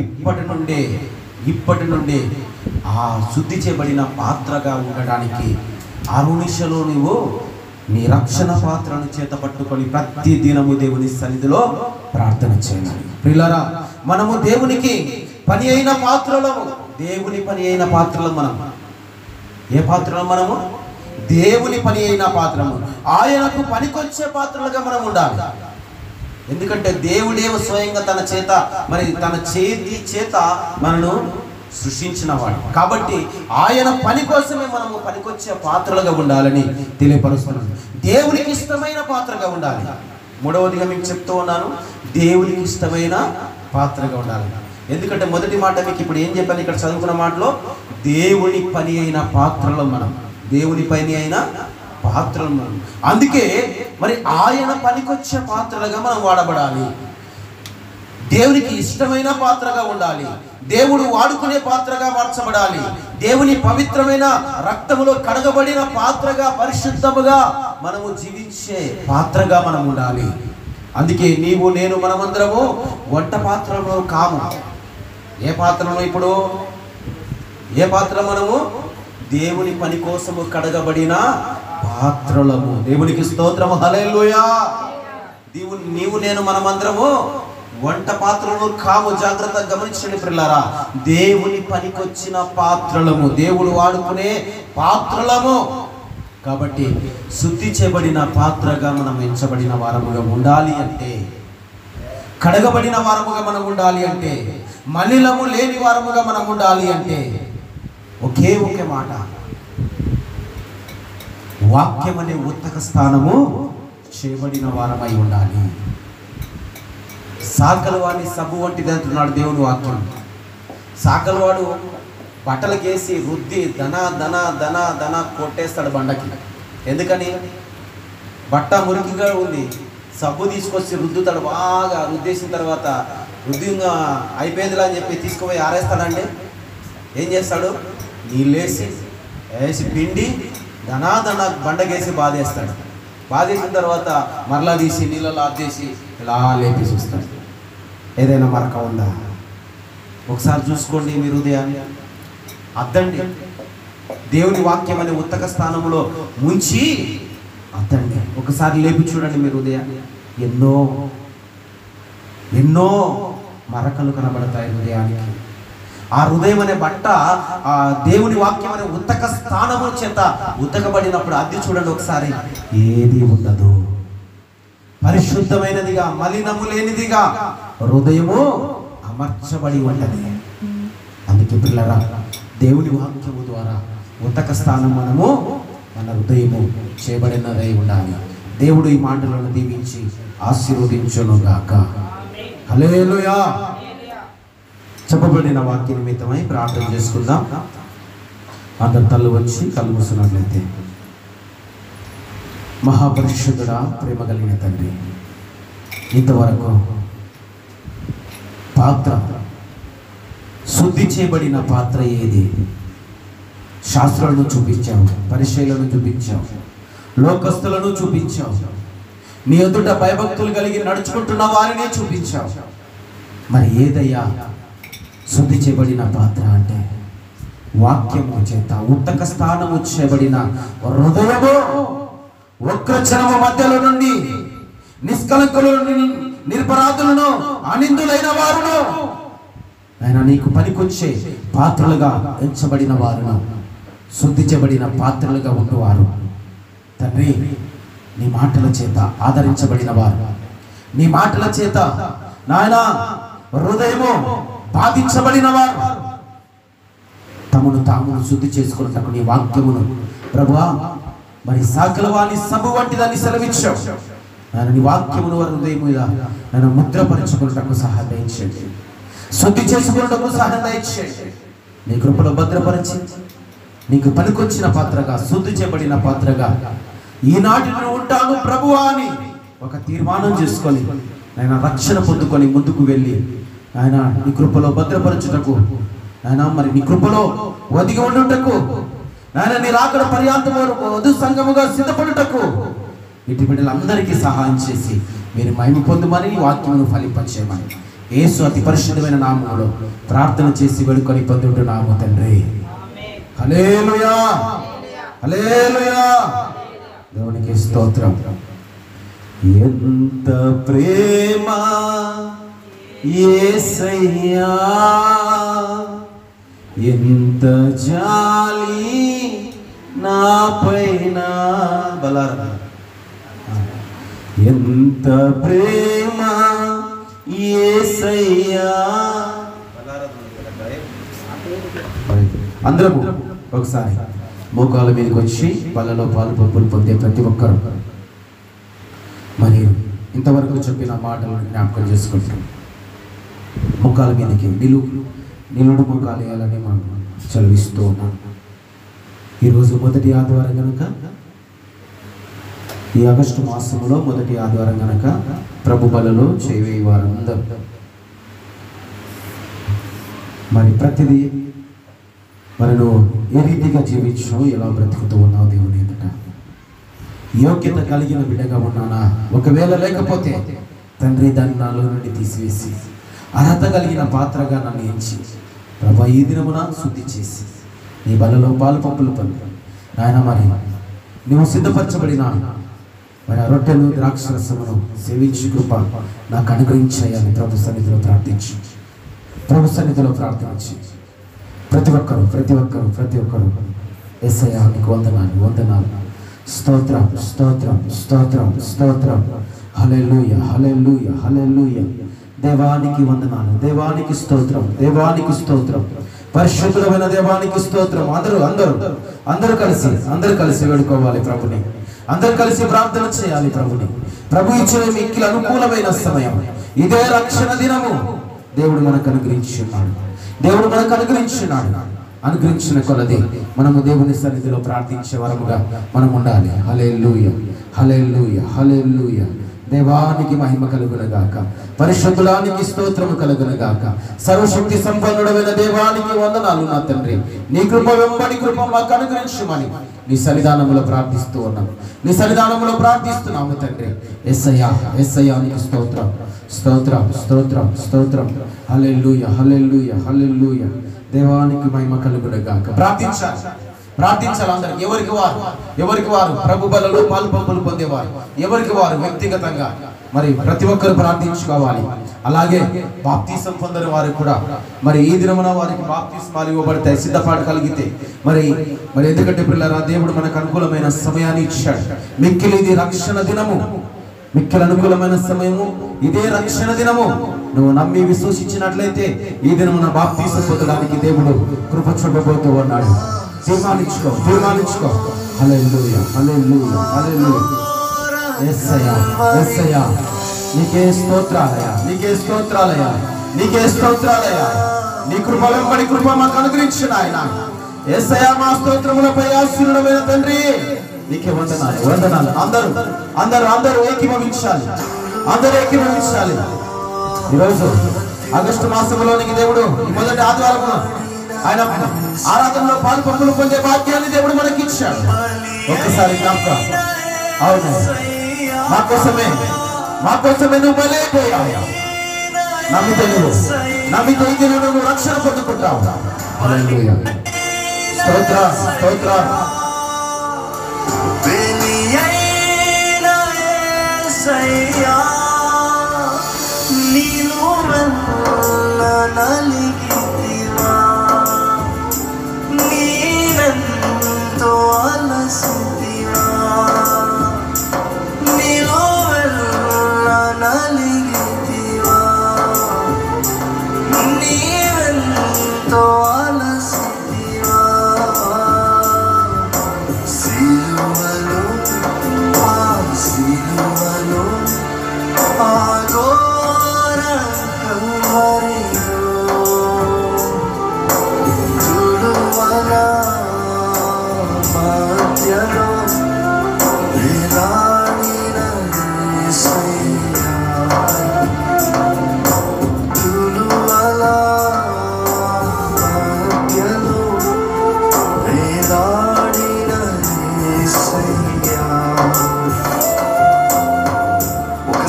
ఇప్పటి నుండే ఆ శుద్ధి చేయబడిన పాత్రగా ఉండడానికి అరునిశలో నువ్వు నీ రక్షణ పాత్రను చేత పట్టుకొని ప్రతి దినము దేవుని సన్నిధిలో ప్రార్థన చేయాలి. ప్రియులారా, మనము దేవునికి పని అయిన పాత్రలము. దేవుని పని అయిన పాత్రలు మనం. ఏ పాత్రలు మనము? దేవుని పని అయిన పాత్రము. ఆయనకు పనికొచ్చే పాత్రలుగా మనం ఉండాలి. ఎందుకంటే దేవుడే స్వయంగా తన చేతి చేత మనను సృష్టించినవాడు కాబట్టి ఆయన పని కోసమే మనము పనికొచ్చే పాత్రలుగా ఉండాలని తెలియపరుస్తున్నాను. దేవునికి ఇష్టమైన పాత్రగా ఉండాలి. మూడవదిగా మీకు చెప్తూ ఉన్నాను, దేవునికి ఇష్టమైన పాత్రగా ఉండాలి. ఎందుకంటే మొదటి మాట మీకు ఇప్పుడు ఏం చెప్పాను, ఇక్కడ చదువుకున్న మాటలో దేవుని పని అయిన పాత్రలు మనం. దేవుని పని అయిన పాత్రలు మనం. అందుకే మరి ఆయన పనికొచ్చే పాత్రలుగా మనం వాడబడాలి. దేవునికి ఇష్టమైన పాత్రగా ఉండాలి. దేవుడు వాడుకునే పాత్రగా మార్చబడాలి. దేవుని పవిత్రమైన రక్తములో కడగబడిన పాత్రగా, పరిశుద్ధముగా మనము జీవించే పాత్రగా మనం ఉండాలి. అందుకే నీవు నేను మనమందరము వంట పాత్రలో కాము. ఏ పాత్రలో? ఇప్పుడు ఏ పాత్ర మనము? దేవుని పని కోసము కడగబడిన పాత్రలము. దేవునికి స్తోత్రము, హల్లెలూయా. నీవు నేను మనమందరము వంట పాత్రలు కాము. జాగ్రత్తగా గమనించండి ప్రియులారా, దేవుని పనికొచ్చిన పాత్రలము, దేవుడు వాడుకునే పాత్రలము. కాబట్టి శుద్ధి చేయబడిన పాత్రగా మనం ఎంచబడిన వారముగా ఉండాలి అంటే, కడగబడిన వారముగా మనం ఉండాలి అంటే, మలినము లేని వారముగా మనం ఉండాలి అంటే ఒకే మాట, వాక్యం అనే ఉత్తక స్థానము చేయబడిన వారమై ఉండాలి. సాకలవాడిని సబ్బు వంటిది అంటున్నాడు దేవుని వాక్యం. సాకలవాడు బట్టలకేసి రుద్ది దన కొట్టేస్తాడు బండకి. ఎందుకని? బట్ట మురికిగా ఉంది, సబ్బు తీసుకొచ్చి రుద్దుతాడు. బాగా రుద్దేసిన తర్వాత రుద్దిగా అయిపోయిందిలా అని చెప్పి తీసుకుపోయి ఆరేస్తాడండి. ఏం చేస్తాడు? నీళ్ళేసి పిండి దన బండకేసి బాధేస్తాడు. బాధేసిన తర్వాత మరలా తీసి నీళ్ళలో ఆదేసి ఇలా లేపేసి వస్తాడు. ఏదైనా మరక ఉందా? ఒకసారి చూసుకోండి మీ హృదయాన్ని, అద్దండి. దేవుని వాక్యం అనే ఉత్తక స్థానంలో ముంచి అద్దండి. ఒకసారి లేపి చూడండి మీ హృదయాన్ని. ఎన్నో మరకలు కనబడతాయి హృదయానికి. ఆ హృదయం అనే బట్ట ఆ దేవుని వాక్యం అనే ఉత్తక స్థానము చేత ఉతకబడినప్పుడు అద్దె చూడండి ఒకసారి, ఏది ఉండదు. పరిశుద్ధమైనదిగా, మలినము లేనిదిగా హృదయము అమర్చబడి ఉంటది. అందుకే పిల్లరా, దేవుని వాక్యము ద్వారా ఉత్తక స్థానం మనము మన హృదయము చేయబడినదై ఉండాలి. దేవుడు ఈ మాటలను దీవించి ఆశీర్వదించునుగాక. హల్లెలూయా. చెప్పబడిన వాక్య నిమిత్తమై ప్రార్థన చేసుకుందాం. అందరు తల్లు వచ్చి కళ్ళు మూసినట్లయితే. మహాపరిశుద్ధుడా, ప్రేమ కలిగిన తండ్రి, ఇంతవరకు పాత్ర, శుద్ధి చేయబడిన పాత్ర ఏది? శాస్త్రాలను చూపించావు, పరిచయాలను చూపించావు, లోకస్తులను చూపించావు, నీ ఎదుట భయభక్తులు కలిగి నడుచుకుంటున్న వారిని చూపించావు. మరి ఏదయ్యా శుద్ధి చేయబడిన పాత్ర అంటే? వాక్యము చేత ఉత్తక స్థానము చేయబడిన హృదయము, వక్రచరము మధ్యలో నుండి నిష్కలంకులను, నిరపరాధులను, అనిందులైన వారును ఆయన నీకు పనికొచ్చే పాత్రలుగా ఎంచబడిన వారును, శుద్ధి చేయబడిన పాత్రలుగా ఉండువారు. తండ్రి, నీ మాటల చేత ఆదరించబడిన వారు, నీ మాటల చేత నాయన హృదయము బాధించబడిన వారు తమను తాము శుద్ధి చేసుకున్నట్టు నీ వాక్యమును ప్రభువా మరి సాకలవాని సబ్బు వంటిదాన్ని సెలవిచ్చావు. నేను నీ వాక్యమును వారి హృదయం మీద నన్ను ముద్రపరచుకున్నటకు సహాయం దయచేయండి. శుద్ధి చేసుకున్నటకు సహాయం దయచేయండి. నీ కృపలో భద్రపరిచి నీకు పనికొచ్చిన పాత్రగా, శుద్ధి చేయబడిన పాత్రగా ఈనాటి ఉంటాను ప్రభువా అని ఒక తీర్మానం చేసుకొని ఆయన రక్షణ పొందుకొని ముందుకు వెళ్ళి ఆయన నీ కృపలో భద్రపరచుటకు, ఆయన మరి నీ కృపలో ఒదిగి ఉండుటకు, ఆయన నీ రాకడ పర్యాంతం వరకు వధు సంఘముగా సిద్ధపడుటకు ఇటు బిడ్డలందరికీ సహాయం చేసి మీరు మహిమ పొందుమని వాక్యమును ఫలింపచేయమని యేసు అతి పరిశుద్ధమైన నామములో ప్రార్థన చేసి వేడుకొని పొందుతున్నాము తండ్రి. హల్లెలూయా, హల్లెలూయా. దేవునికి స్తోత్రం. ఎంత ప్రేమ యేసయ్యా, ఎంత జాలి నా పైన. బలారా, ఎంత ప్రేమ యేసయ్యా. అందరము ఒకసారి మోకాళ్ళ మీదకి వచ్చి బలలో పాలు పంపులు పొందే ప్రతి ఒక్కరు మరియు ఇంతవరకు చెప్పిన మాటలను జ్ఞాపకం చేసుకుంటాం. మోకాళ్ళ మీదకి నిలుడు మోకాలు వేయాలని మనం చదివిస్తూ ఉన్నాం. ఈరోజు మొదటి ఆదివారం కనుక, ఈ ఆగస్టు మాసంలో మొదటి ఆదివారం కనుక ప్రభు బలలో చేయవేయి వారందరూ మరి ప్రతిదీ మనను ఏ రీతిగా జీవించావు, ఎలా బ్రతుకుతూ ఉన్నావు దేవుని ఎదుట, యోగ్యత కలిగిన బిడ్డగా ఉన్నానా? ఒకవేళ లేకపోతే తండ్రి దాన్ని నాలో నుండి తీసివేసి అర్హత కలిగిన పాత్రగా నన్ను ఎంచి ప్రభా ఈ దినమున శుద్ధి చేసి నీ బలలో పాలు పంపులు పొంది నాయన మరి నువ్వు సిద్ధపరచబడిన మరి ఆ రొట్టెలు ద్రాక్షరసమును సేవించి కృప నాకు అనుగ్రహించాయని ప్రభు సన్నిధిలో ప్రార్థించి ప్రతి ఒక్కరు యేసయ్యా నీకు వందనాలు. స్తోత్రం. హల్లెలూయా. దేవానికి వందనాలు, దేవానికి స్తోత్రం. పరిశుద్ధమైన దేవానికి స్తోత్రం. అందరూ కలిసి వేడుకోవాలి ప్రభుని. అందరూ కలిసి ప్రార్థన చేయాలి ప్రభుని. ప్రభు ఇచ్చిన మిక్కిలి అనుకూలమైన సమయం ఇదే రక్షణ దినము. దేవుడు మనకు అనుగ్రహించిన కొలది మనము దేవుని సన్నిధిలో ప్రార్థించే వరముగా మనం ఉండాలి. హల్లెలూయా. దేవానికి మహిమ కలుగునగాక, పరిశుద్ధుడానికి స్తోత్రము కలుగునగాక. సర్వశక్తి సంపన్నుడైన దేవానికి వందనాలు నా తండ్రి. నీ కృప వెంబడి కృప మాకు అనుగ్రహించమని నీ సన్నిధానములో ప్రార్థిస్తున్నాము తండ్రి. యేసయ్యా నీకు స్తోత్రం. హల్లెలూయా. దేవానికి మహిమ కలుగునగాక. ప్రార్థించాలి అందరూ ఎవరికి వారు ప్రభు బలలో పాలు పంపులు పొందేవారు ఎవరికి వారు వ్యక్తిగతంగా మరి ప్రతి ఒక్కరు ప్రార్థించుకోవాలి. అలాగే బాప్తిసం పొందని వారు కూడా మరి ఈ దినమున వారికి బాప్తిస్మాలు ఇవ్వబడతాయి. సిద్ధపాటు కలిగితే మరి ఎందుకంటే పిల్లరా, దేవుడు మనకు అనుకూలమైన సమయాన్ని ఇచ్చాడు. మిక్కిలి రక్షణ దినము, మిక్కిలి అనుకూలమైన సమయము, ఇదే రక్షణ దినము. నువ్వు నమ్మి విశ్వసించినట్లయితే ఈ దినమున బాప్తిసం పొందడానికి దేవుడు కృప చూపబోతూ ఉన్నాడు. తీర్మానించుకో. హల్లెలూయా. యేసయ్యా నీకే స్తోత్రాలయ్యా. నీ కృప వెంబడి కృప మాకు అనుగ్రహించిన ఆయన యేసయ్యా మా స్తోత్రములపై ఆశీర్వాదమైన తండ్రి నీకే వందనాలు. అందరూ ఏకీభవించాలి. ఈరోజు ఆగస్టు మాసంలోనికి దేవుడు ఈ మొదటి ఆదివారం ఆయన ఆరాధనలో పాలు పంపులు పొందే భాగ్యాన్ని దేవుడు మనకి ఇచ్చాడు. ఒక్కసారి జ్ఞాపకం. అవును, మా కోసమే నువ్వు బలైపోయావు. నమ్మితే నువ్వు రక్షణ పొందుకుంటావు. హల్లెలూయా. స్తోత్రం. Agora, Calvário.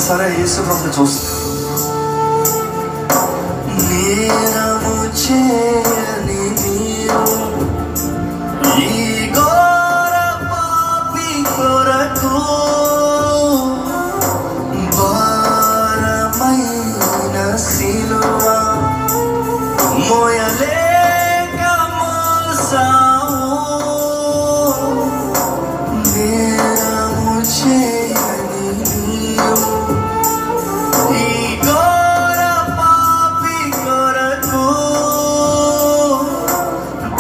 ఒక్కసారి యేసు ప్రభుని చూస్తాం. నేరము చేయని నీవు ఈ ఘోర పాపి కొరకు భారమైన సిలువ మోయలేక మోసావు. నేరము చేయని నీవు ఈ ఘోర పాపి కొరకు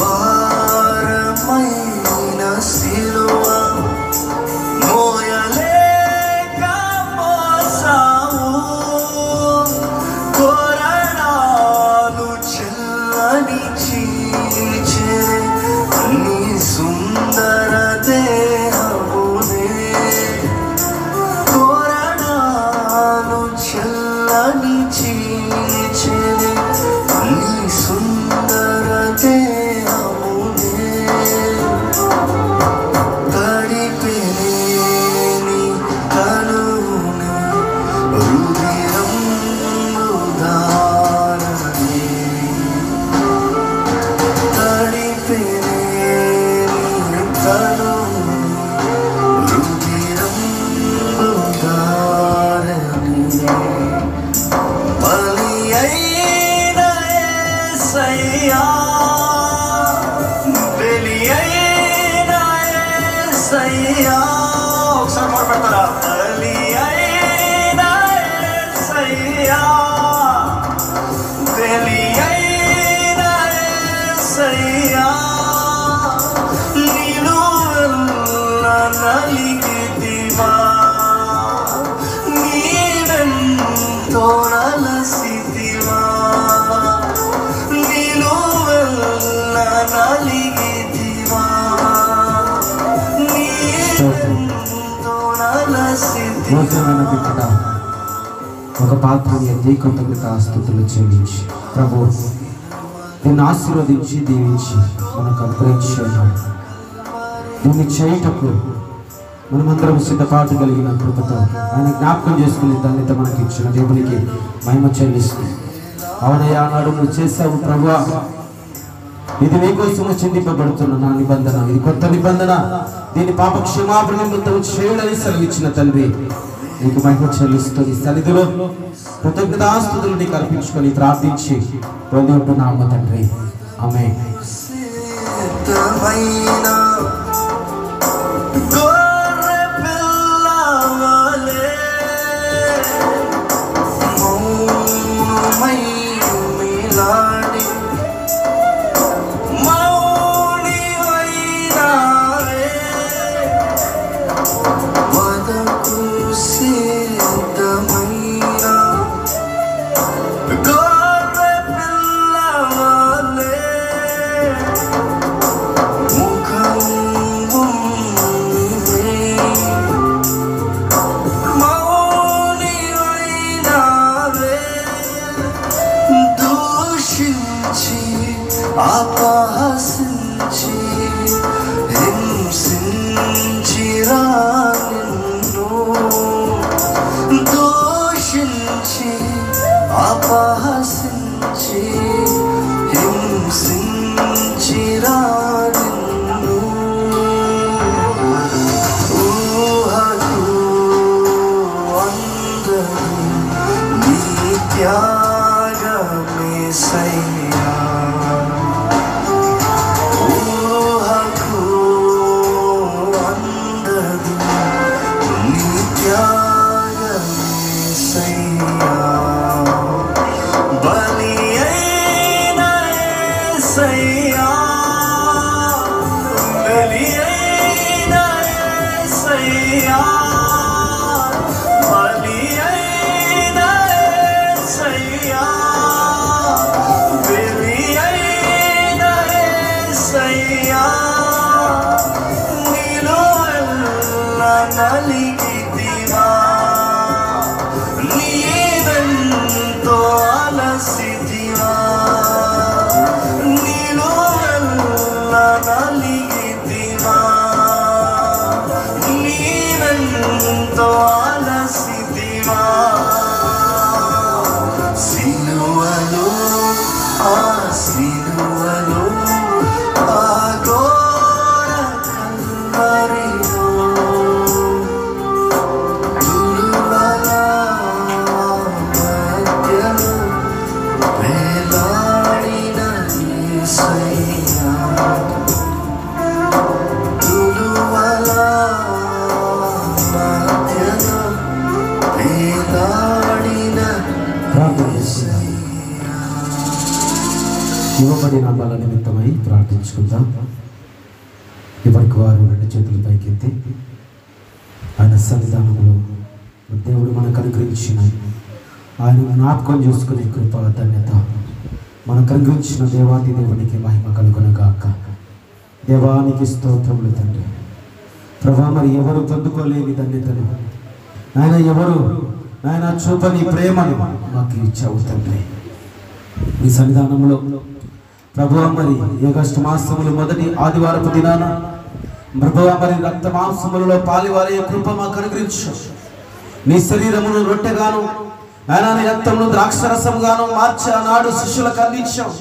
భారమైన సిలువ మోయలేక మోసావు. కొరడాలు చల్లని చీల్చే నీ సుందర దేహమునే. కొరడాలు చల్లని చీల్చే నీ సుందర దేహమునే. తడిపెని కనునే హృదయము దారనే. తడిపెని కనునే హృదయము దారనే. బలి అయిన యేసయ్యా, బలి అయిన యేసయ్యా. ఒకసారి మొదలుపెడతారా? బలి అయిన యేసయ్యా, బలి అయిన యేసయ్యా. నిలువెల్ల నలిగితివా, నీవెంతో నలసితివా. నిలువెల్ల నలిగితివా, నీవెంతో నలసితివా. భోజనమైన బిడ్డ ఒక పాత్రని ఎత్తి కృతజ్ఞతాస్తుతులు చెల్లించి ప్రభు దీన్ని ఆశీర్వదించి దీవించి మనకు అనుగ్రహించి ఉన్నాడు. దీన్ని చేయుటకు మనమందరం సిద్ధపాటు కలిగిన కృపతో ఆయన జ్ఞాపకం చేసుకునే ధన్యత మనకి ఇచ్చిన దేవునికి మహిమ చెల్లిస్తుంది. అవునయ్యా, నాడు నువ్వు చేసావు ప్రభువా, ఇది నీకోసము చిందింపబడుతున్న నా నిబంధన, ఇది కొత్త నిబంధన, దీని పాప క్షమాపణ నిమిత్తం చేయడని సెలవిచ్చిన తండ్రి నీకు మహిమ చెల్లిస్తూ నీ సన్నిధిలో కృతజ్ఞతాస్తుతులు నీకు అర్పించుకొని ప్రార్థించి పొంది ఉంటున్నాము తండ్రి. ఆమేన్. సిద్ధమైన గొర్రె పిల్లవలే మౌనమై మిలాడి మౌనివైనావే. వదకు సిద్ధమైన గొర్రె పిల్లవలే ముఖం వంగి మౌనివైనావే. దూషించి అపహసించి హింసించిరా నిన్ను. దూషించి అపహసించి హింసించిరా నిన్ను. ఊహకు అందదు నీ త్యాగమేసయ్యా. ఊహకు అందదు నీ త్యాగమేసయ్యా. బలి అయిన యేసయ్యా, బలి అయిన యేసయ్యా, బలి అయిన యేసయ్యా. ఇవ్వబడిన బల నిమిత్తమై ప్రార్థించుకుందాం. ఇప్పటికి వారు రెండు చేతులు పైకెత్తి ఆయన సన్నిధానంలో దేవుడు మనకు అనుగ్రహించిన ఆయన జ్ఞాపకం చేసుకునే కృప ధన్యత మనకు అనుగ్రహించిన దేవాది దేవునికి మహిమ కలుగునగాక. దేవానికి స్తోత్రములు తండ్రి. ప్రభా, మరి ఎవరు పొందుకోలేని ధన్యతను నాయన, ఎవరు నాయన చూపని ప్రేమను మాకు ఇచ్చావు తండ్రి. ఈ సన్నిధానంలో ప్రభువా, మరి ఆగస్టు మాసములు మొదటి ఆదివారపు దినాన ప్రభువా, మరి రక్త మాంసములలో పాలివారే కృప మాకు అనుగ్రహించు. నీ శరీరమును రొట్టెగాను ఆయన నీ రక్తమును ద్రాక్షరసంగాను మార్చి ఆనాడు శిష్యులకు అందించావు.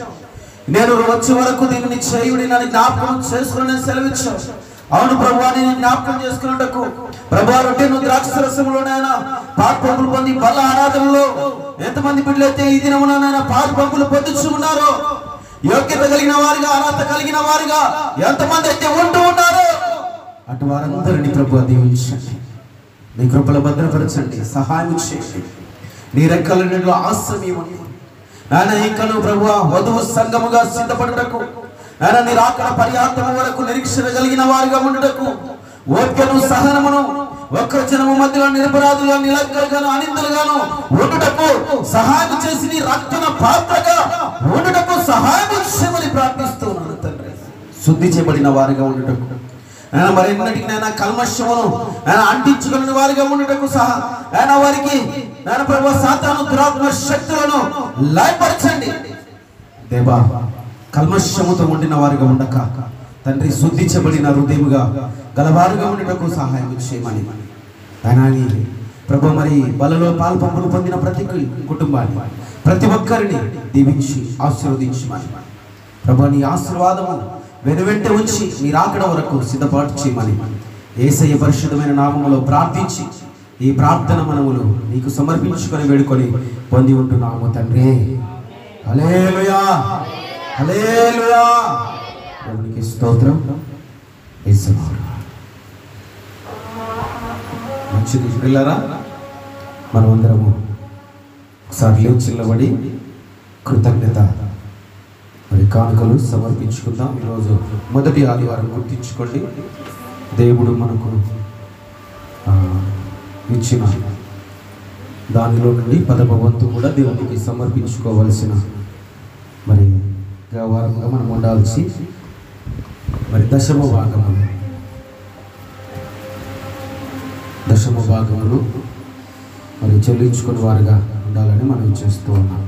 నేను వచ్చే వరకు దీనిని చేయుడి నన్ను జ్ఞాపకం చేసుకుని సెలవిచ్చావు. అవును ప్రభువా, నేను జ్ఞాపకం చేసుకున్నట్టుకు ప్రభువా, రొట్టెను ద్రాక్షరసములోనైనా పాపములు పొంది బల ఆరాధనలో ఎంతమంది బిడ్డలైతే ఈ దినమునైనా పాపములు పొందుచు ఉన్నారో, యోగ్యత కలిగిన వారిగా అర్హత కలిగిన వారిగా ఎంతమంది అయితే ఉంటూ ఉన్నారో అటు వారందరినీ ప్రభువా దీవించండి. నీ కృపలో భద్రపరచండి, సహాయం చేయండి. నీ రెక్కల నీళ్ళు ఆశ్రమీయమని నాయన ఇంకను ప్రభువా వధువు సంఘముగా సిద్ధపడుటకు నాయన నీ రాకడ పర్యాంతము వరకు నిరీక్షణ కలిగిన వారిగా ఉండుటకు ఓర్కెను సహనమును ఒక్క జనము మధ్యలో నిరపరాధులుగా నిలకడగాను అనిందలుగాను ఉండుటకు సహాయం చేసి నీ రక్షణ పాత్రగా ఉండుటకు సహాయం చేయమని ప్రార్థిస్తున్నాను తండ్రి. శుద్ధి చేయబడిన వారిగా ఉండుటకు ఆయన మరెన్నటికి నైనా కల్మషమును ఆయన అంటించుకుని వారిగా ఉండుటకు సహా ఆయన వారికి నాయన ప్రభువా సాతాను దురాత్మ శక్తులను లయపరచండి. దేవా, కల్మషముతో ఉండిన వారిగా ఉండక తండ్రి శుద్ధి చేయబడిన హృదయముగా గలవారుగా ఉండటకు సహాయం చేయమని ఆయన ప్రభు మరి బలలో పాల్పంపులు పొందిన ప్రతి కుటుంబాన్ని ప్రతి ఒక్కరిని దీవించి ఆశీర్వదించమని ప్రభు నీ ఆశీర్వాదము వెనువెంట ఉంచి నీ రాకడ వరకు సిద్ధపాటు చేయమని యేసయ్య పరిశుద్ధమైన నామములో ప్రార్థించి ఈ ప్రార్థన మనములు నీకు సమర్పించుకొని వేడుకొని పొంది ఉంటున్నాము తండ్రి. హల్లెలూయా, హల్లెలూయా. దేవునికి స్తోత్రం. మంచిది పిల్లరా, మనమందరము ఒకసారి లేచి నిలబడి కృతజ్ఞత మరి కానుకలు సమర్పించుకుందాం. ఈరోజు మొదటి ఆదివారం గుర్తించుకోండి. దేవుడు మనకు ఇచ్చిన దానిలో నుండి 10వ వంతు కూడా దేవునికి సమర్పించుకోవలసిన మరి వారంగా మనం ఉండాల్సి మరి దశమ భాగములు మరి చెల్లించుకునే వారుగా ఉండాలని మనం చేస్తూ ఉన్నాం.